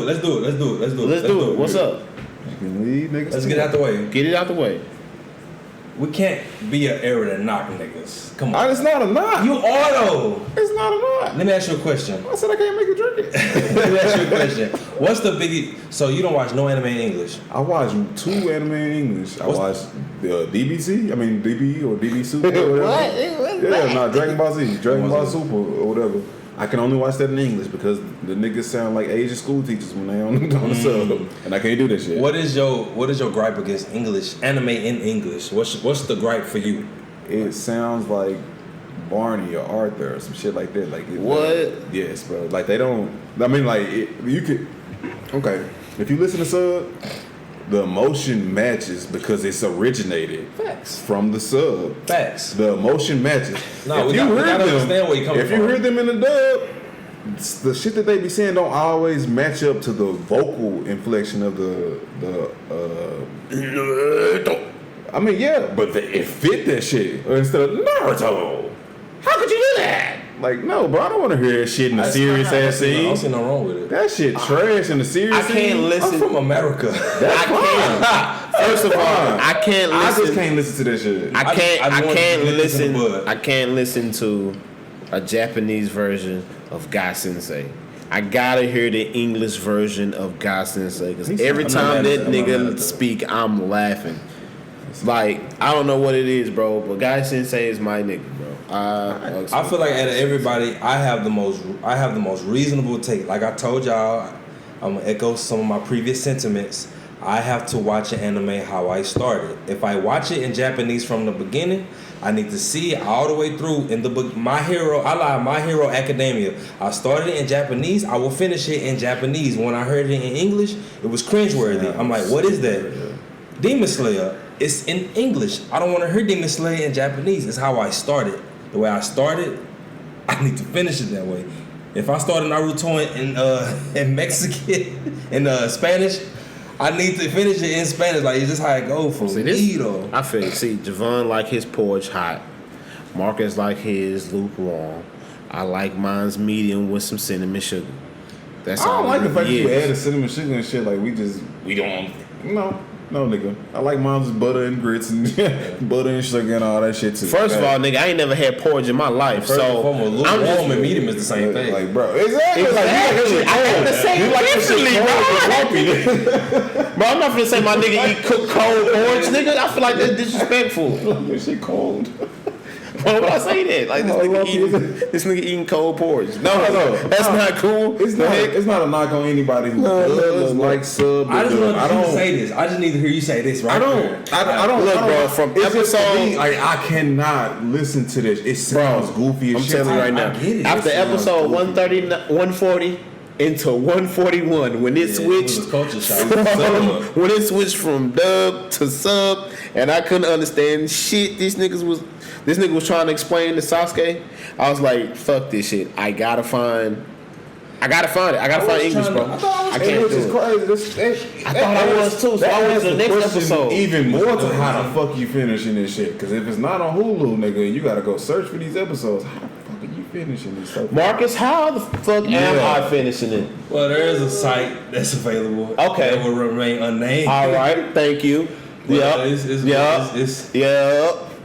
it.
What's up?
You can lead niggas.
Let's get it out the way.
Get it out the way.
We can't be an era that knock niggas. Come on.
It's not a knock.
You are though.
It's not a knock.
Let me ask you a question.
I said I can't make you drink it.
Let me ask you a question. What's the biggie? So you don't watch no anime in English?
I watch 2 anime in English. I watch DBC. I mean DB or DB Super or whatever. Yeah, no, Dragon Ball Z, Dragon Ball Super or whatever. I can only watch that in English because the niggas sound like Asian school teachers when they on the sub, and I can't do that shit.
What is your gripe against English anime in English? What's the gripe for you?
It sounds like Barney or Arthur or some shit like that. Like
what?
Yes, bro. Like they don't. I mean, like you could. Okay, if you listen to sub, the emotion matches because it's originated from the sub.
Facts.
The emotion matches.
No, we gotta understand where you coming from.
If you hear them in the dub, the shit that they be saying don't always match up to the vocal inflection of the. I mean, yeah, but it fit that shit. Instead of Naruto, how could you do that? Like, no, bro, I don't want to hear that shit in a serious ass scene.
I don't see no wrong with it.
That shit trash in the serious scene.
I can't listen.
I'm from America.
That's fine.
First of all, I can't listen.
I just can't listen to that shit.
I can't listen.
Bud.
I can't listen to a Japanese version of God Sensei. I gotta hear the English version of God Sensei because every time that nigga speak, I'm laughing. Like, I don't know what it is, bro, but God Sensei is my nigga, bro.
I feel like out of everybody, I have the most reasonable take. Like I told y'all, I'm gonna echo some of my previous sentiments. I have to watch an anime how I started. If I watch it in Japanese from the beginning, I need to see it all the way through. In the book, My Hero Academia. I started it in Japanese. I will finish it in Japanese. When I heard it in English, it was cringeworthy. I'm like, what is that? Demon Slayer. It's in English. I don't want to hear Demon Slayer in Japanese. It's how I started. The way I started, I need to finish it that way. If I started Naruto in Mexican, in Spanish, I need to finish it in Spanish. Like, it's just how it go for me, though.
I feel. See, Javon like his porridge hot. Marcus like his lukewarm. I like mine's medium with some cinnamon sugar. That's all.
I don't like the fact that you
is.
added cinnamon sugar and shit. Like, we don't. No, nigga. I like mine's butter and grits and butter and sugar and all that shit too.
First of all, nigga, I ain't never had porridge in my life.
First
so
I'm warm and medium is the same thing.
Like, bro, exactly.
I have to say it differently, bro. Bro, I'm not gonna say my nigga eat cooked cold porridge, nigga. I feel like that's disrespectful.
This shit cold.
Why would I say that? Like this nigga eating cold porridge. No, that's not cool.
It's not a knock on anybody who does like sub.
I just want to say this. I just need to hear you say this, right?
I don't
look, bro. From episode,
like I cannot listen to this. It sounds goofy as shit.
I'm telling you right now. After episode 130, 140 into 141, when it switched, when it switched from dub to sub, and I couldn't understand shit. This nigga was trying to explain to Sasuke. I was like, fuck this shit. I gotta find it. I gotta find English, bro. I can't do it. I thought I was too. So I was the next episode.
Even more to how the fuck you finishing this shit? Because if it's not on Hulu, nigga, you gotta go search for these episodes. How the fuck are you finishing this stuff?
Marcus, how the fuck am I finishing it?
Well, there is a site that's available.
Okay.
That will remain unnamed.
All right, thank you.
Yeah.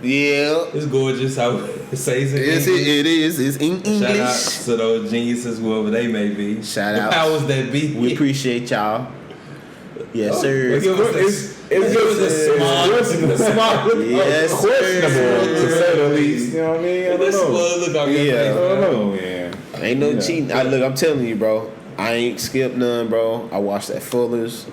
It's gorgeous how it says it.
It is. It's in English.
Shout out to those geniuses, whoever they may be.
Shout
out. The powers that be.
We appreciate y'all. Yes, sir.
It's just a smart.
Yes,
questionable to say the least. You know what I mean? I don't know. Yeah.
Ain't no cheating. I'm telling you, bro. I ain't skipped none, bro. I watched that Fuller's.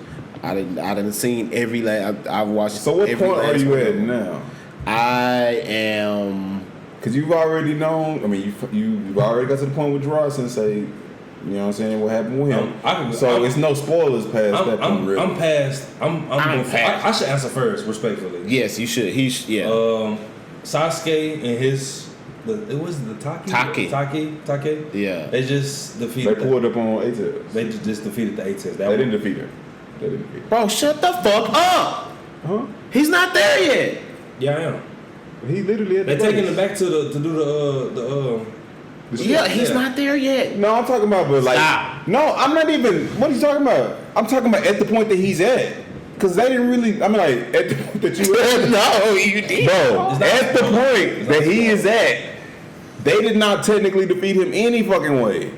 I didn't seen every I've watched.
So what point are you at now?
I am,
because you've already known. I mean, you've already got to the point with Gerard Sensei. You know what I'm saying? What happened with him? It's no spoilers past that point. Really.
I'm past. I should answer first, respectfully.
Yes, you should. Yeah.
Sasuke and his It was the Taki.
Yeah.
They just
They
defeated.
pulled up on A-Tails.
They just defeated the A-Tails.
They didn't defeat her.
Bro, shut the fuck up.
Huh?
He's not there yet.
Yeah, I am.
He literally had
They're
the
taking
place.
it back to the
Yeah, he's
Yeah.
not there yet.
No, I'm talking about, but like,
Stop.
no, I'm not even. What are you talking about? I'm talking about at the point that he's at, because they didn't really. I mean, like at the point that you at.
No, you did.
Bro,
It's not-
at the point that he is at, they did not technically defeat him any fucking way,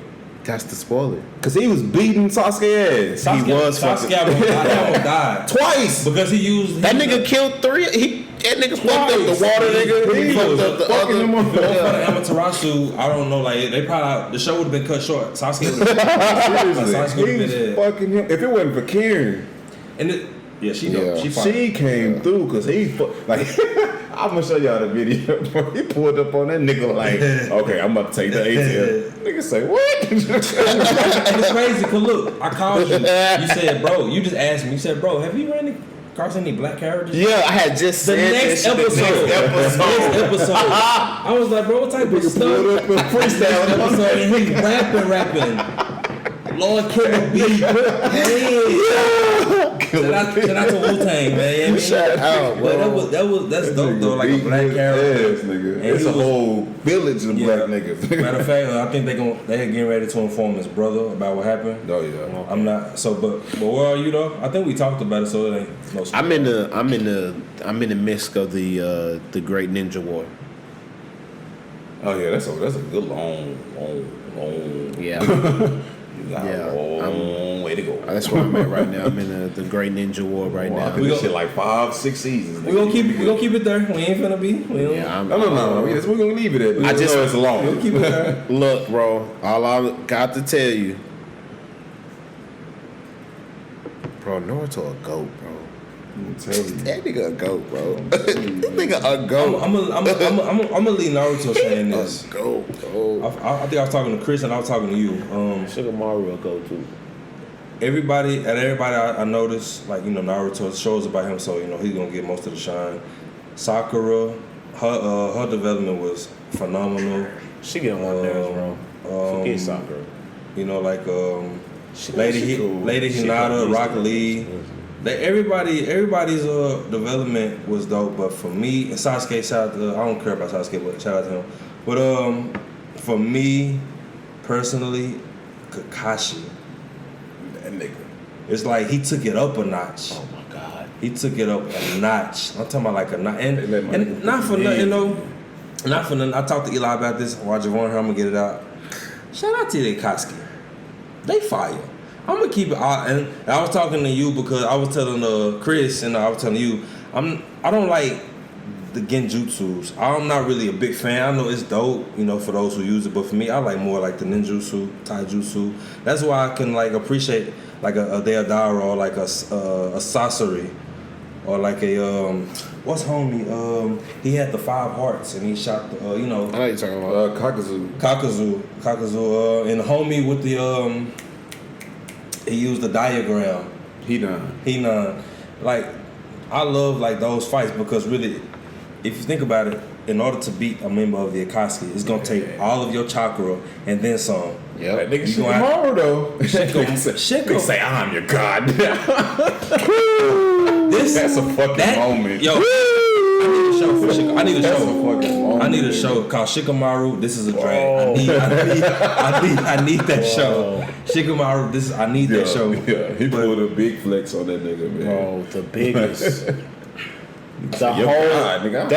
That's the spoiler.
because he was beating Sasuke ass.
He was fucking-
Sasuke almost died
Twice.
because he used
That nigga killed 3. That nigga fucked up the water nigga. He
He
fucked
was
up the
fucking him
other.
up.
Yeah.
Amaterasu. I don't know. Like they probably the show would have been cut short. Sasuke would have Sasuke
Seriously,
would've
he's
been dead.
fucking him. If it wasn't for Karen,
And it, yeah, she
Yeah.
she fought.
she came through because he like. I'm gonna show y'all the video. Bro. He pulled up on that nigga like, okay, I'm about to take the ATL. Nigga say what?
And it's crazy because look, I called you. You said, bro, you just asked me. You said, bro, have you ran across any black characters?
Yeah, I had just
The
said
next
that shit.
episode.
The next episode.
I was like, bro, what type of
Nigga
stuff?
pulled up and freestyle.
Episode and he rapping. Lord Killer B. Shout out to Wu-Tang, man.
Shout out, bro.
That's dope though, like a black character.
Ass, nigga.
And
It's
he
a
was-
whole village of
Yeah.
black niggas.
Matter of fact, I think they're getting ready to inform his brother about what happened.
Oh yeah.
I'm not so, but where are you though? I think we talked about it, so it ain't no.
I'm in the midst of the Great Ninja War.
Oh yeah, that's a good long.
Yeah.
You got
Yeah,
a long way to go.
That's where I'm at right now. I'm in the Great Ninja War right
I
now.
think this shit like 5-6 seasons.
we gonna keep it there. We ain't finna be. We don't,
Yeah,
No. Yes, we're gonna leave it at.
I just-
know it's long.
We'll keep it there.
Look, bro. All I got to tell you, bro. Naruto a goat, bro.
I'm telling you.
That nigga a goat, bro. This nigga a goat.
I'm gonna leave Naruto saying
A
this.
goat, bro.
I think I was talking to Chris and I was talking to you.
Sugar Mario a goat too.
Everybody I noticed, like, you know, Naruto shows about him, so, you know, he's gonna get most of the shine. Sakura, her development was phenomenal.
She get on my nerves, bro. Forget soccer.
You know, like
She cool.
Lady
She
Hinata,
cool.
Rock Lee. Everybody's development was dope, but for me and Sasuke, I don't care about Sasuke, but shout out to him. But for me personally, Kakashi,
That nigga.
it's like he took it up a notch.
Oh my god.
He took it up a notch. I'm talking about like a notch,
They let my
and
nigga
not for
be
nothing,
big.
though. Not for nothing. I talked to Eli about this. Watch Javon here. I'm gonna get it out. Shout out to the Akatsuki. They fire. I'm gonna keep it out. And I was talking to you because I was telling Chris and I was telling you I don't like the genjutsus. I'm not really a big fan. I know it's dope, you know, for those who use it, but for me, I like more like the ninjutsu, taijutsu. That's why I can like appreciate like a Deodara or like a Sasori or like a what's homie? He had the 5 hearts and he shot the you know.
I know you're talking about.
Kakazu, and the homie with the he used the diagram.
He done.
Like, I love like those fights because really, if you think about it, in order to beat a member of the Akatsuki, it's gonna take all of your chakra and then some.
Yep.
That nigga
You gonna have-
tomorrow though.
Shiko.
say I'm your god.
This
That's a fucking moment.
Yo, I need a show for Shiko. I need a
That's
show.
a fucking moment.
I need a show called Shikamaru. This is a drag. I need that show. Shikamaru. I need that show.
Yeah, he pulled a big flex on that nigga, man.
Bro, the biggest.
Your God, nigga.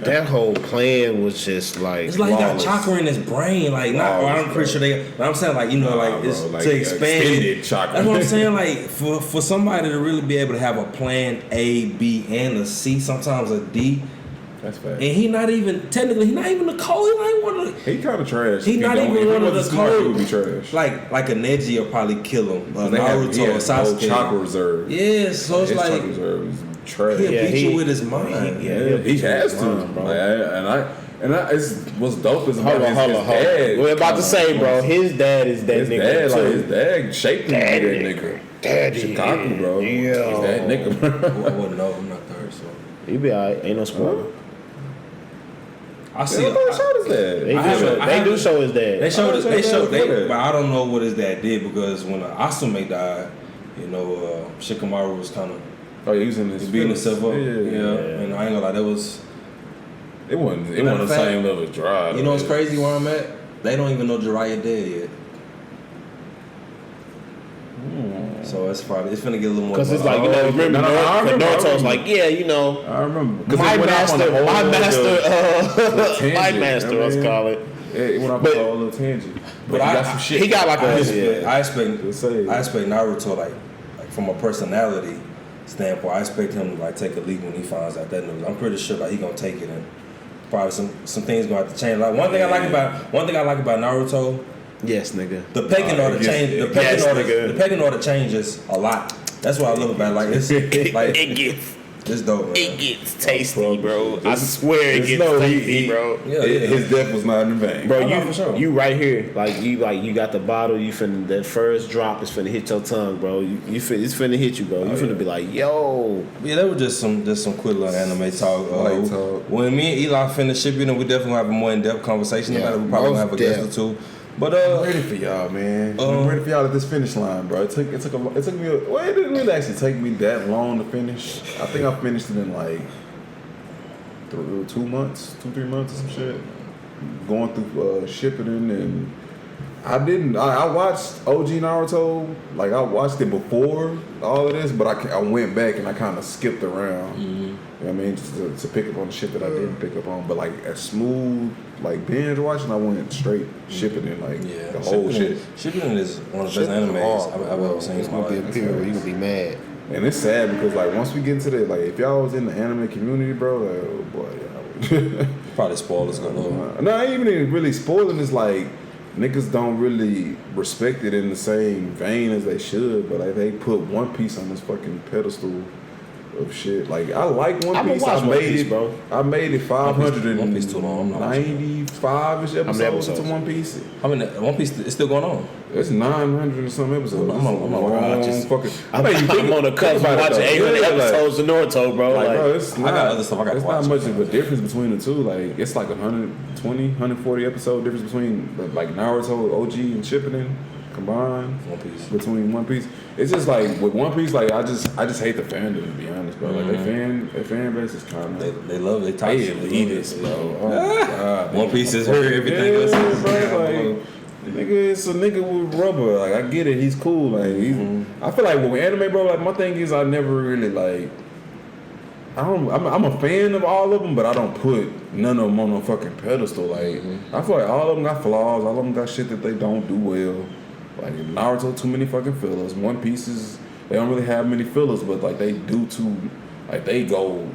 That whole plan was just like
It's like he got
flawless.
chakra in his brain, like not.
Flawless,
I'm pretty sure they. But I'm saying like, you know, like
bro,
it's
like,
to expand
extended
it.
chakra.
That's what I'm saying. Like for somebody to really be able to have a plan A, B, and a C, sometimes a D,
That's fact.
and he not even technically he not even the code. He not even one of the.
He kind of trash.
He not even one of the
smart, he would be
code.
trash.
Like a Neji will probably kill him.
They have- he
Naruto or
has no
Sasuke.
chakra reserve.
Yeah, so it's
His
like
chakra reserve is trash.
he'll
Yeah,
beat
he-
you with his mind.
Yeah, he has to,
bro.
And it's what's dope is
Hold
about
on.
his dad.
We're about to say, bro. His dad is that
His
nigga
dad,
too.
like his dad, shaped him to be that nigga.
Daddy.
Chicago, bro.
Yeah.
He's that nigga, bro.
Well, no, I'm not third. So
He be alright. Ain't no spoiler.
I see.
Yeah, shout that.
They do show his dad.
They showed
that.
but I don't know what his dad did because when Asume died, you know, Shikamaru was kind of
using his
beating himself up.
Yeah.
And I ain't gonna lie, that was.
It wasn't the same level of drive.
You know what's crazy where I'm at? They don't even know Jiraiya dead yet. So it's probably finna get a little more.
Because it's like, you know, remember Naruto's like, yeah, you know,
I remember.
my master, let's call it.
It went off on a little tangent.
But
he got some shit.
He got like
I expect Naruto like from a personality standpoint. I expect him to like take a leap when he finds out that news. I'm pretty sure like he gonna take it and probably some things gonna have to change. Like one thing I like about Naruto.
Yes, nigga.
The pecking order change. The pecking order changes a lot. That's what I love about it. Like it's like it's dope. Man.
It gets tasty, bro. I swear it gets tasty, bro.
Yeah.
His death was not in vain,
bro. You right here, like you got the bottle. You finna that first drop is finna hit your tongue, bro. It's finna hit you, bro. You finna be like, yo.
Yeah, that was just some quick little anime talk. When me and Eli finish shipping, we definitely have a more in depth conversation about it. We probably gonna have a guest or two. But
I'm ready for y'all, man. I'm ready for y'all at this finish line, bro. It took me. It didn't really actually take me that long to finish. I think I finished it in like 2 months, 2-3 months or some shit. Going through shipping and I watched OG Naruto. Like I watched it before all of this, but I went back and I kind of skipped around.
Mm-hmm.
You know what I mean, just to pick up on the shit that I didn't pick up on. But like a smooth like binge watching, I went straight shipping in like the whole shit.
Shipping is one of the best animes I've ever seen.
It's gonna be a period where you gonna be mad.
And it's sad because like once we get into that, like if y'all was in the anime community, bro, like oh boy,
probably spoilers galore.
No, ain't even really spoiling. It's like niggas don't really respect it in the same vein as they should, but like they put One Piece on this fucking pedestal of shit. Like I like One Piece. I made it 595-ish episodes into One Piece.
I mean, One Piece is still going on.
It's 900 and some episodes.
I'm on the cusp of watching 800 episodes of Naruto, bro.
Like, bro, it's
I got other stuff I got to watch.
It's not much of a difference between the two. Like, it's like 120, 140 episode difference between like Naruto, OG, and Shippuden combined.
One Piece.
Between One Piece. It's just like with One Piece, like I just hate the fandom, to be honest, bro. Like their fan base is kind of
they love they type shit.
Elitist, bro. Oh my god.
One Piece is where everything goes.
Nigga, it's a nigga with rubber. Like I get it, he's cool. Like I feel like with anime, bro. Like my thing is, I never really like. I'm a fan of all of them, but I don't put none of them on no fucking pedestal. Like I feel like all of them got flaws. All of them got shit that they don't do well. Like Naruto, too many fucking fillers. One Piece they don't really have many fillers, but like they do too. Like they go.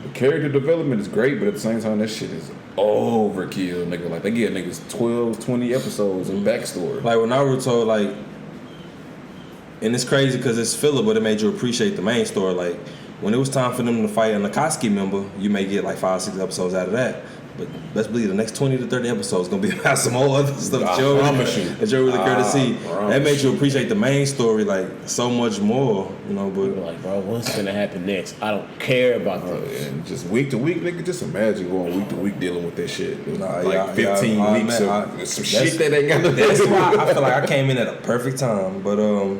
The character development is great, but at the same time, that shit is overkill, nigga. Like they give niggas 12, 20 episodes of backstory.
Like with Naruto, like, and it's crazy because it's filler, but it made you appreciate the main story. Like when it was time for them to fight a Nakatsuki member, you may get like 5-6 episodes out of that. But best believe the next 20 to 30 episodes gonna be about some whole other stuff that you're really care to see. That made you appreciate the main story like so much more, you know. But
like, bro, what's gonna happen next? I don't care about that.
And just week to week, nigga, just imagine going week to week dealing with that shit. 15 weeks of some shit that they got.
That's why I feel like I came in at a perfect time. But to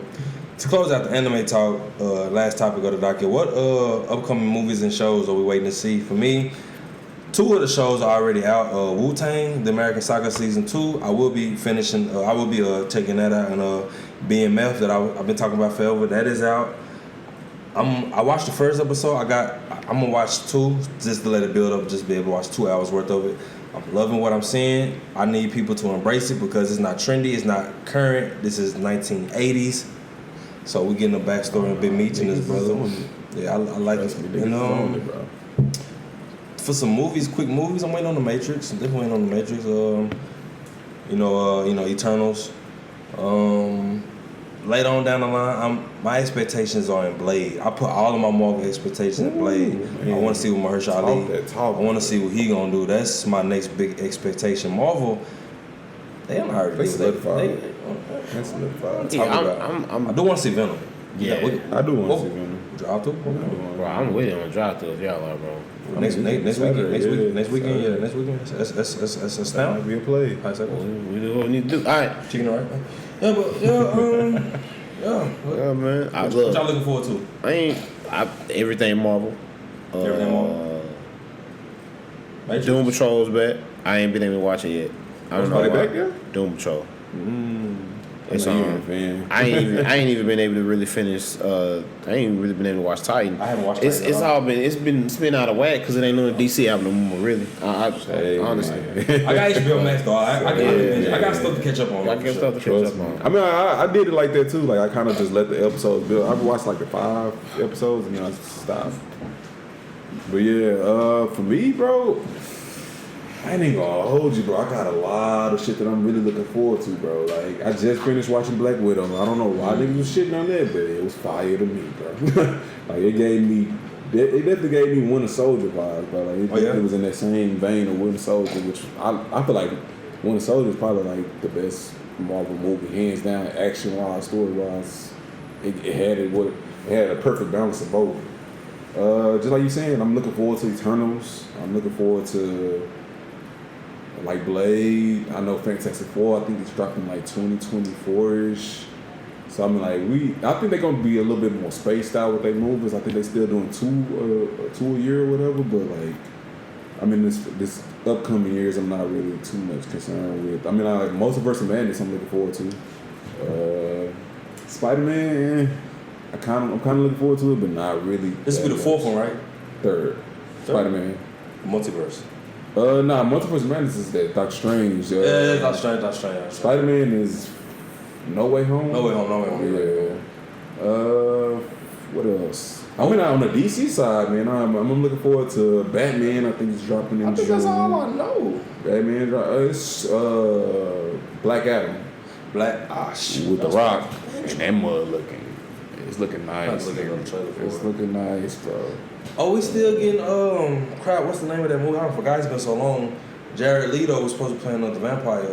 close out the anime talk, last topic of the docket. What upcoming movies and shows are we waiting to see? For me, 2 of the shows are already out. Wu-Tang, The American Saga Season 2. I will be finishing. I will be checking that out. And BMF that I've been talking about forever. That is out. I watched the first episode. I'm gonna watch 2 just to let it build up. Just be able to watch 2 hours worth of it. I'm loving what I'm seeing. I need people to embrace it because it's not trendy. It's not current. This is 1980s. So we're getting a backstory and Big Meech and his brother. Yeah, I like it. For some movies, quick movies, I'm waiting on The Matrix. I'm definitely waiting on The Matrix. Eternals. Later on down the line, my expectations are in Blade. I put all of my Marvel expectations in Blade. I want to see what Mahershala Ali. I want to see what he gonna do. That's my next big expectation. Marvel, they don't already do that.
That's solidified.
I do want to see Venom.
Yeah,
I do want to see Venom.
Drive through.
Bro, I'm with it on drive through if y'all are, bro.
Next weekend. Next weekend.
Saturday.
Next weekend. That's
That
down.
might be a play.
We do what we need to do. All right.
Chicken right? Yeah, but
Yeah, man. I
What
love.
y'all looking forward to?
Everything Marvel.
Everything Marvel? Matrix?
Doom Patrol's back. I ain't been able to watch it yet. I don't know
Somebody
why.
back there?
Doom Patrol. It's
I'm not
on.
even a fan.
I ain't even been able to really finish. I ain't really been able to watch Titan.
I haven't watched
It's
Titan at
all
all.
it's been out of whack because it ain't no DC album no more. Really, honestly,
I got HBO Max though. I got stuff to catch up on.
I got stuff to catch
Trust
up
me.
on.
I mean, I did it like that too. Like, I kind of just let the episodes build. I've watched like the 5 episodes and then I stopped. But yeah, for me, bro, I ain't even gonna hold you, bro. I got a lot of shit that I'm really looking forward to, bro. Like, I just finished watching Black Widow. I don't know why niggas was shitting on that, but it was fire to me, bro. Like, it definitely gave me Winter Soldier vibes, bro. Like, it was in that same vein of Winter Soldier, which I feel like Winter Soldier is probably like the best Marvel movie, hands down, action-wise, story-wise. It had a perfect balance of both. Just like you saying, I'm looking forward to Eternals. I'm looking forward to like Blade. I know Fantastic Four. I think it's dropping like 2024-ish. So I mean, like I think they're gonna be a little bit more spaced out with their movies. I think they're still doing two a year or whatever. But like, I mean, this upcoming years, I'm not really too much concerned with. I mean, like Multiverse of Madness, I'm looking forward to. Spider-Man, I'm kind of looking forward to it, but not really.
This will be the fourth one, right?
Third. Spider-Man.
Multiverse.
Multiverse of Madness is that Doctor Strange.
Yeah, Doctor Strange.
Spider-Man is No Way Home.
No Way Home.
Yeah. What else? I went out on the DC side, man. I'm looking forward to Batman. I think it's dropping in June.
I think that's all I know.
Batman, it's Black Adam.
Shit.
With The Rock. And that mud it's looking nice. It's looking nice, bro.
Oh, we still getting crap. What's the name of that movie? I forgot. It's been so long. Jared Leto was supposed to play another vampire.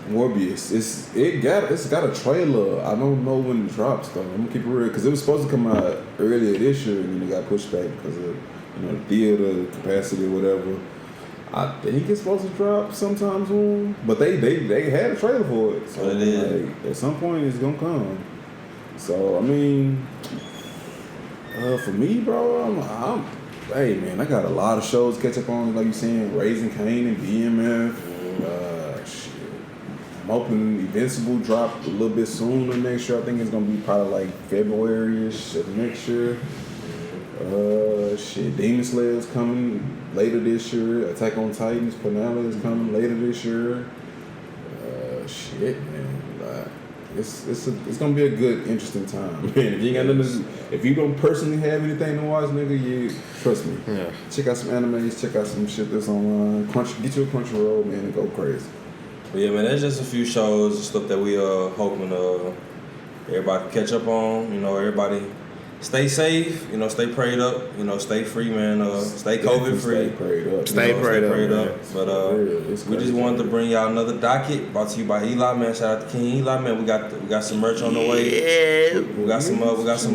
Morbius.
It's got a trailer. I don't know when it drops though. I'm gonna keep it real because it was supposed to come out earlier this year and then it got pushed back because of the theater capacity or whatever. I think it's supposed to drop sometime soon, but they had a trailer for it. So like, at some point it's gonna come. So I mean, for me, bro, hey man, I got a lot of shows to catch up on. Like you saying, Raising Cain and BMF. Shit, I'm hoping Invincible drop a little bit sooner next year. I think it's gonna be probably like February-ish of next year. Demon Slayer is coming later this year. Attack on Titans, Finale is coming later this year. Man, like, it's gonna be a good, interesting time. Man, if you don't personally have anything to watch, nigga, you trust me.
Yeah.
Check out some animes, check out some shit that's online. Get you a Crunchyroll, man, and go crazy.
But yeah, man, there's just a few shows and stuff that we hoping everybody can catch up on. Everybody stay safe. Stay prayed up. Stay free, man. Stay COVID free.
Stay prayed up.
Stay prayed up.
But we just wanted to bring y'all another docket brought to you by Eli, man. Shout out to King Eli, man. We got some merch on the way.
Yeah.
We got some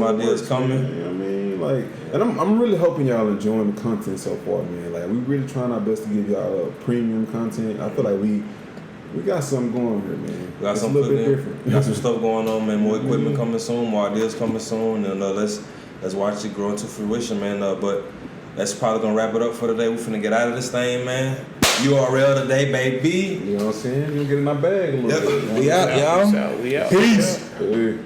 ideas coming.
I mean, like, and I'm really hoping y'all enjoying the content so far, man. Like, we really trying our best to give y'all premium content. I feel like we got something going here, man.
We got
it's
something
a little bit different.
We got some stuff going on, man. More equipment coming soon, more ideas coming soon, and let's watch it grow into fruition, man. But that's probably gonna wrap it up for today. We finna get out of this thing, man. URL today, baby.
You know what I'm saying? You gonna get in our bag a little bit.
We out, y'all.
We out.
Peace. Hey.